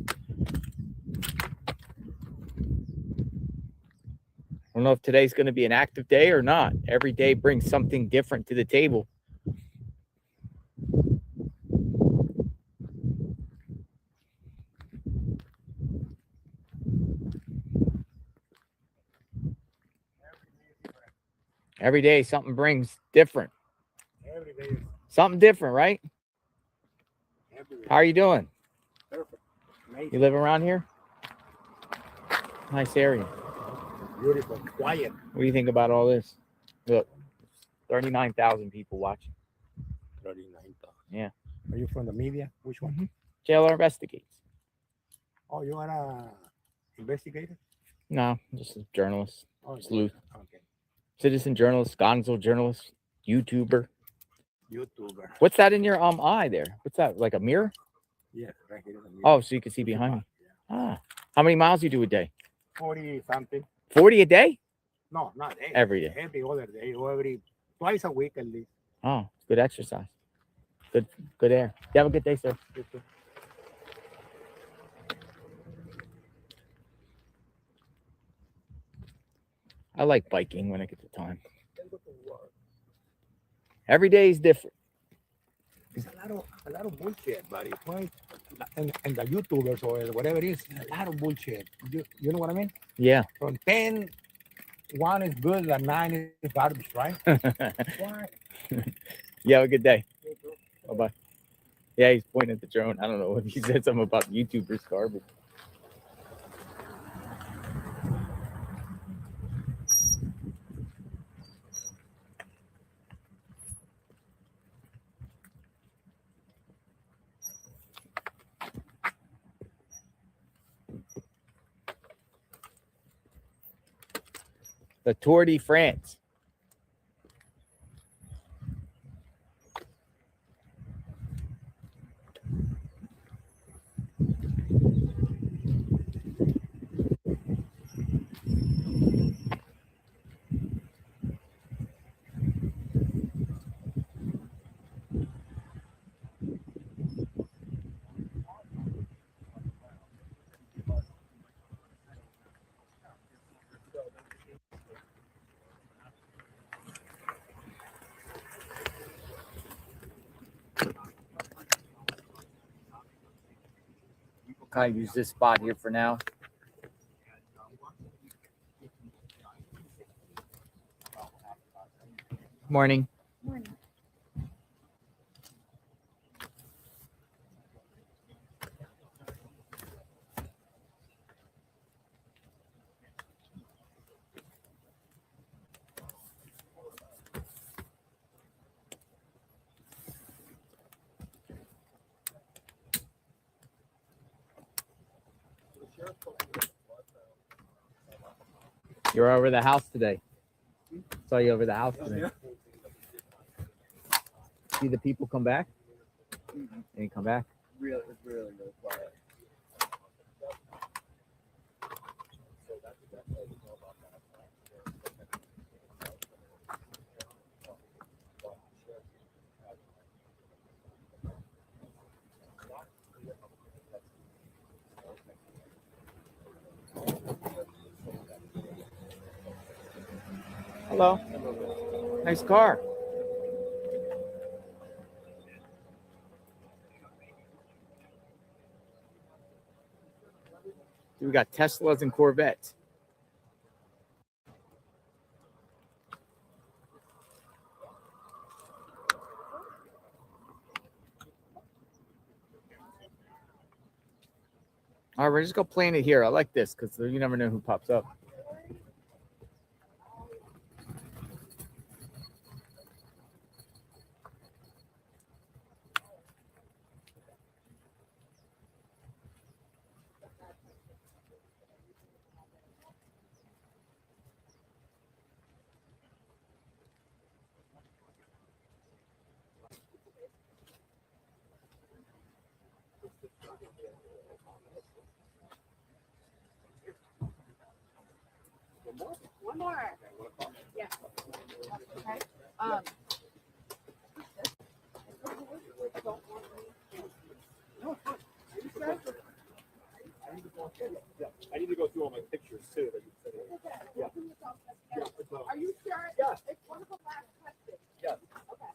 I don't know if today's going to be an active day or not. Every day brings something different to the table. Every day something brings different. Every day. Something different, right? Every day. How are you doing? Perfect. Amazing. You live around here? Nice area. Beautiful. Quiet. What do you think about all this? Look, 39,000 people watching. 39,000. Yeah. Are you from the media? Which one? JLR Investigates. Oh, you are a investigator? No, just a journalist. Oh, Sleuth. Okay. Citizen journalist, gonzo journalist, YouTuber. YouTuber. What's that in your eye there? What's that? Like a mirror? Yes, right here. is a mirror. Oh, so you can see behind me. Ah. How many miles you do a day? 40 something. 40 a day? No, not day. Every day. Every other day, or twice a week at least. Oh, good exercise. Good air. You have a good day, sir. I like biking when I get the time. Every day is different. It's a lot of bullshit, buddy. Why? And the YouTubers or whatever it is, a lot of bullshit. You know what I mean? Yeah. From 10, 1 is good, and 9 is garbage, right? Why? You have a good day. Bye-bye. Yeah, he's pointing at the drone. I don't know if he said something about YouTubers garbage. The Tour de France. We'll kind of use this spot here for now. Morning. Morning. You're over the house today. Saw you over the house today. See the people come back? They didn't come back. It's really quiet. Hello. Nice car. We got Teslas and Corvettes. All right, we're just gonna plan it here. I like this because you never know who pops up. One more. Yeah. Okay. I need to go through all my pictures too. Yeah. Are you sure? Yeah. It's one of the last questions. Yeah. Okay.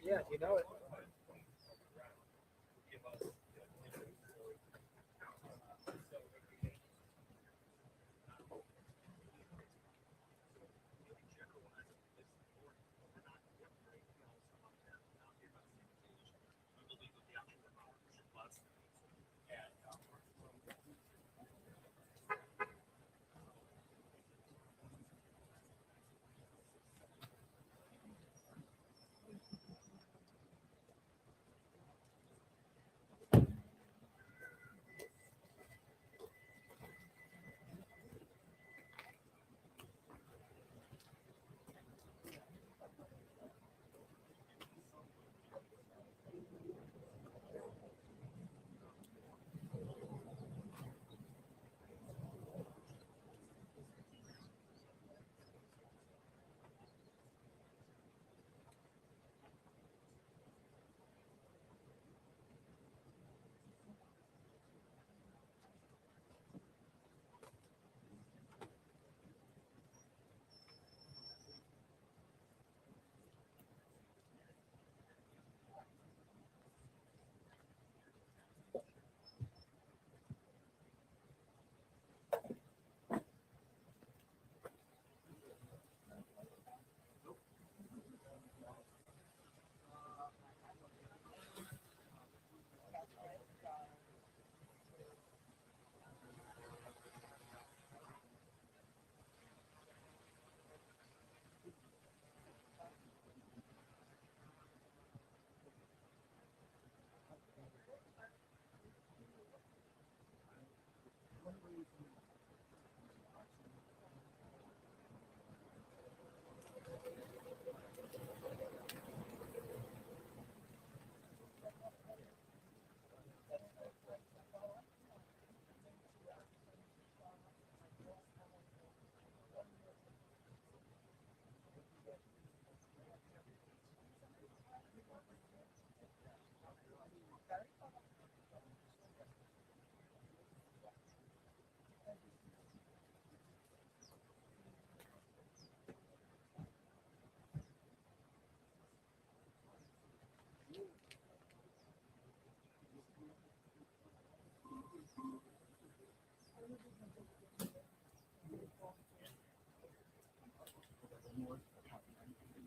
Yeah, you know it.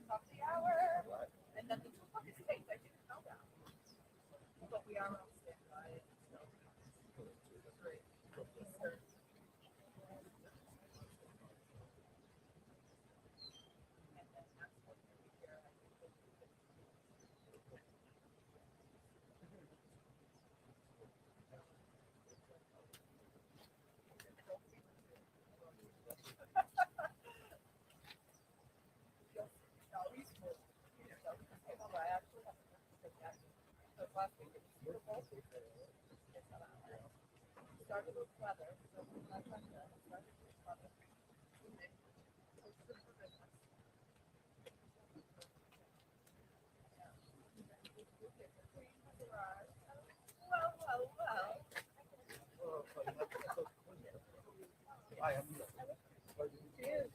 Top the hour. And then the 2 o'clock is taped. I didn't know that. But we are on standby. So great. Last week it was beautiful. Started with weather, so I started with weather. Well, well, well. Cheers.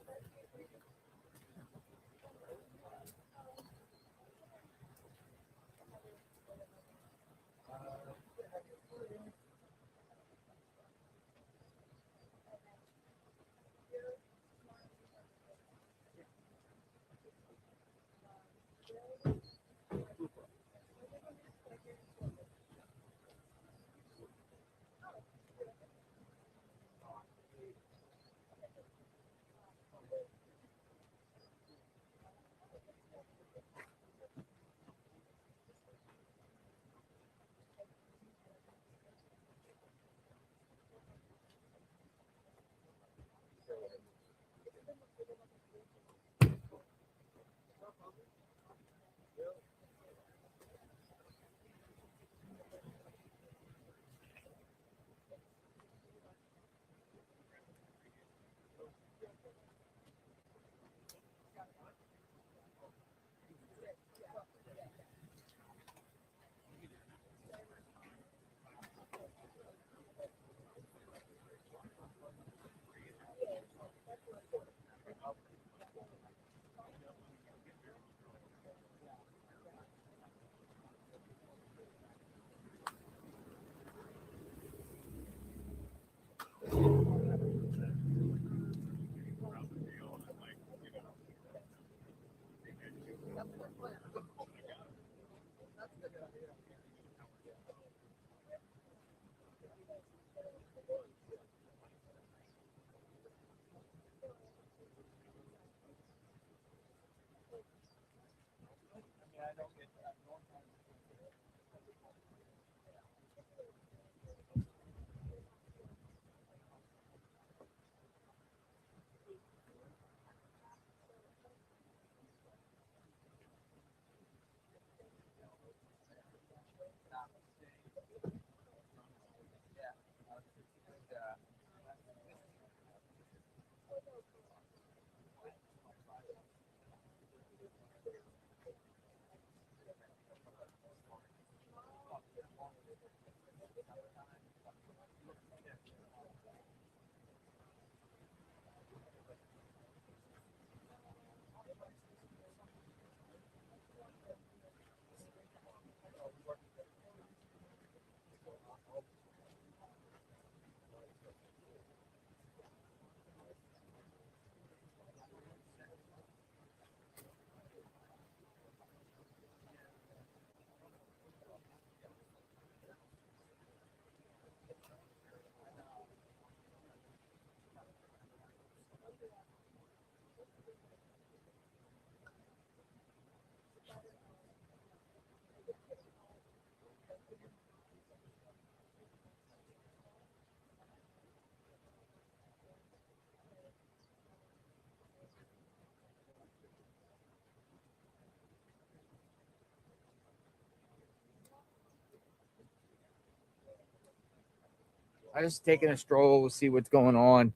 I just taking a stroll. We'll see what's going on.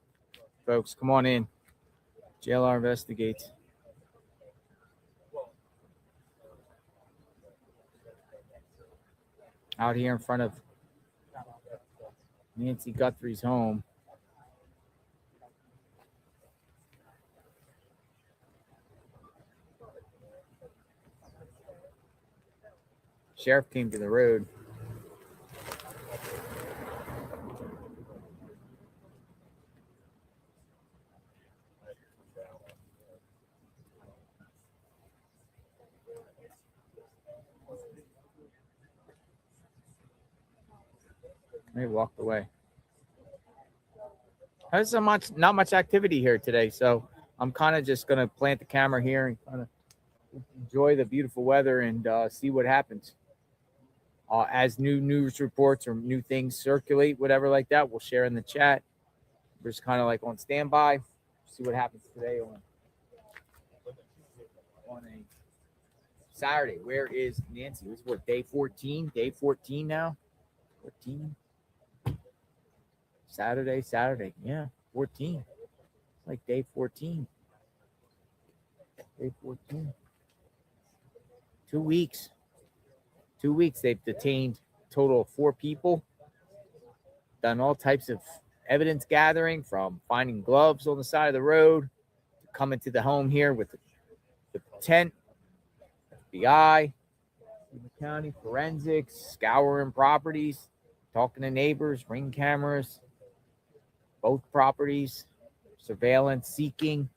Folks, come on in. JLR investigates. Out here in front of Nancy Guthrie's home. Sheriff came to the road. They walked away. There's not much activity here today, so I'm kind of just gonna plant the camera here and kind of enjoy the beautiful weather and see what happens. As new news reports or new things circulate, whatever like that, we'll share in the chat. We're just kind of like on standby, see what happens today on a Saturday. Where is Nancy? It's what, day 14? Day 14 now? 14? Saturday. Yeah, 14. It's like day 14. Day 14. 2 weeks. 2 weeks they've detained a total of 4 people. Done all types of evidence gathering, from finding gloves on the side of the road to coming to the home here with the tent, FBI, county forensics, scouring properties, talking to neighbors, ring cameras, both properties, surveillance, seeking.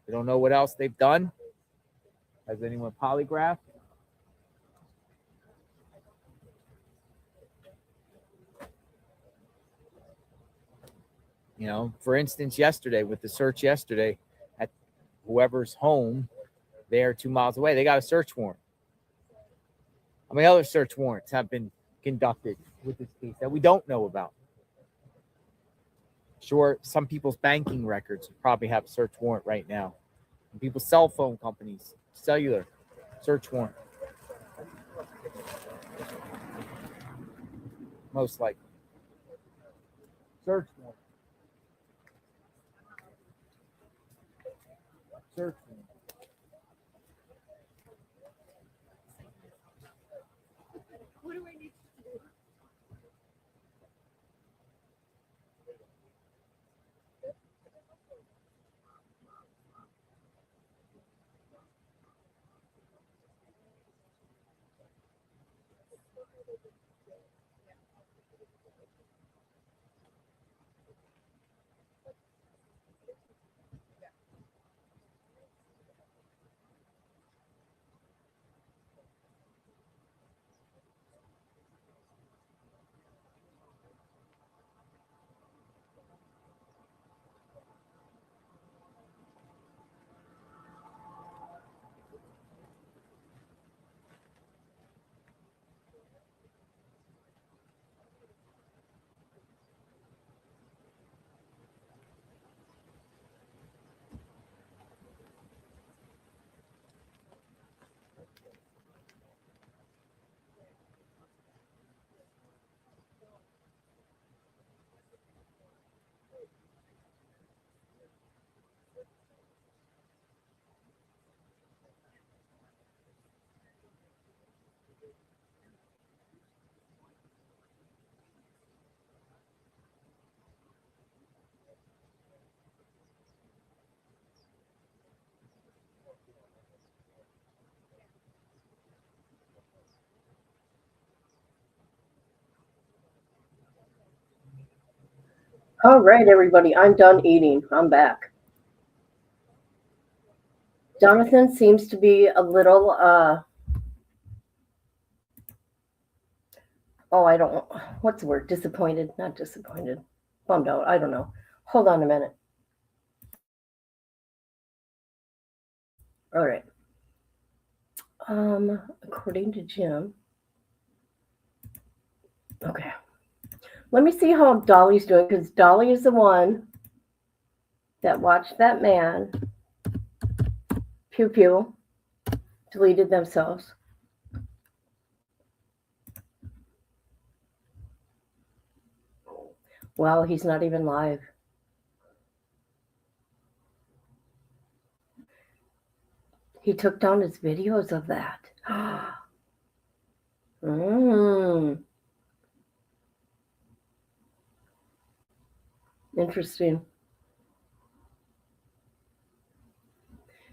We don't know what else they've done. Has anyone polygraphed? You know, for instance, yesterday, with the search yesterday at whoever's home there 2 miles away, they got a search warrant. How many other search warrants have been conducted with this case that we don't know about? Sure, some people's banking records probably have a search warrant right now. And people's cell phone companies, cellular, search warrant. Most likely. Search warrant. Search warrant. What do we need to do? All right, everybody, I'm done eating. I'm back. Jonathan seems to be a little, I don't, what's the word? Disappointed? Not disappointed. Bummed out. I don't know. Hold on a minute. All right. According to Jim. Okay. Let me see how Dolly's doing, because Dolly is the one that watched that man pew pew deleted themselves. Well, he's not even live. He took down his videos of that. Interesting.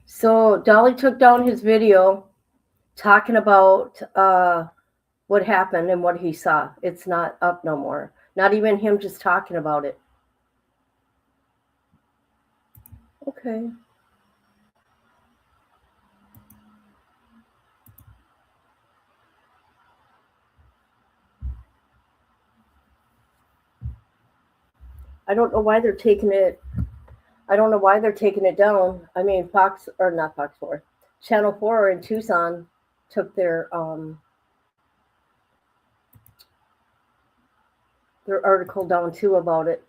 So Dolly took down his video talking about what happened and what he saw. It's not up no more. Not even him just talking about it. Okay. I don't know why they're taking it. I don't know why they're taking it down. I mean, Fox, or not Fox 4, Channel 4 in Tucson took their article down too about it.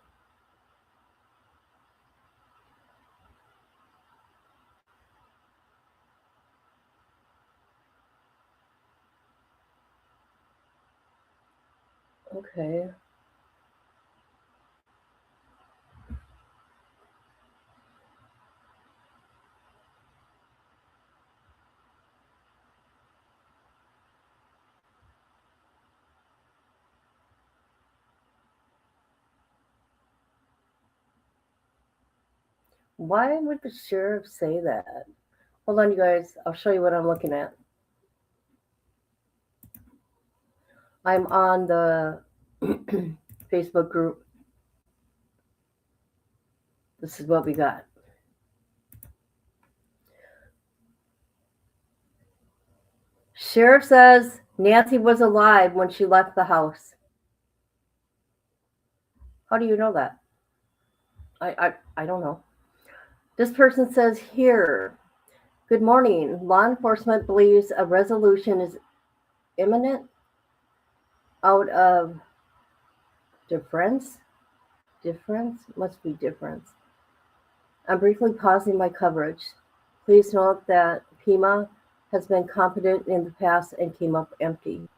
Okay. Why would the sheriff say that? Hold on, you guys. I'll show you what I'm looking at. I'm on the Facebook group. This is what we got. Sheriff says Nancy was alive when she left the house. How do you know that? I don't know. This person says here, good morning. Law enforcement believes a resolution is imminent out of difference. Difference? Must be difference. I'm briefly pausing my coverage. Please note that Pima has been competent in the past and came up empty.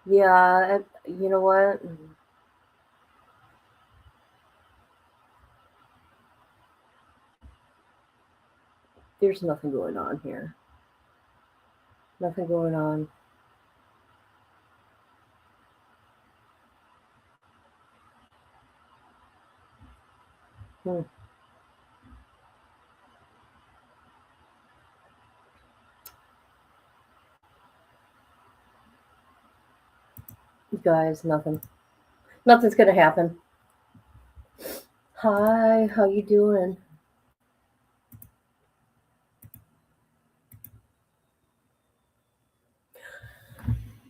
Yeah, you know what? There's nothing going on here. Nothing going on. Hmm. You guys, nothing. Nothing's gonna happen. Hi, how you doing?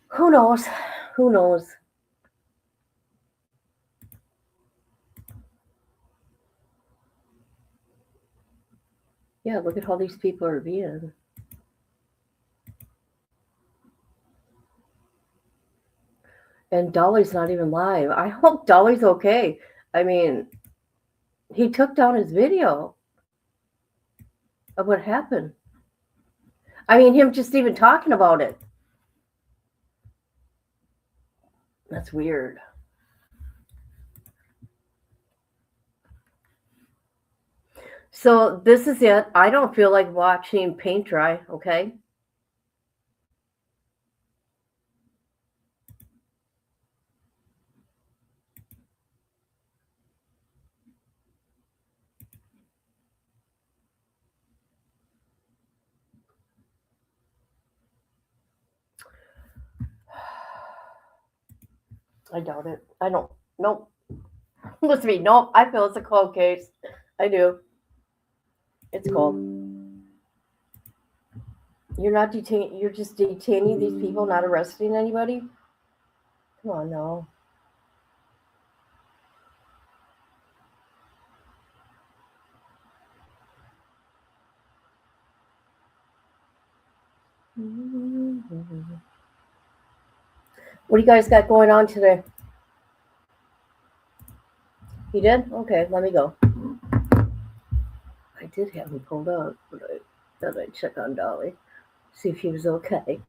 Who knows? Who knows? Yeah, look at how these people are being. And Dolly's not even live. I hope Dolly's okay. I mean, he took down his video of what happened. I mean, him just even talking about it. That's weird. So this is it. I don't feel like watching paint dry, okay? I doubt it. I don't. Nope. Listen to me. Nope. I feel it's a cold case. I do. It's cold. You're not detaining. You're just detaining these people, not arresting anybody. Come on, no. What do you guys got going on today? You did? Okay, let me go. I did have him pulled up, but I thought I'd check on Dolly, see if he was okay.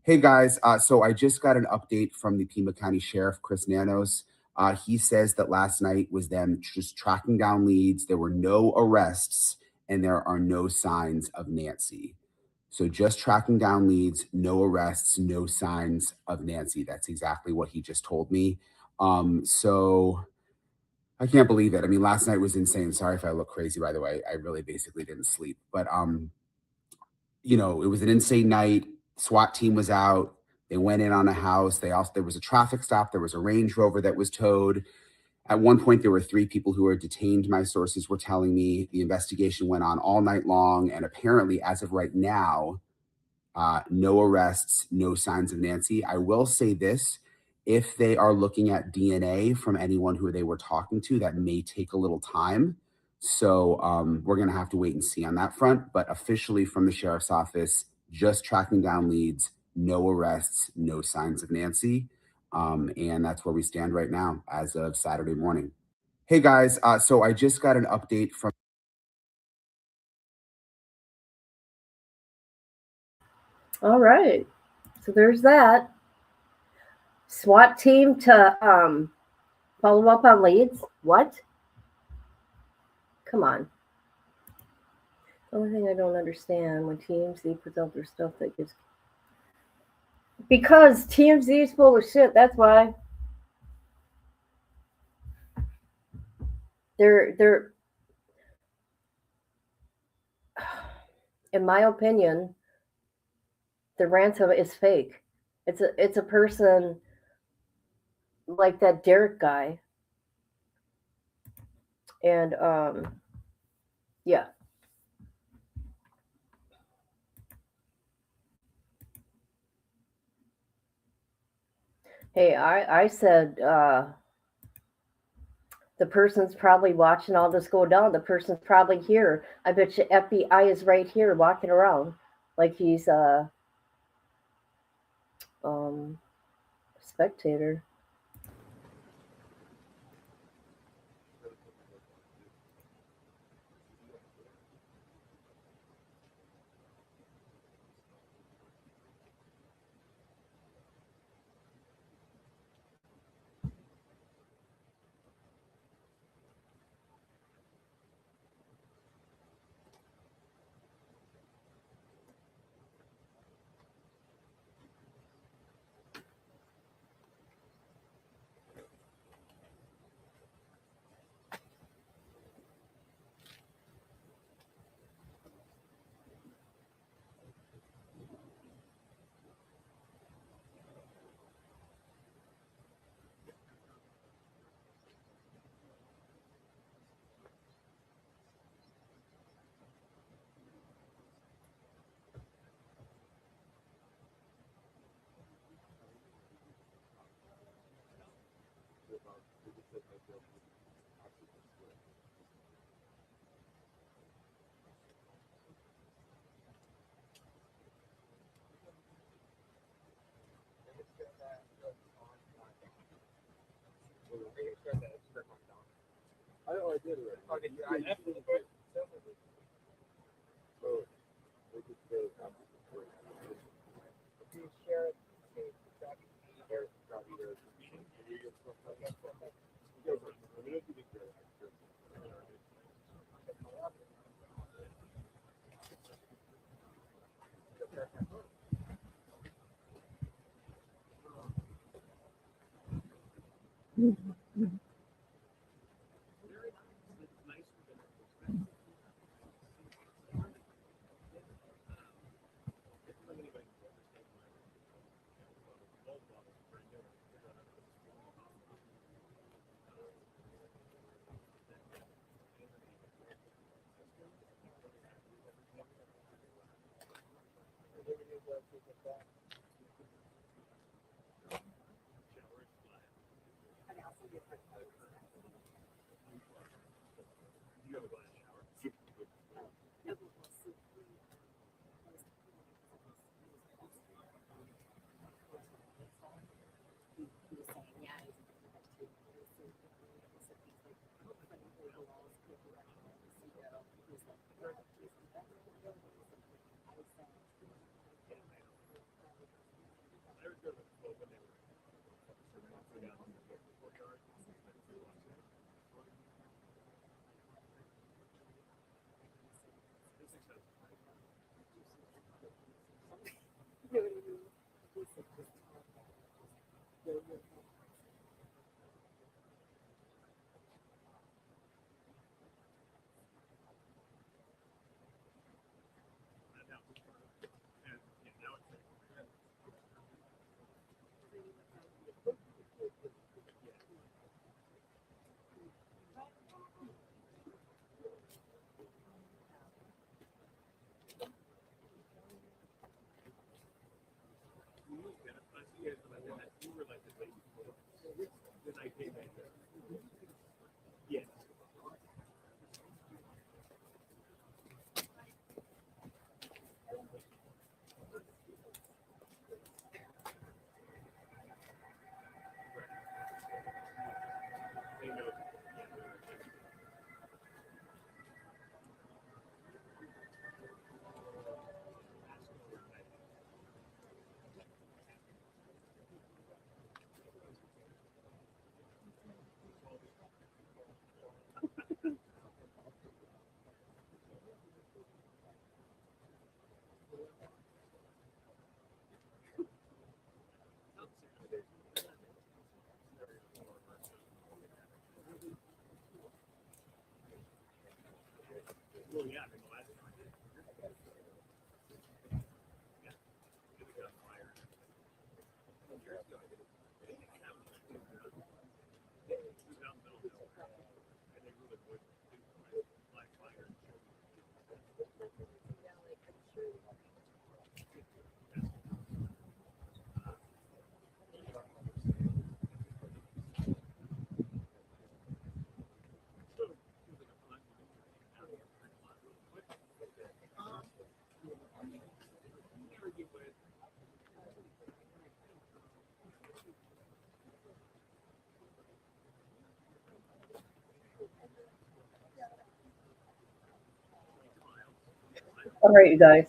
Hey guys, so I just got an update from the Pima County Sheriff, Chris Nanos. He says that last night was them just tracking down leads. There were no arrests and there are no signs of Nancy. So just tracking down leads, no arrests, no signs of Nancy. That's exactly what he just told me. So I can't believe it. I mean, last night was insane. Sorry if I look crazy, by the way. I really basically didn't sleep. But it was an insane night. SWAT team was out. They went in on a house. There was a traffic stop. There was a Range Rover that was towed. At one point, there were 3 people who were detained. My sources were telling me the investigation went on all night long, and apparently, as of right now, no arrests, no signs of Nancy. I will say this: if they are looking at DNA from anyone who they were talking to, that may take a little time. So we're going to have to wait and see on that front. But officially from the sheriff's office, just tracking down leads, no arrests, no signs of Nancy. And that's where we stand right now as of Saturday morning. Hey guys, so I just got an update from. All right. So there's that. SWAT team to follow up on leads. What? Come on. The only thing I don't understand when TMZ puts out their stuff that gives. Because TMZ is full of shit. That's why. They're in my opinion, The ransom is fake. It's a person like that Derek guy, and yeah. Hey, I said the person's probably watching all this go down. The person's probably here. I bet you FBI is right here walking around like he's a spectator. I know I did already. Okay, I definitely did. Oh, we could go. Please share it. Share it. All right, you guys.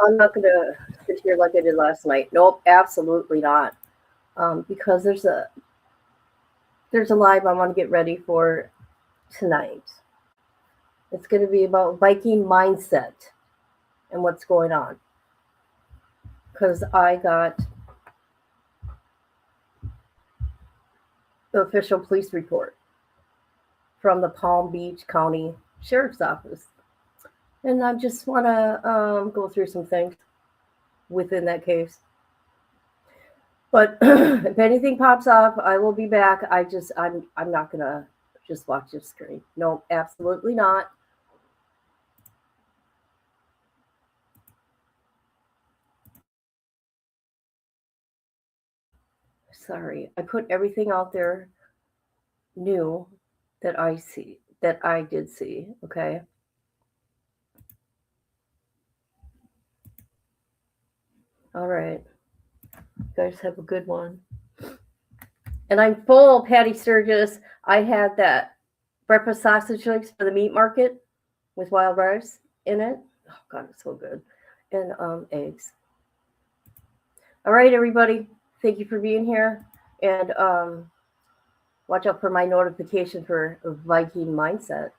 I'm not going to sit here like I did last night. Nope, absolutely not. Because there's a live I want to get ready for tonight. It's going to be about Viking mindset and what's going on. Because I got the official police report from the Palm Beach County Sheriff's Office. And I just want to go through some things within that case. But if anything pops up, I will be back. I'm not going to just watch this screen. No, absolutely not. Sorry, I put everything out there new that I did see, okay? All right. You guys have a good one. And I'm full, Patty Sturgis. I had that breakfast sausage links for the meat market with wild rice in it. Oh, God, it's so good. And eggs. All right, everybody. Thank you for being here. And watch out for my notification for Viking Mindset.